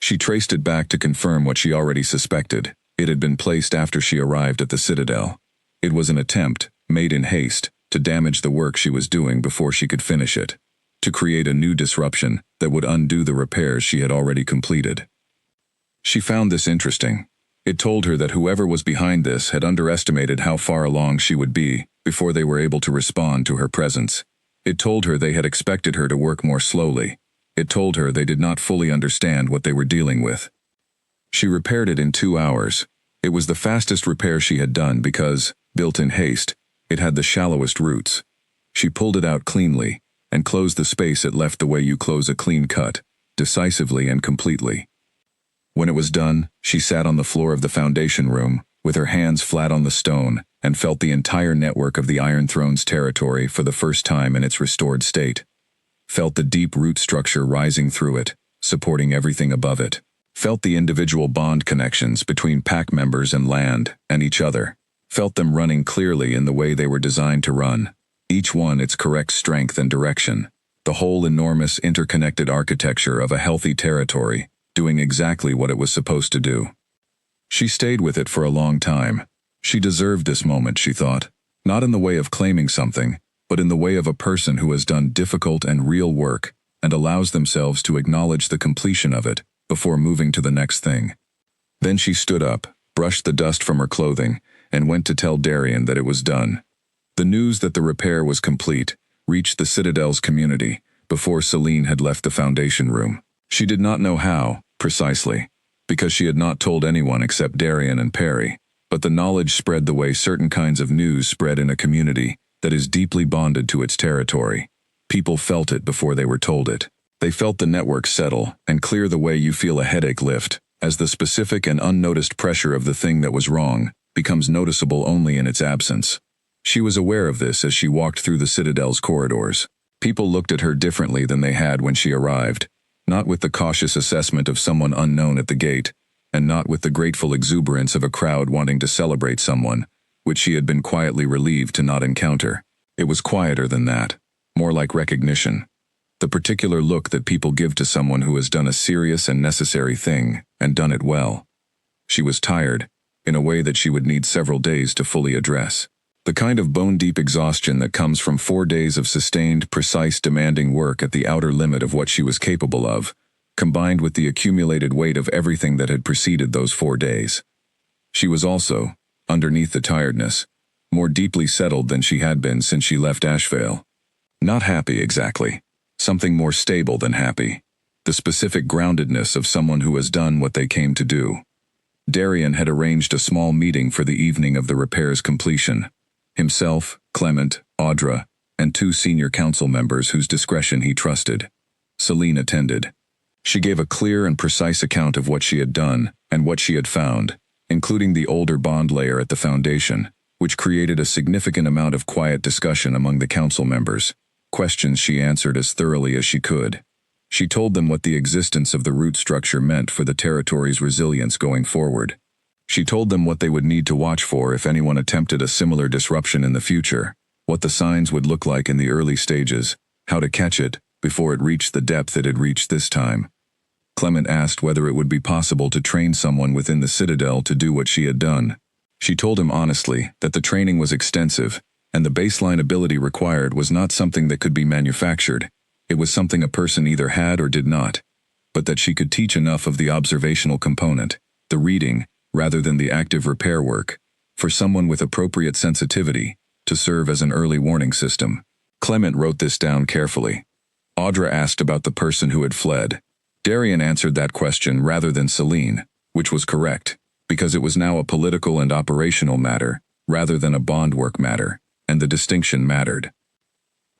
She traced it back to confirm what she already suspected. It had been placed after she arrived at the Citadel. It was an attempt, made in haste, to damage the work she was doing before she could finish it, to create a new disruption that would undo the repairs she had already completed. She found this interesting. It told her that whoever was behind this had underestimated how far along she would be before they were able to respond to her presence. It told her they had expected her to work more slowly. It told her they did not fully understand what they were dealing with. She repaired it in 2 hours. It was the fastest repair she had done because, built in haste, it had the shallowest roots. She pulled it out cleanly and closed the space it left the way you close a clean cut, decisively and completely. When it was done, she sat on the floor of the foundation room, with her hands flat on the stone, and felt the entire network of the Iron Throne's territory for the first time in its restored state. Felt the deep root structure rising through it, supporting everything above it. Felt the individual bond connections between pack members and land and each other. Felt them running clearly in the way they were designed to run, each one its correct strength and direction. The whole enormous interconnected architecture of a healthy territory, doing exactly what it was supposed to do. She stayed with it for a long time. She deserved this moment, she thought, not in the way of claiming something, but in the way of a person who has done difficult and real work and allows themselves to acknowledge the completion of it before moving to the next thing. Then she stood up, brushed the dust from her clothing, and went to tell Darian that it was done. The news that the repair was complete reached the Citadel's community before Celine had left the foundation room. She did not know how, precisely, because she had not told anyone except Darian and Perry, but the knowledge spread the way certain kinds of news spread in a community that is deeply bonded to its territory. People felt it before they were told it. They felt the network settle and clear the way you feel a headache lift, as the specific and unnoticed pressure of the thing that was wrong becomes noticeable only in its absence. She was aware of this as she walked through the Citadel's corridors. People looked at her differently than they had when she arrived, not with the cautious assessment of someone unknown at the gate, and not with the grateful exuberance of a crowd wanting to celebrate someone, which she had been quietly relieved to not encounter. It was quieter than that, more like recognition. The particular look that people give to someone who has done a serious and necessary thing, and done it well. She was tired, in a way that she would need several days to fully address. The kind of bone-deep exhaustion that comes from 4 days of sustained, precise, demanding work at the outer limit of what she was capable of, combined with the accumulated weight of everything that had preceded those 4 days. She was also, underneath the tiredness, more deeply settled than she had been since she left Ashvale. Not happy exactly. Something more stable than happy. The specific groundedness of someone who has done what they came to do. Darian had arranged a small meeting for the evening of the repair's completion. Himself, Clement, Audra, and 2 senior council members whose discretion he trusted. Celine attended. She gave a clear and precise account of what she had done and what she had found, including the older bond layer at the foundation, which created a significant amount of quiet discussion among the council members. Questions she answered as thoroughly as she could. She told them what the existence of the root structure meant for the territory's resilience going forward. She told them what they would need to watch for if anyone attempted a similar disruption in the future, what the signs would look like in the early stages, how to catch it before it reached the depth it had reached this time. Clement asked whether it would be possible to train someone within the Citadel to do what she had done. She told him honestly that the training was extensive, and the baseline ability required was not something that could be manufactured. It was something a person either had or did not, but that she could teach enough of the observational component, the reading, rather than the active repair work, for someone with appropriate sensitivity to serve as an early warning system. Clement wrote this down carefully. Audra asked about the person who had fled. Darian answered that question rather than Celine, which was correct, because it was now a political and operational matter, rather than a bond work matter, and the distinction mattered.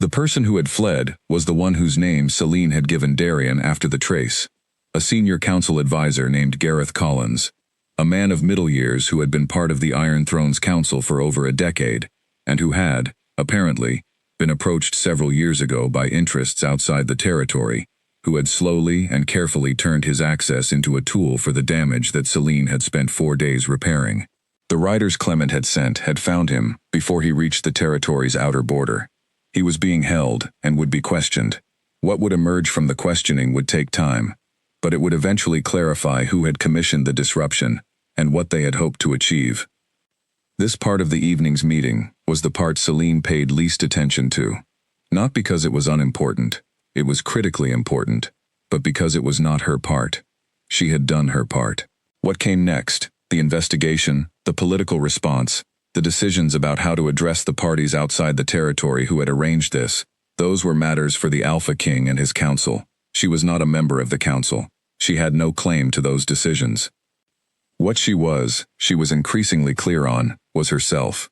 The person who had fled was the one whose name Celine had given Darian after the trace, a senior council advisor named Gareth Collins, a man of middle years who had been part of the Iron Throne's council for over a decade, and who had, apparently, been approached several years ago by interests outside the territory, who had slowly and carefully turned his access into a tool for the damage that Celine had spent 4 days repairing. The riders Clement had sent had found him before he reached the territory's outer border. He was being held and would be questioned. What would emerge from the questioning would take time, but it would eventually clarify who had commissioned the disruption and what they had hoped to achieve. This part of the evening's meeting was the part Celine paid least attention to. Not because it was unimportant, it was critically important, but because it was not her part. She had done her part. What came next, the investigation, the political response, the decisions about how to address the parties outside the territory who had arranged this, those were matters for the Alpha King and his council. She was not a member of the council. She had no claim to those decisions. What she was increasingly clear on, was herself.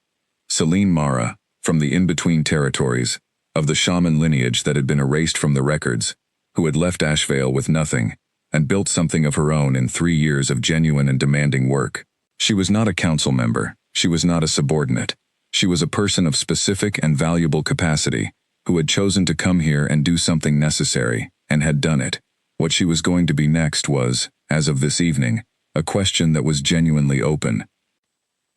Celine Mara, from the in-between territories, of the shaman lineage that had been erased from the records, who had left Ashvale with nothing, and built something of her own in 3 years of genuine and demanding work. She was not a council member. She was not a subordinate. She was a person of specific and valuable capacity, who had chosen to come here and do something necessary, and had done it. What she was going to be next was, as of this evening, a question that was genuinely open.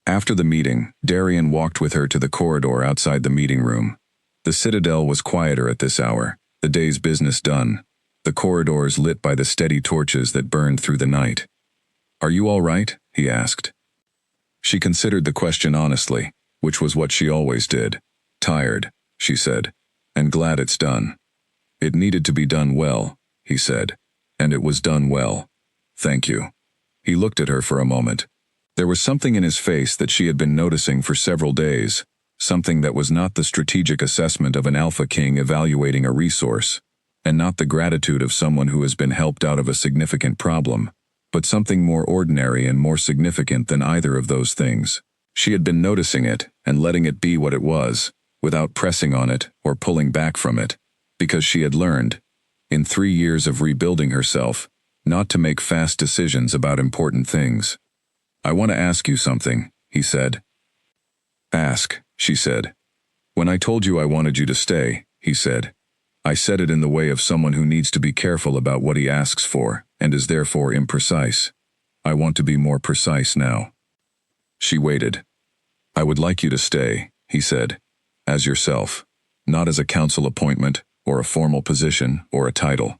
After the meeting, Darian walked with her to the corridor outside the meeting room. The Citadel was quieter at this hour, the day's business done, the corridors lit by the steady torches that burned through the night. "Are you all right?" he asked. She considered the question honestly, which was what she always did. "Tired," she said, "and glad it's done." "It needed to be done well," he said, "and it was done well. Thank you." He looked at her for a moment. There was something in his face that she had been noticing for several days, something that was not the strategic assessment of an Alpha King evaluating a resource, and not the gratitude of someone who has been helped out of a significant problem, but something more ordinary and more significant than either of those things. She had been noticing it and letting it be what it was, without pressing on it or pulling back from it, because she had learned, in 3 years of rebuilding herself, not to make fast decisions about important things. "I want to ask you something," he said. "Ask," she said. "When I told you I wanted you to stay," he said, "I said it in the way of someone who needs to be careful about what he asks for, and is therefore imprecise. I want to be more precise now." She waited. "I would like you to stay," he said, "as yourself, not as a council appointment, or a formal position, or a title.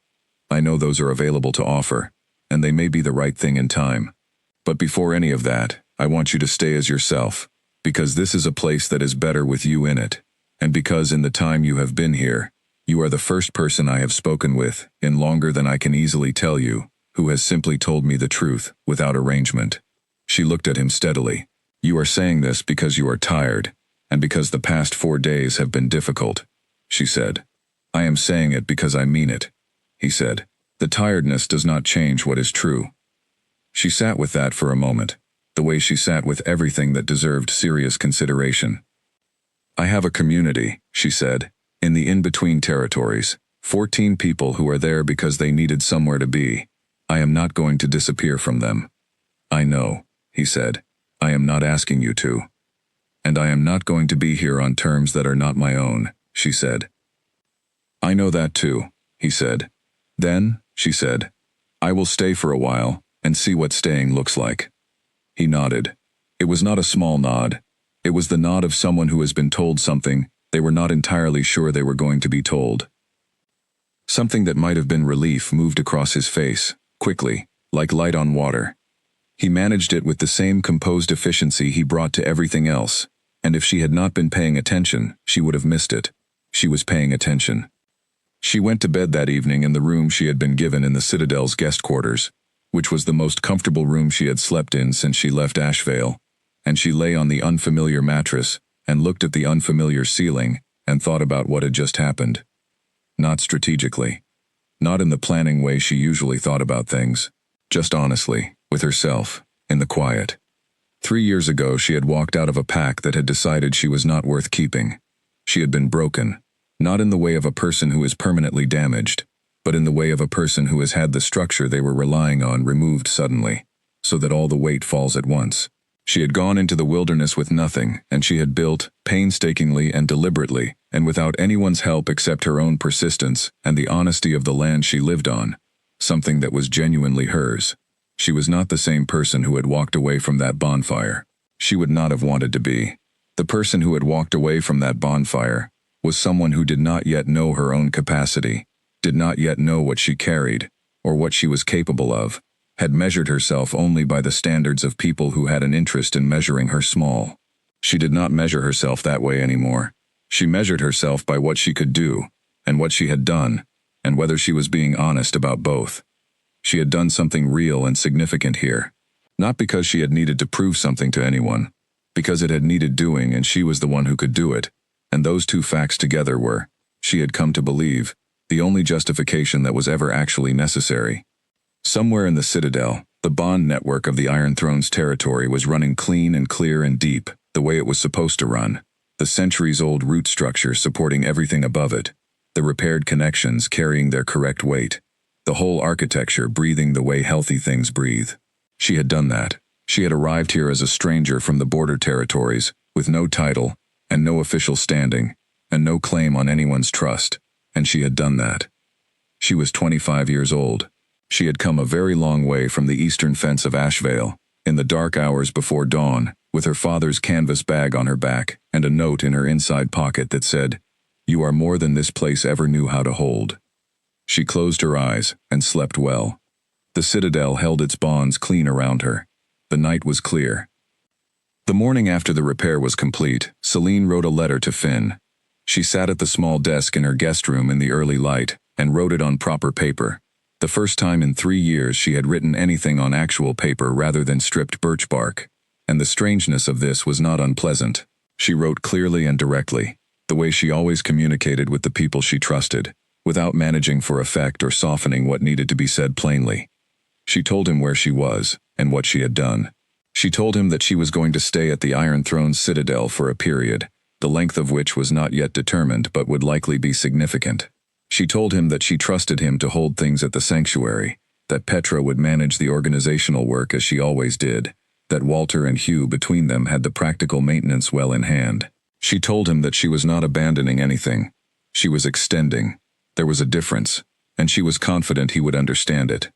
I know those are available to offer, and they may be the right thing in time. But before any of that, I want you to stay as yourself, because this is a place that is better with you in it, and because in the time you have been here, you are the first person I have spoken with, in longer than I can easily tell you, who has simply told me the truth, without arrangement." She looked at him steadily. "You are saying this because you are tired, and because the past 4 days have been difficult, she said. I am saying it because I mean it, he said. The tiredness does not change what is true. She sat with that for a moment, the way she sat with everything that deserved serious consideration. I have a community, she said, in the in-between territories, 14 people who are there because they needed somewhere to be. I am not going to disappear from them. I know, he said. I am not asking you to. And I am not going to be here on terms that are not my own, she said. I know that too, he said. Then, she said, I will stay for a while and see what staying looks like. He nodded. It was not a small nod. It was the nod of someone who has been told something they were not entirely sure they were going to be told. Something that might have been relief moved across his face, quickly, like light on water. He managed it with the same composed efficiency he brought to everything else, and if she had not been paying attention, she would have missed it. She was paying attention. She went to bed that evening in the room she had been given in the Citadel's guest quarters, which was the most comfortable room she had slept in since she left Ashvale, and she lay on the unfamiliar mattress and looked at the unfamiliar ceiling and thought about what had just happened. Not strategically. Not in the planning way she usually thought about things. Just honestly, with herself, in the quiet. 3 years ago she had walked out of a pack that had decided she was not worth keeping. She had been broken, not in the way of a person who is permanently damaged, but in the way of a person who has had the structure they were relying on removed suddenly, so that all the weight falls at once. She had gone into the wilderness with nothing, and she had built, painstakingly and deliberately, and without anyone's help except her own persistence and the honesty of the land she lived on, something that was genuinely hers. She was not the same person who had walked away from that bonfire. She would not have wanted to be. The person who had walked away from that bonfire was someone who did not yet know her own capacity, did not yet know what she carried, or what she was capable of, had measured herself only by the standards of people who had an interest in measuring her small. She did not measure herself that way anymore. She measured herself by what she could do, and what she had done, and whether she was being honest about both. She had done something real and significant here, not because she had needed to prove something to anyone, because it had needed doing and she was the one who could do it, and those two facts together were, she had come to believe, the only justification that was ever actually necessary. Somewhere in the Citadel, the bond network of the Iron Throne's territory was running clean and clear and deep, the way it was supposed to run, the centuries-old root structure supporting everything above it, the repaired connections carrying their correct weight, the whole architecture breathing the way healthy things breathe. She had done that. She had arrived here as a stranger from the border territories, with no title, and no official standing, and no claim on anyone's trust, and she had done that. She was 25 years old. She had come a very long way from the eastern fence of Ashvale, in the dark hours before dawn, with her father's canvas bag on her back and a note in her inside pocket that said, "You are more than this place ever knew how to hold." She closed her eyes and slept well. The Citadel held its bonds clean around her. The night was clear. The morning after the repair was complete, Celine wrote a letter to Finn. She sat at the small desk in her guest room in the early light and wrote it on proper paper. The first time in 3 years she had written anything on actual paper rather than stripped birch bark, and the strangeness of this was not unpleasant. She wrote clearly and directly, the way she always communicated with the people she trusted, without managing for effect or softening what needed to be said plainly. She told him where she was and what she had done. She told him that she was going to stay at the Iron Throne's Citadel for a period, the length of which was not yet determined but would likely be significant. She told him that she trusted him to hold things at the sanctuary, that Petra would manage the organizational work as she always did, that Walter and Hugh between them had the practical maintenance well in hand. She told him that she was not abandoning anything. She was extending. There was a difference, and she was confident he would understand it.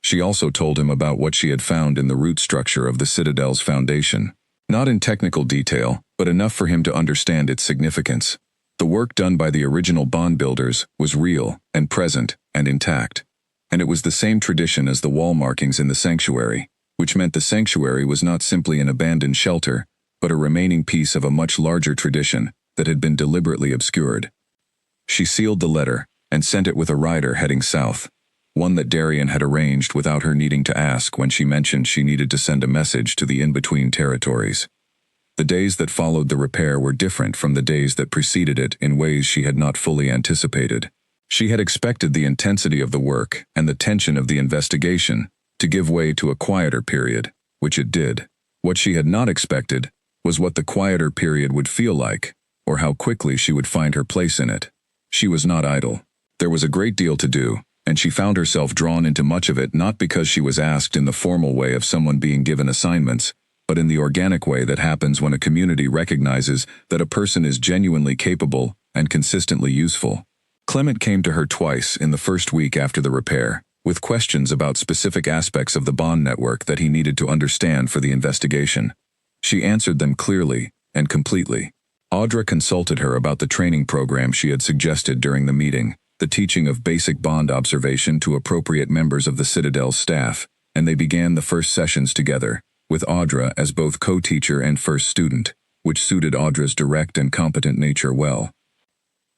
She also told him about what she had found in the root structure of the Citadel's foundation. Not in technical detail, but enough for him to understand its significance. The work done by the original bond builders was real and present and intact. And it was the same tradition as the wall markings in the sanctuary, which meant the sanctuary was not simply an abandoned shelter, but a remaining piece of a much larger tradition that had been deliberately obscured. She sealed the letter and sent it with a rider heading south, one that Darian had arranged without her needing to ask when she mentioned she needed to send a message to the in-between territories. The days that followed the repair were different from the days that preceded it in ways she had not fully anticipated. She had expected the intensity of the work and the tension of the investigation to give way to a quieter period, which it did. What she had not expected was what the quieter period would feel like, or how quickly she would find her place in it. She was not idle. There was a great deal to do, and she found herself drawn into much of it not because she was asked in the formal way of someone being given assignments, but in the organic way that happens when a community recognizes that a person is genuinely capable and consistently useful. Clement came to her twice in the first week after the repair, with questions about specific aspects of the bond network that he needed to understand for the investigation. She answered them clearly and completely. Audra consulted her about the training program she had suggested during the meeting, the teaching of basic bond observation to appropriate members of the Citadel's staff, and they began the first sessions together, with Audra as both co-teacher and first student, which suited Audra's direct and competent nature well.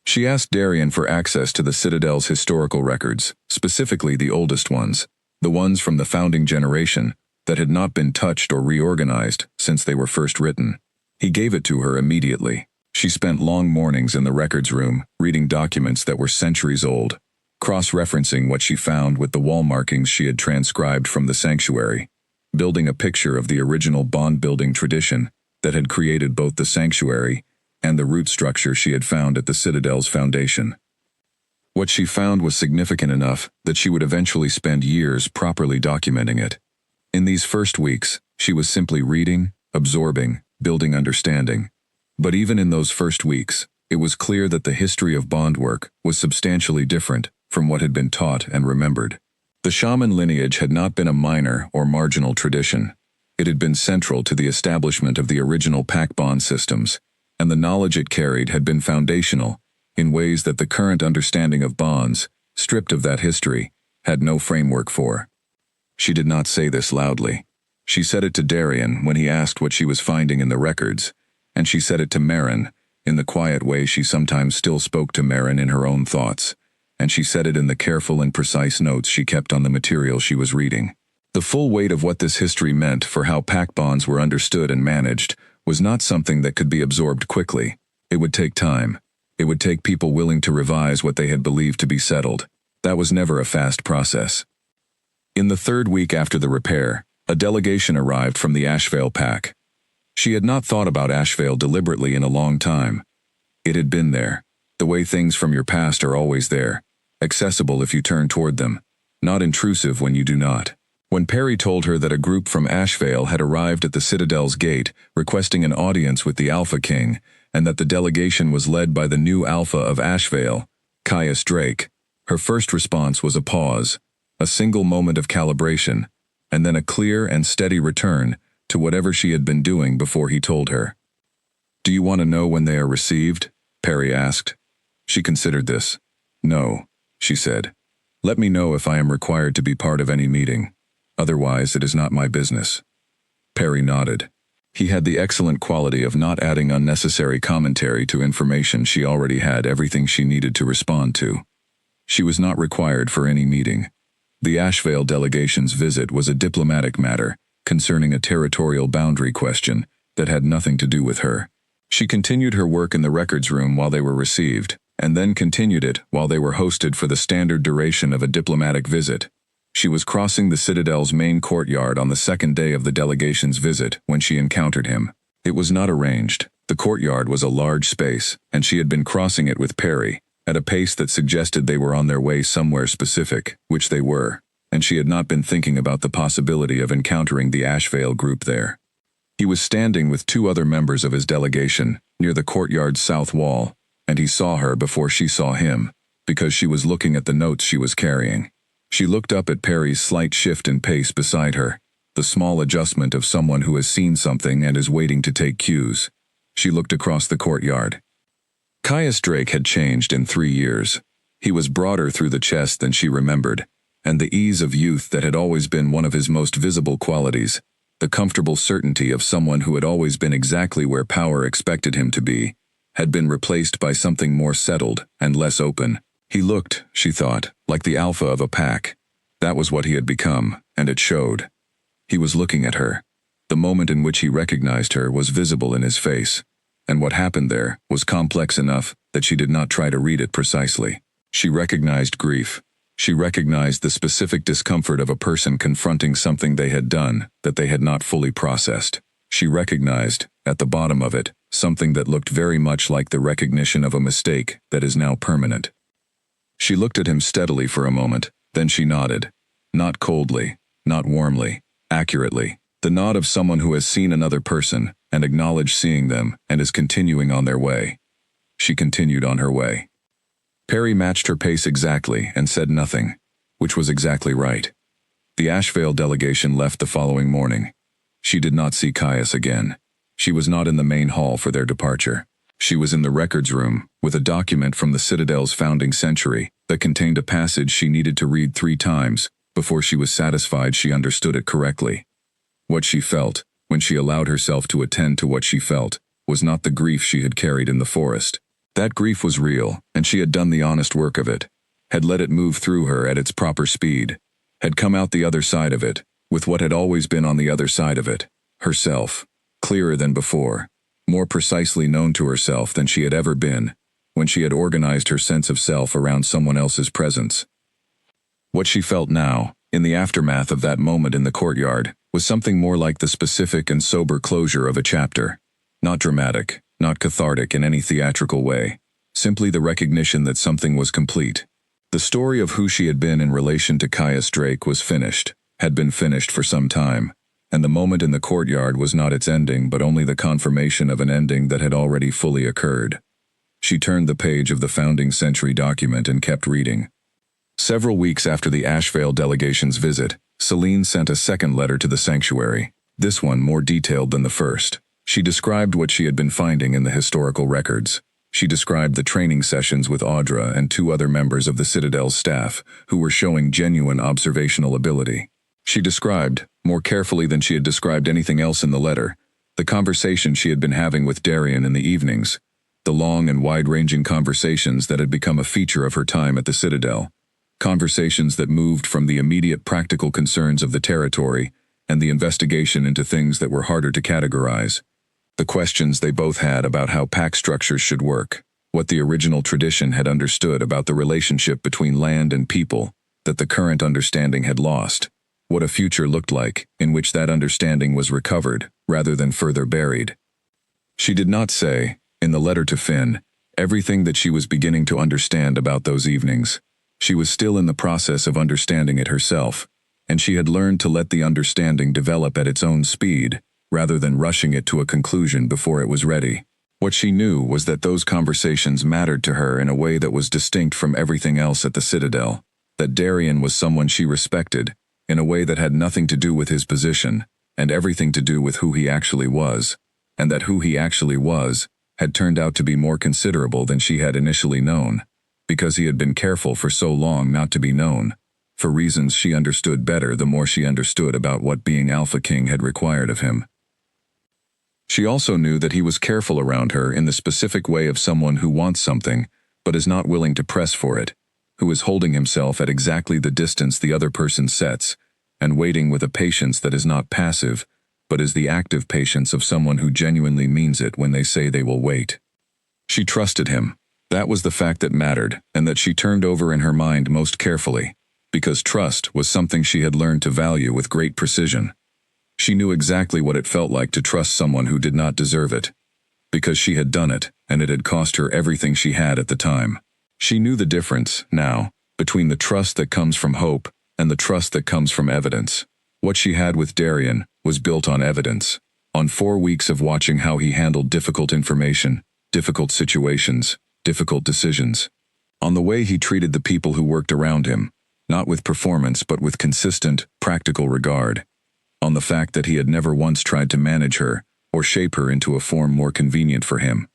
She asked Darian for access to the Citadel's historical records, specifically the oldest ones, the ones from the founding generation, that had not been touched or reorganized since they were first written. He gave it to her immediately. She spent long mornings in the records room, reading documents that were centuries old, cross-referencing what she found with the wall markings she had transcribed from the sanctuary, building a picture of the original bond-building tradition that had created both the sanctuary and the root structure she had found at the Citadel's foundation. What she found was significant enough that she would eventually spend years properly documenting it. In these first weeks, she was simply reading, absorbing, building understanding. But even in those first weeks, it was clear that the history of bond work was substantially different from what had been taught and remembered. The shaman lineage had not been a minor or marginal tradition. It had been central to the establishment of the original pack bond systems, and the knowledge it carried had been foundational in ways that the current understanding of bonds, stripped of that history, had no framework for. She did not say this loudly. She said it to Darian when he asked what she was finding in the records, and she said it to Marin in the quiet way she sometimes still spoke to Marin in her own thoughts, and she said it in the careful and precise notes she kept on the material she was reading. The full weight of what this history meant for how pack bonds were understood and managed was not something that could be absorbed quickly. It would take time. It would take people willing to revise what they had believed to be settled. That was never a fast process. In the third week after the repair, a delegation arrived from the Ashvale pack. She had not thought about Ashvale deliberately in a long time. It had been there, the way things from your past are always there, accessible if you turn toward them, not intrusive when you do not. When Perry told her that a group from Ashvale had arrived at the Citadel's gate requesting an audience with the Alpha King, and that the delegation was led by the new Alpha of Ashvale, Caius Drake, her first response was a pause, a single moment of calibration, and then a clear and steady return to whatever she had been doing before he told her. "Do you want to know when they are received?" Perry asked. She considered this. "No," she said. "Let me know if I am required to be part of any meeting. Otherwise, it is not my business." Perry nodded. He had the excellent quality of not adding unnecessary commentary to information she already had everything she needed to respond to. She was not required for any meeting. The Ashvale delegation's visit was a diplomatic matter concerning a territorial boundary question that had nothing to do with her. She continued her work in the records room while they were received, and then continued it while they were hosted for the standard duration of a diplomatic visit. She was crossing the Citadel's main courtyard on the second day of the delegation's visit when she encountered him. It was not arranged. The courtyard was a large space, and she had been crossing it with Perry, at a pace that suggested they were on their way somewhere specific, which they were, and she had not been thinking about the possibility of encountering the Ashvale group there. He was standing with two other members of his delegation near the courtyard's south wall, and he saw her before she saw him, because she was looking at the notes she was carrying. She looked up at Perry's slight shift in pace beside her, the small adjustment of someone who has seen something and is waiting to take cues. She looked across the courtyard. Caius Drake had changed in 3 years. He was broader through the chest than she remembered, and the ease of youth that had always been one of his most visible qualities, the comfortable certainty of someone who had always been exactly where power expected him to be, had been replaced by something more settled and less open. He looked, she thought, like the alpha of a pack. That was what he had become, and it showed. He was looking at her. The moment in which he recognized her was visible in his face, and what happened there was complex enough that she did not try to read it precisely. She recognized grief. She recognized the specific discomfort of a person confronting something they had done that they had not fully processed. She recognized, at the bottom of it, something that looked very much like the recognition of a mistake that is now permanent. She looked at him steadily for a moment, then she nodded. Not coldly, not warmly, accurately. The nod of someone who has seen another person and acknowledged seeing them and is continuing on their way. She continued on her way. Perry matched her pace exactly and said nothing, which was exactly right. The Ashvale delegation left the following morning. She did not see Caius again. She was not in the main hall for their departure. She was in the records room, with a document from the Citadel's founding century that contained a passage she needed to read 3 times before she was satisfied she understood it correctly. What she felt, when she allowed herself to attend to what she felt, was not the grief she had carried in the forest. That grief was real, and she had done the honest work of it, had let it move through her at its proper speed, had come out the other side of it, with what had always been on the other side of it, herself, clearer than before, more precisely known to herself than she had ever been, when she had organized her sense of self around someone else's presence. What she felt now, in the aftermath of that moment in the courtyard, was something more like the specific and sober closure of a chapter. Not dramatic, not cathartic in any theatrical way, simply the recognition that something was complete. The story of who she had been in relation to Caius Drake was finished, had been finished for some time, and the moment in the courtyard was not its ending but only the confirmation of an ending that had already fully occurred. She turned the page of the founding century document and kept reading. Several weeks after the Ashvale delegation's visit, Celine sent a second letter to the sanctuary, this one more detailed than the first. She described what she had been finding in the historical records. She described the training sessions with Audra and 2 other members of the Citadel's staff who were showing genuine observational ability. She described, more carefully than she had described anything else in the letter, the conversation she had been having with Darian in the evenings, the long and wide-ranging conversations that had become a feature of her time at the Citadel, conversations that moved from the immediate practical concerns of the territory and the investigation into things that were harder to categorize. The questions they both had about how pack structures should work, what the original tradition had understood about the relationship between land and people that the current understanding had lost, what a future looked like in which that understanding was recovered rather than further buried. She did not say, in the letter to Finn, everything that she was beginning to understand about those evenings. She was still in the process of understanding it herself, and she had learned to let the understanding develop at its own speed, rather than rushing it to a conclusion before it was ready. What she knew was that those conversations mattered to her in a way that was distinct from everything else at the Citadel, that Darian was someone she respected, in a way that had nothing to do with his position, and everything to do with who he actually was, and that who he actually was had turned out to be more considerable than she had initially known, because he had been careful for so long not to be known, for reasons she understood better the more she understood about what being Alpha King had required of him. She also knew that he was careful around her in the specific way of someone who wants something, but is not willing to press for it, who is holding himself at exactly the distance the other person sets, and waiting with a patience that is not passive, but is the active patience of someone who genuinely means it when they say they will wait. She trusted him. That was the fact that mattered, and that she turned over in her mind most carefully, because trust was something she had learned to value with great precision. She knew exactly what it felt like to trust someone who did not deserve it, because she had done it, and it had cost her everything she had at the time. She knew the difference, now, between the trust that comes from hope and the trust that comes from evidence. What she had with Darian was built on evidence, on 4 weeks of watching how he handled difficult information, difficult situations, difficult decisions, on the way he treated the people who worked around him, not with performance but with consistent, practical regard, on the fact that he had never once tried to manage her or shape her into a form more convenient for him,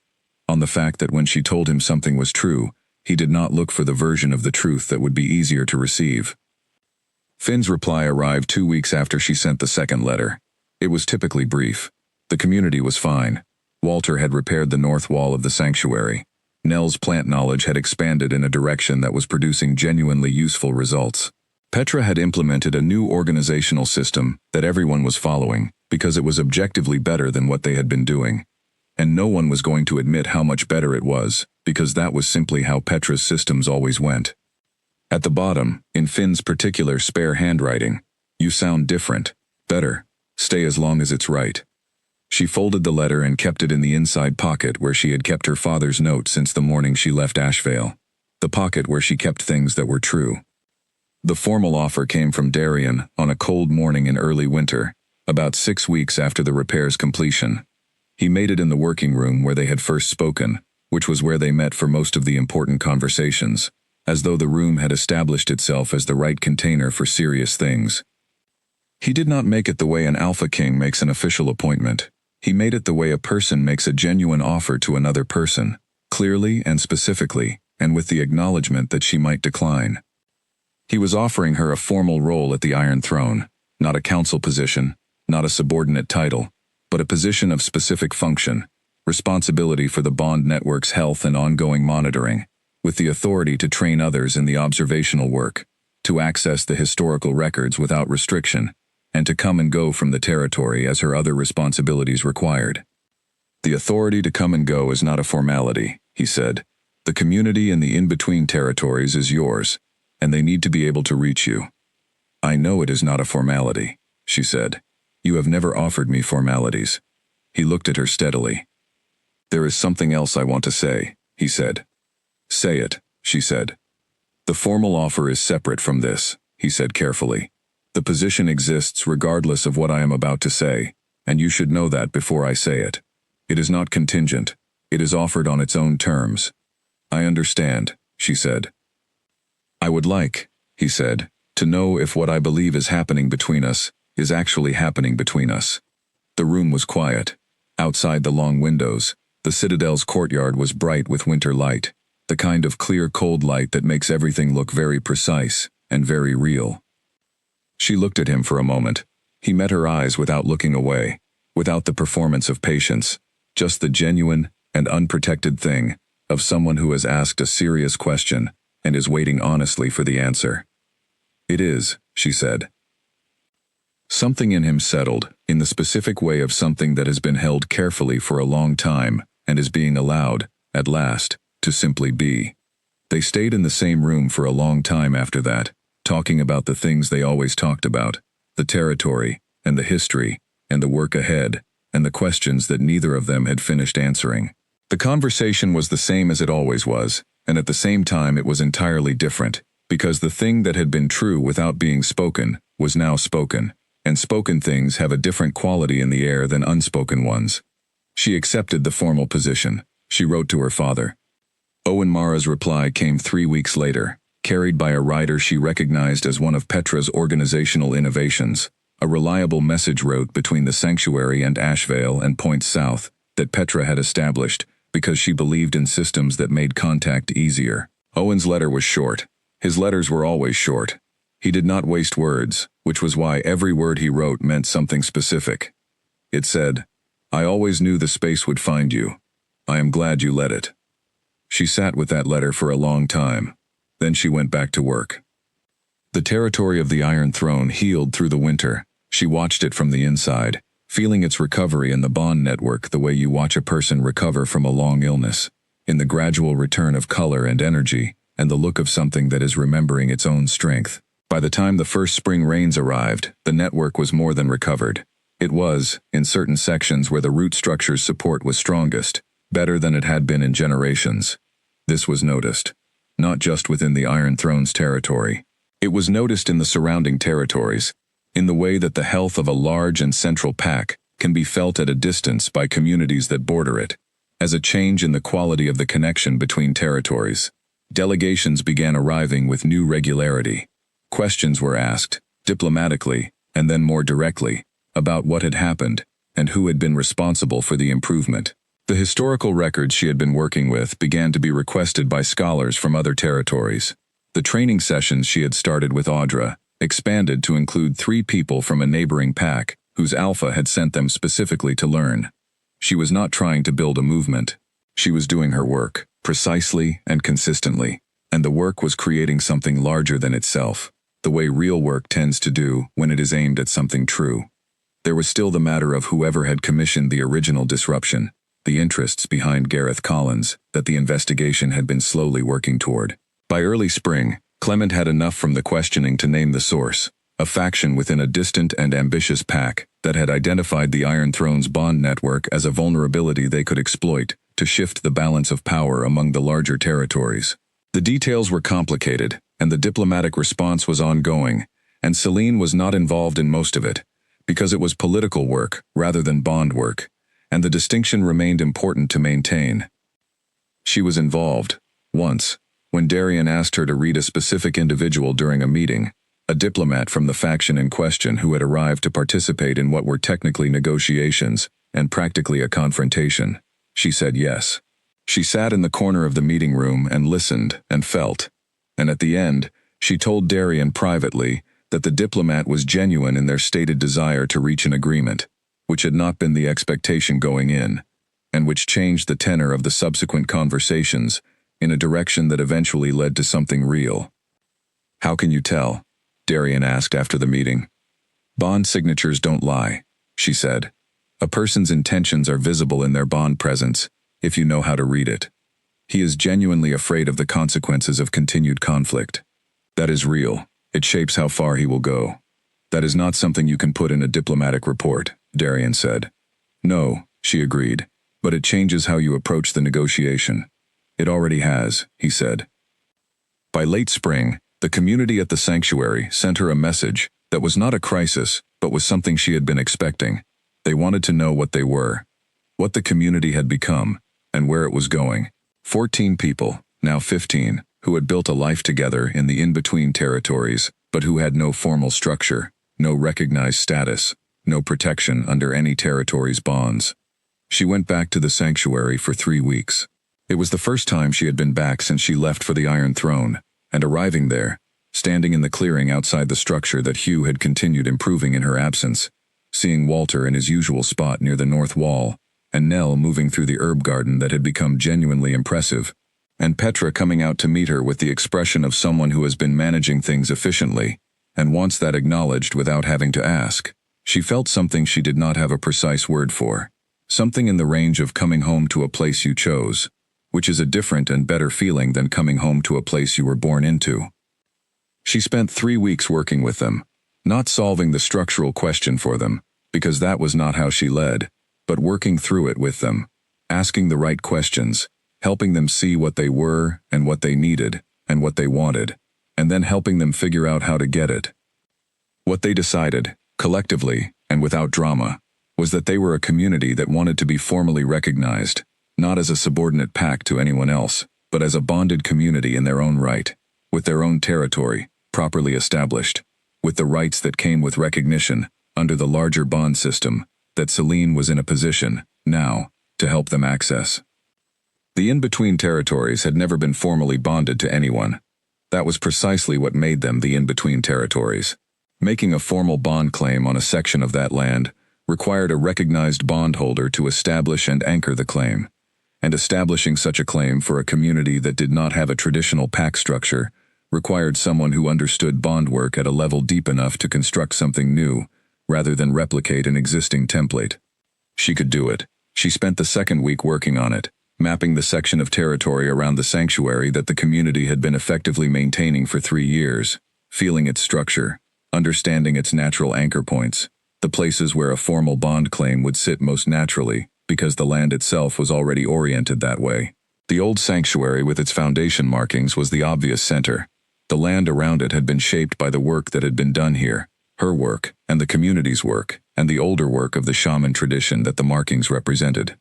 on the fact that when she told him something was true, he did not look for the version of the truth that would be easier to receive. Finn's reply arrived 2 weeks after she sent the second letter. It was typically brief. The community was fine. Walter had repaired the north wall of the sanctuary. Nell's plant knowledge had expanded in a direction that was producing genuinely useful results. Petra had implemented a new organizational system that everyone was following because it was objectively better than what they had been doing. And no one was going to admit how much better it was, because that was simply how Petra's systems always went. At the bottom, in Finn's particular spare handwriting, "You sound different. Better. Stay as long as it's right." She folded the letter and kept it in the inside pocket where she had kept her father's note since the morning she left Ashvale. The pocket where she kept things that were true. The formal offer came from Darian on a cold morning in early winter, about 6 weeks after the repair's completion. He made it in the working room where they had first spoken, which was where they met for most of the important conversations, as though the room had established itself as the right container for serious things. He did not make it the way an Alpha King makes an official appointment. He made it the way a person makes a genuine offer to another person, clearly and specifically, and with the acknowledgement that she might decline. He was offering her a formal role at the Iron Throne, not a council position, not a subordinate title, but a position of specific function, responsibility for the Bond network's health and ongoing monitoring, with the authority to train others in the observational work, to access the historical records without restriction, and to come and go from the territory as her other responsibilities required. "The authority to come and go is not a formality," he said. "The community in the in-between territories is yours, and they need to be able to reach you." "I know it is not a formality," she said. "You have never offered me formalities." He looked at her steadily. "There is something else I want to say," he said. "Say it," she said. "The formal offer is separate from this," he said carefully. "The position exists regardless of what I am about to say, and you should know that before I say it. It is not contingent. It is offered on its own terms." "I understand," she said. "I would like," he said, "to know if what I believe is happening between us is actually happening between us." The room was quiet. Outside the long windows, the Citadel's courtyard was bright with winter light, the kind of clear cold light that makes everything look very precise and very real. She looked at him for a moment. He met her eyes without looking away, without the performance of patience, just the genuine and unprotected thing of someone who has asked a serious question and is waiting honestly for the answer. "It is," she said. Something in him settled, in the specific way of something that has been held carefully for a long time and is being allowed, at last, to simply be. They stayed in the same room for a long time after that, talking about the things they always talked about, the territory, and the history, and the work ahead, and the questions that neither of them had finished answering. The conversation was the same as it always was, and at the same time it was entirely different, because the thing that had been true without being spoken was now spoken, and spoken things have a different quality in the air than unspoken ones. She accepted the formal position. She wrote to her father. Owen Mara's reply came 3 weeks later, carried by a rider she recognized as one of Petra's organizational innovations, a reliable message route between the sanctuary and Ashvale and points south that Petra had established because she believed in systems that made contact easier. Owen's letter was short. His letters were always short. He did not waste words, which was why every word he wrote meant something specific. It said, "I always knew the space would find you. I am glad you let it." She sat with that letter for a long time. Then she went back to work. The territory of the Iron Throne healed through the winter. She watched it from the inside, feeling its recovery in the Bond network the way you watch a person recover from a long illness, in the gradual return of color and energy, and the look of something that is remembering its own strength. By the time the first spring rains arrived, the network was more than recovered. It was, in certain sections where the root structure's support was strongest, better than it had been in generations. This was noticed, not just within the Iron Throne's territory. It was noticed in the surrounding territories, in the way that the health of a large and central pack can be felt at a distance by communities that border it, as a change in the quality of the connection between territories. Delegations began arriving with new regularity. Questions were asked, diplomatically, and then more directly, about what had happened and who had been responsible for the improvement. The historical records she had been working with began to be requested by scholars from other territories. The training sessions she had started with Audra expanded to include 3 people from a neighboring pack whose alpha had sent them specifically to learn. She was not trying to build a movement. She was doing her work, precisely and consistently, and the work was creating something larger than itself. the way real work tends to do when it is aimed at something true. There was still the matter of whoever had commissioned the original disruption, the interests behind Gareth Collins that the investigation had been slowly working toward. By early spring, Clement had enough from the questioning to name the source, a faction within a distant and ambitious pack that had identified the Iron Throne's bond network as a vulnerability they could exploit to shift the balance of power among the larger territories. The details were complicated, and the diplomatic response was ongoing, and Celine was not involved in most of it, because it was political work rather than bond work, and the distinction remained important to maintain. She was involved, once, when Darian asked her to read a specific individual during a meeting, a diplomat from the faction in question who had arrived to participate in what were technically negotiations and practically a confrontation. She said yes. She sat in the corner of the meeting room and listened and felt, and at the end, she told Darian privately that the diplomat was genuine in their stated desire to reach an agreement, which had not been the expectation going in, and which changed the tenor of the subsequent conversations in a direction that eventually led to something real. "How can you tell?" Darian asked after the meeting. "Bond signatures don't lie," she said. "A person's intentions are visible in their bond presence, if you know how to read it. He is genuinely afraid of the consequences of continued conflict. That is real. It shapes how far he will go. That is not something you can put in a diplomatic report," Darian said. "No," she agreed, "but it changes how you approach the negotiation." "It already has," he said. By late spring, the community at the sanctuary sent her a message that was not a crisis, but was something she had been expecting. They wanted to know what they were, what the community had become, and where it was going. 14 people, now 15, who had built a life together in the in-between territories, but who had no formal structure, no recognized status, no protection under any territory's bonds. She went back to the sanctuary for 3 weeks. It was the first time she had been back since she left for the Iron Throne, and arriving there, standing in the clearing outside the structure that Hugh had continued improving in her absence, seeing Walter in his usual spot near the north wall, and Nell moving through the herb garden that had become genuinely impressive, and Petra coming out to meet her with the expression of someone who has been managing things efficiently, and wants that acknowledged without having to ask. She felt something she did not have a precise word for, something in the range of coming home to a place you chose, which is a different and better feeling than coming home to a place you were born into. She spent 3 weeks working with them, not solving the structural question for them, because that was not how she led, but working through it with them, asking the right questions, helping them see what they were and what they needed and what they wanted, and then helping them figure out how to get it. What they decided, collectively and without drama, was that they were a community that wanted to be formally recognized, not as a subordinate pack to anyone else, but as a bonded community in their own right, with their own territory, properly established, with the rights that came with recognition, under the larger bond system, that Celine was in a position, now, to help them access. The in-between territories had never been formally bonded to anyone. That was precisely what made them the in-between territories. Making a formal bond claim on a section of that land required a recognized bondholder to establish and anchor the claim, and establishing such a claim for a community that did not have a traditional pack structure required someone who understood bond work at a level deep enough to construct something new, rather than replicate an existing template. She could do it. She spent the second week working on it, mapping the section of territory around the sanctuary that the community had been effectively maintaining for 3 years, feeling its structure, understanding its natural anchor points, the places where a formal bond claim would sit most naturally, because the land itself was already oriented that way. The old sanctuary with its foundation markings was the obvious center. The land around it had been shaped by the work that had been done here, her work, and the community's work, and the older work of the shaman tradition that the markings represented.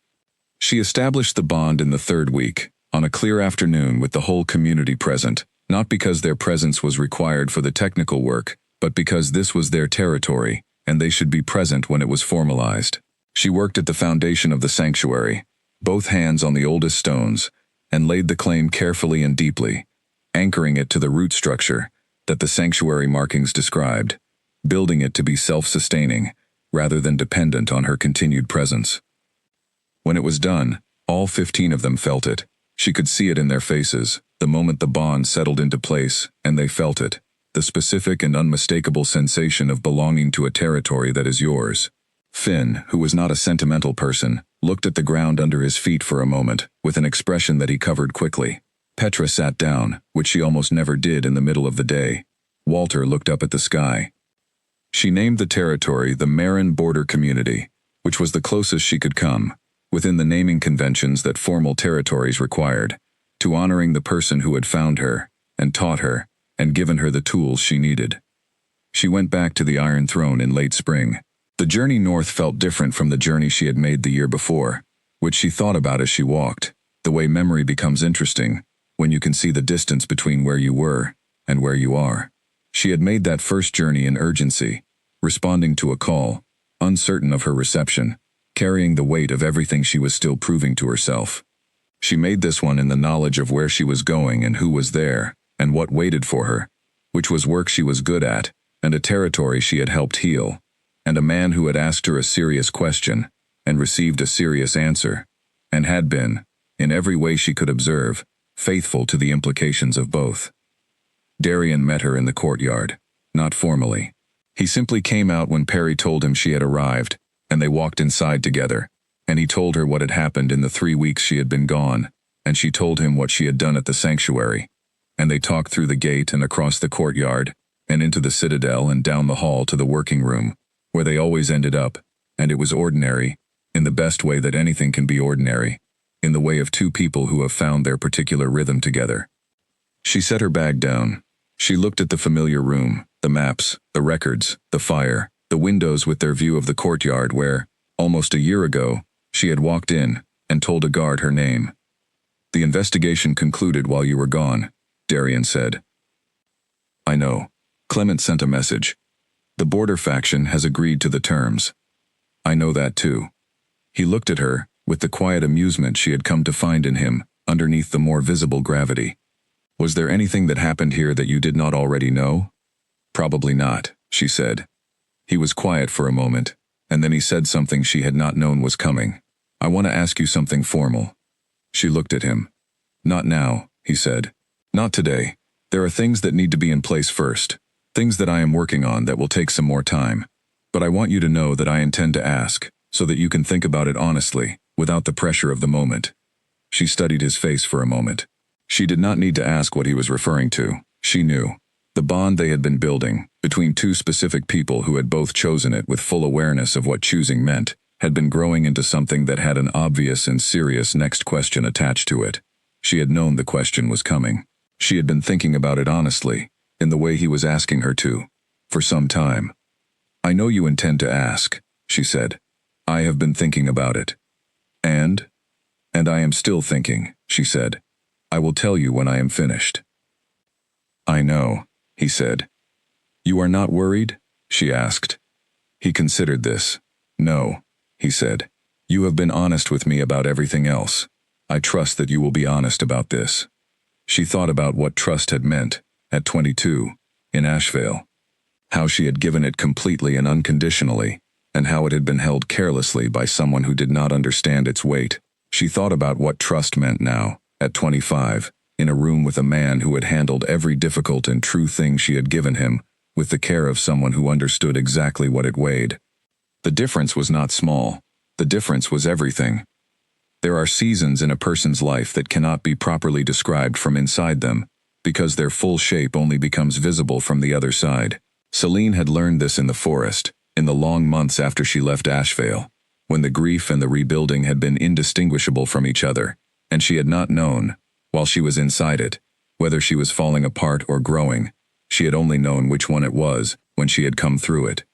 She established the bond in the 3rd week, on a clear afternoon with the whole community present, not because their presence was required for the technical work, but because this was their territory, and they should be present when it was formalized. She worked at the foundation of the sanctuary, both hands on the oldest stones, and laid the claim carefully and deeply, anchoring it to the root structure that the sanctuary markings described, building it to be self-sustaining, rather than dependent on her continued presence. When it was done, all 15 of them felt it. She could see it in their faces, the moment the bond settled into place, and they felt it. the specific and unmistakable sensation of belonging to a territory that is yours. Finn, who was not a sentimental person, looked at the ground under his feet for a moment, with an expression that he covered quickly. Petra sat down, which she almost never did in the middle of the day. Walter looked up at the sky. She named the territory the Marin Border Community, which was the closest she could come, within the naming conventions that formal territories required, to honoring the person who had found her, and taught her, and given her the tools she needed. She went back to the Iron Throne in late spring. The journey north felt different from the journey she had made the year before, which she thought about as she walked, the way memory becomes interesting, when you can see the distance between where you were and where you are. She had made that first journey in urgency, responding to a call, uncertain of her reception, carrying the weight of everything she was still proving to herself. She made this one in the knowledge of where she was going and who was there, and what waited for her, which was work she was good at, and a territory she had helped heal, and a man who had asked her a serious question, and received a serious answer, and had been, in every way she could observe, faithful to the implications of both. Darian met her in the courtyard, not formally. He simply came out when Perry told him she had arrived, and they walked inside together, and he told her what had happened in the 3 weeks she had been gone, and she told him what she had done at the sanctuary, and they talked through the gate and across the courtyard, and into the citadel and down the hall to the working room, where they always ended up, and it was ordinary, in the best way that anything can be ordinary, in the way of two people who have found their particular rhythm together. She set her bag down. She looked at the familiar room, the maps, the records, the fire, the windows with their view of the courtyard where, almost a year ago, she had walked in and told a guard her name. "The investigation concluded while you were gone," Darian said. "I know. Clement sent a message. The border faction has agreed to the terms. I know that too." He looked at her, with the quiet amusement she had come to find in him, underneath the more visible gravity. "Was there anything that happened here that you did not already know?" "Probably not," she said. He was quiet for a moment, and then he said something she had not known was coming. "I want to ask you something formal." She looked at him. "Not now," he said. "Not today. There are things that need to be in place first, things that I am working on that will take some more time. But I want you to know that I intend to ask, so that you can think about it honestly, without the pressure of the moment." She studied his face for a moment. She did not need to ask what he was referring to. She knew. The bond they had been building, between two specific people who had both chosen it with full awareness of what choosing meant, had been growing into something that had an obvious and serious next question attached to it. She had known the question was coming. She had been thinking about it honestly, in the way he was asking her to, for some time. "I know you intend to ask," she said. "I have been thinking about it." And I am still thinking," she said. "I will tell you when I am finished." "I know," he said. "You are not worried?" she asked. He considered this. "No," he said. "You have been honest with me about everything else. I trust that you will be honest about this." She thought about what trust had meant, at 22, in Ashevale. How she had given it completely and unconditionally, and how it had been held carelessly by someone who did not understand its weight. She thought about what trust meant now, at 25, in a room with a man who had handled every difficult and true thing she had given him, with the care of someone who understood exactly what it weighed. The difference was not small. The difference was everything. There are seasons in a person's life that cannot be properly described from inside them, because their full shape only becomes visible from the other side. Celine had learned this in the forest, in the long months after she left Ashevale, when the grief and the rebuilding had been indistinguishable from each other, and she had not known, while she was inside it, whether she was falling apart or growing. She had only known which one it was when she had come through it.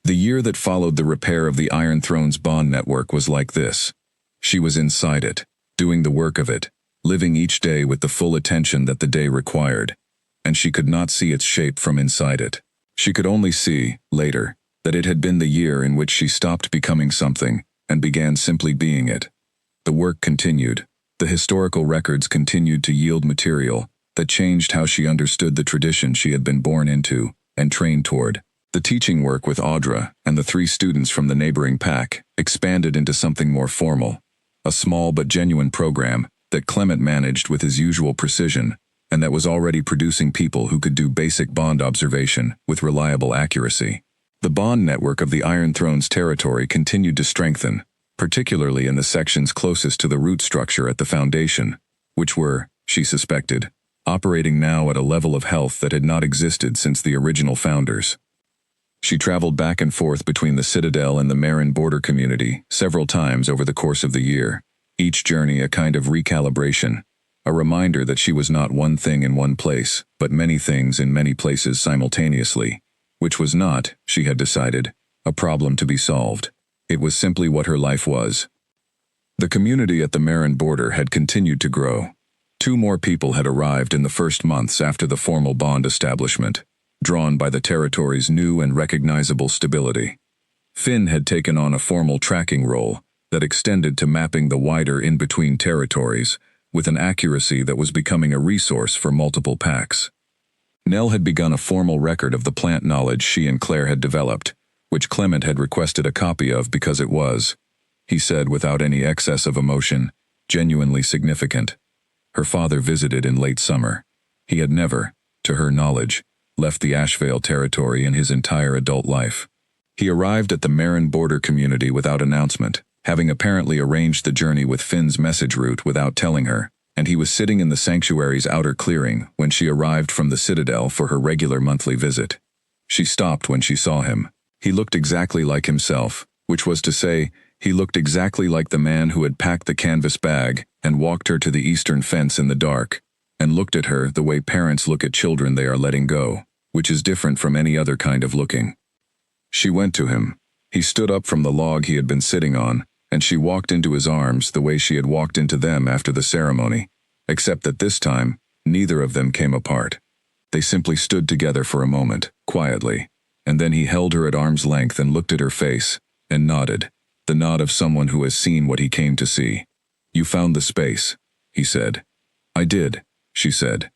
The year that followed the repair of the Iron Throne's bond network was like this. She was inside it, doing the work of it, living each day with the full attention that the day required, and she could not see its shape from inside it. She could only see, later, that it had been the year in which she stopped becoming something and began simply being it. The work continued. The historical records continued to yield material that changed how she understood the tradition she had been born into and trained toward. The teaching work with Audra and the 3 students from the neighboring pack expanded into something more formal, a small but genuine program that Clement managed with his usual precision, and that was already producing people who could do basic bond observation with reliable accuracy. The bond network of the Iron Throne's territory continued to strengthen, particularly in the sections closest to the root structure at the Foundation, which were, she suspected, operating now at a level of health that had not existed since the original founders. She traveled back and forth between the Citadel and the Marin border community several times over the course of the year, each journey a kind of recalibration, a reminder that she was not one thing in one place, but many things in many places simultaneously, which was not, she had decided, a problem to be solved. It was simply what her life was. The community at the Marin border had continued to grow. 2 more people had arrived in the first months after the formal bond establishment, drawn by the territory's new and recognizable stability. Finn had taken on a formal tracking role that extended to mapping the wider in-between territories with an accuracy that was becoming a resource for multiple packs. Nell had begun a formal record of the plant knowledge she and Claire had developed, which Clement had requested a copy of because it was, he said without any excess of emotion, genuinely significant. Her father visited in late summer. He had never, to her knowledge, left the Ashvale territory in his entire adult life. He arrived at the Marin border community without announcement, having apparently arranged the journey with Finn's message route without telling her, and he was sitting in the sanctuary's outer clearing when she arrived from the Citadel for her regular monthly visit. She stopped when she saw him. He looked exactly like himself, which was to say, he looked exactly like the man who had packed the canvas bag and walked her to the eastern fence in the dark, and looked at her the way parents look at children they are letting go, which is different from any other kind of looking. She went to him. He stood up from the log he had been sitting on, and she walked into his arms the way she had walked into them after the ceremony, except that this time, neither of them came apart. They simply stood together for a moment, quietly, and then he held her at arm's length and looked at her face, and nodded, the nod of someone who has seen what he came to see. "You found the space," he said. "I did," she said.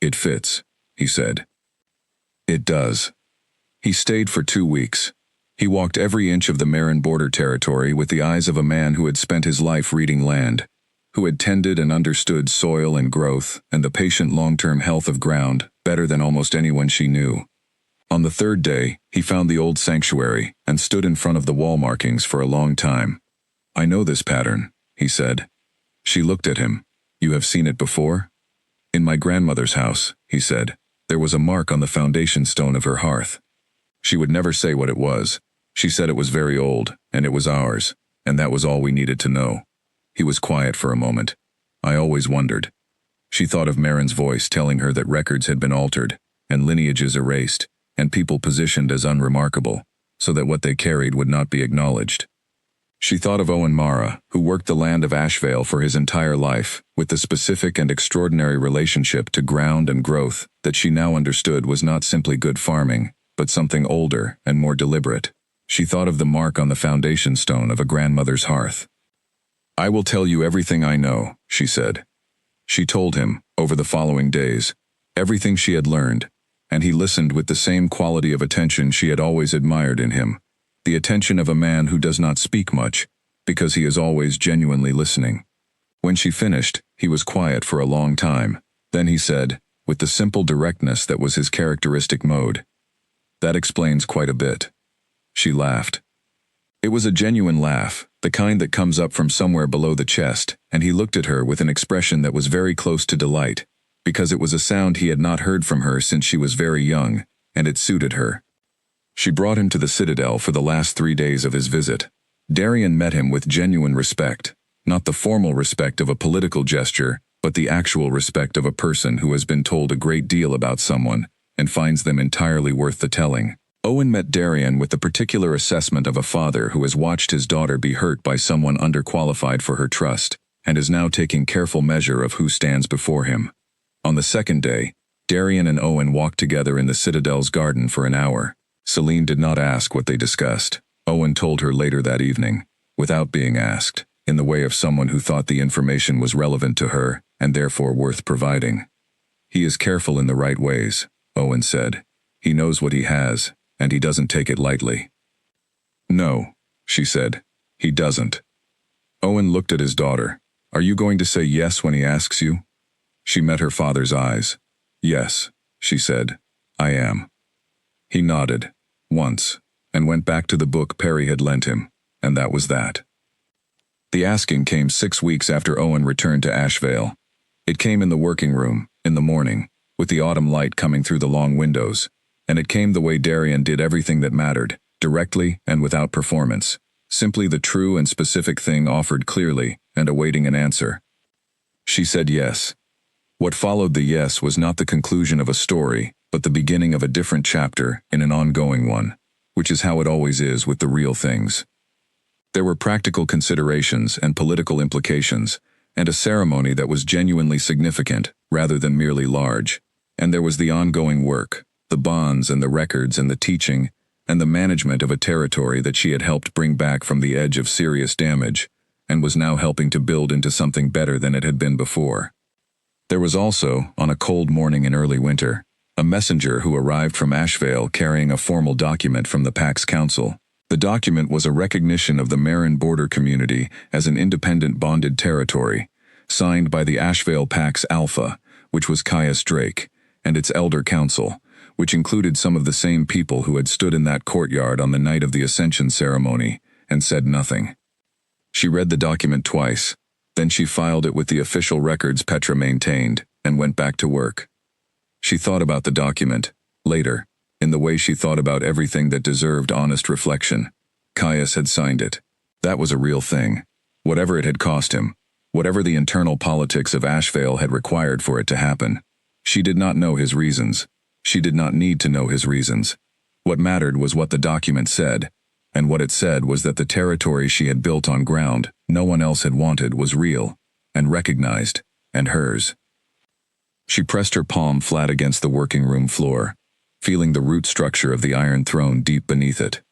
"It fits," he said. "It does." He stayed for 2 weeks. He walked every inch of the Marin border territory with the eyes of a man who had spent his life reading land, who had tended and understood soil and growth and the patient long-term health of ground better than almost anyone she knew. On the 3rd day, he found the old sanctuary and stood in front of the wall markings for a long time. "I know this pattern," he said. She looked at him. "You have seen it before?" "In my grandmother's house," he said. "There was a mark on the foundation stone of her hearth." She would never say what it was. She said it was very old, and it was ours, and that was all we needed to know. He was quiet for a moment. "I always wondered." She thought of Marin's voice telling her that records had been altered, and lineages erased, and people positioned as unremarkable, so that what they carried would not be acknowledged. She thought of Owen Mara, who worked the land of Ashvale for his entire life, with the specific and extraordinary relationship to ground and growth that she now understood was not simply good farming, but something older and more deliberate. She thought of the mark on the foundation stone of a grandmother's hearth. "I will tell you everything I know," she said. She told him, over the following days, everything she had learned, and he listened with the same quality of attention she had always admired in him, the attention of a man who does not speak much, because he is always genuinely listening. When she finished, he was quiet for a long time. Then he said, with the simple directness that was his characteristic mode, "That explains quite a bit." She laughed. It was a genuine laugh, the kind that comes up from somewhere below the chest, and he looked at her with an expression that was very close to delight, because it was a sound he had not heard from her since she was very young, and it suited her. She brought him to the Citadel for the last 3 days of his visit. Darian met him with genuine respect, not the formal respect of a political gesture, but the actual respect of a person who has been told a great deal about someone and finds them entirely worth the telling. Owen met Darian with the particular assessment of a father who has watched his daughter be hurt by someone underqualified for her trust, and is now taking careful measure of who stands before him. On the 2nd day, Darian and Owen walked together in the Citadel's garden for an hour. Celine did not ask what they discussed. Owen told her later that evening, without being asked, in the way of someone who thought the information was relevant to her and therefore worth providing. "He is careful in the right ways," Owen said. "He knows what he has, and he doesn't take it lightly." "No," she said. "He doesn't." Owen looked at his daughter. "Are you going to say yes when he asks you?" She met her father's eyes. "Yes," she said, "I am." He nodded, once, and went back to the book Perry had lent him, and that was that. The asking came 6 weeks after Owen returned to Ashvale. It came in the working room, in the morning, with the autumn light coming through the long windows, and it came the way Darian did everything that mattered, directly and without performance, simply the true and specific thing offered clearly and awaiting an answer. She said yes. What followed the yes was not the conclusion of a story, but the beginning of a different chapter in an ongoing one, which is how it always is with the real things. There were practical considerations and political implications, and a ceremony that was genuinely significant rather than merely large. And there was the ongoing work, the bonds and the records and the teaching, and the management of a territory that she had helped bring back from the edge of serious damage, and was now helping to build into something better than it had been before. There was also, on a cold morning in early winter, a messenger who arrived from Ashvale carrying a formal document from the PAC's council. The document was a recognition of the Marin border community as an independent bonded territory, signed by the Ashvale PAC's Alpha, which was Caius Drake, and its elder council, which included some of the same people who had stood in that courtyard on the night of the Ascension ceremony, and said nothing. She read the document twice, then she filed it with the official records Petra maintained, and went back to work. She thought about the document, later, in the way she thought about everything that deserved honest reflection. Caius had signed it. That was a real thing. Whatever it had cost him, whatever the internal politics of Ashvale had required for it to happen. She did not know his reasons. She did not need to know his reasons. What mattered was what the document said, and what it said was that the territory she had built on ground no one else had wanted was real, and recognized, and hers. She pressed her palm flat against the working room floor, feeling the root structure of the Iron Throne deep beneath it.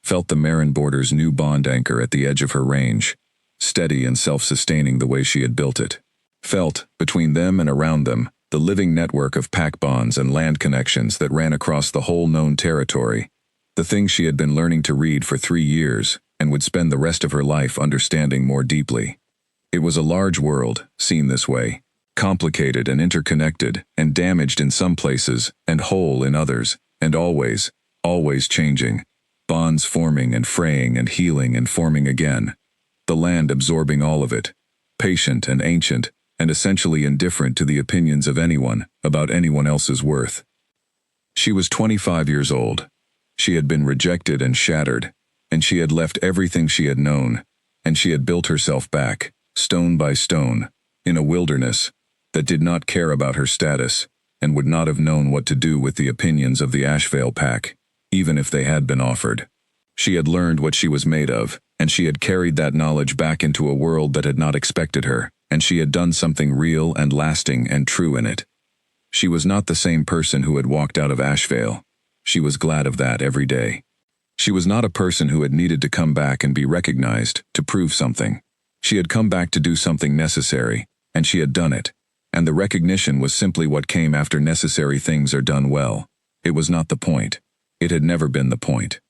Felt the Marin border's new bond anchor at the edge of her range, steady and self-sustaining the way she had built it. Felt, between them and around them, the living network of pack bonds and land connections that ran across the whole known territory, the things she had been learning to read for 3 years and would spend the rest of her life understanding more deeply. It was a large world, seen this way, complicated and interconnected, and damaged in some places, and whole in others, and always, always changing, bonds forming and fraying and healing and forming again. The land absorbing all of it, patient and ancient, and essentially indifferent to the opinions of anyone about anyone else's worth. She was 25 years old. She had been rejected and shattered, and she had left everything she had known, and she had built herself back, stone by stone, in a wilderness that did not care about her status and would not have known what to do with the opinions of the Ashvale Pack, even if they had been offered. She had learned what she was made of, and she had carried that knowledge back into a world that had not expected her, and she had done something real and lasting and true in it. She was not the same person who had walked out of Ashvale. She was glad of that every day. She was not a person who had needed to come back and be recognized to prove something. She had come back to do something necessary, and she had done it, and the recognition was simply what came after necessary things are done well. It was not the point. It had never been the point.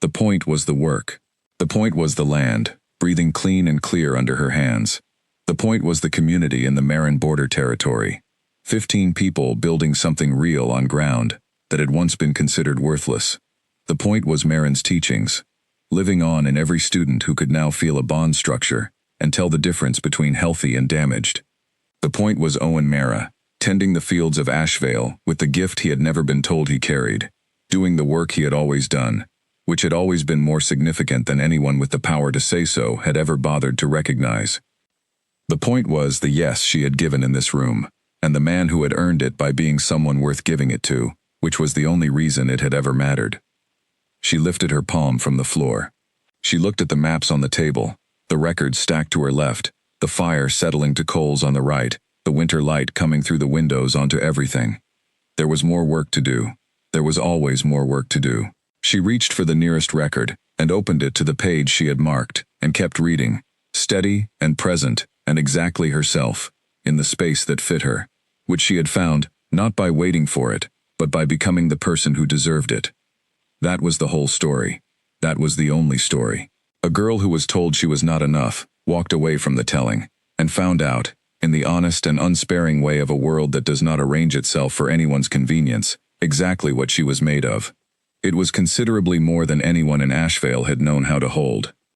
The point was the work. The point was the land, breathing clean and clear under her hands. The point was the community in the Marin border territory. 15 people building something real on ground that had once been considered worthless. The point was Marin's teachings, living on in every student who could now feel a bond structure and tell the difference between healthy and damaged. The point was Owen Mara, tending the fields of Ashvale with the gift he had never been told he carried, doing the work he had always done, which had always been more significant than anyone with the power to say so had ever bothered to recognize. The point was the yes she had given in this room, and the man who had earned it by being someone worth giving it to, which was the only reason it had ever mattered. She lifted her palm from the floor. She looked at the maps on the table, the records stacked to her left, the fire settling to coals on the right, the winter light coming through the windows onto everything. There was more work to do. There was always more work to do. She reached for the nearest record and opened it to the page she had marked and kept reading, steady and present and exactly herself, in the space that fit her, which she had found not by waiting for it, but by becoming the person who deserved it. That was the whole story. That was the only story. A girl who was told she was not enough walked away from the telling and found out, in the honest and unsparing way of a world that does not arrange itself for anyone's convenience, exactly what she was made of. It was considerably more than anyone in Ashvale had known how to hold.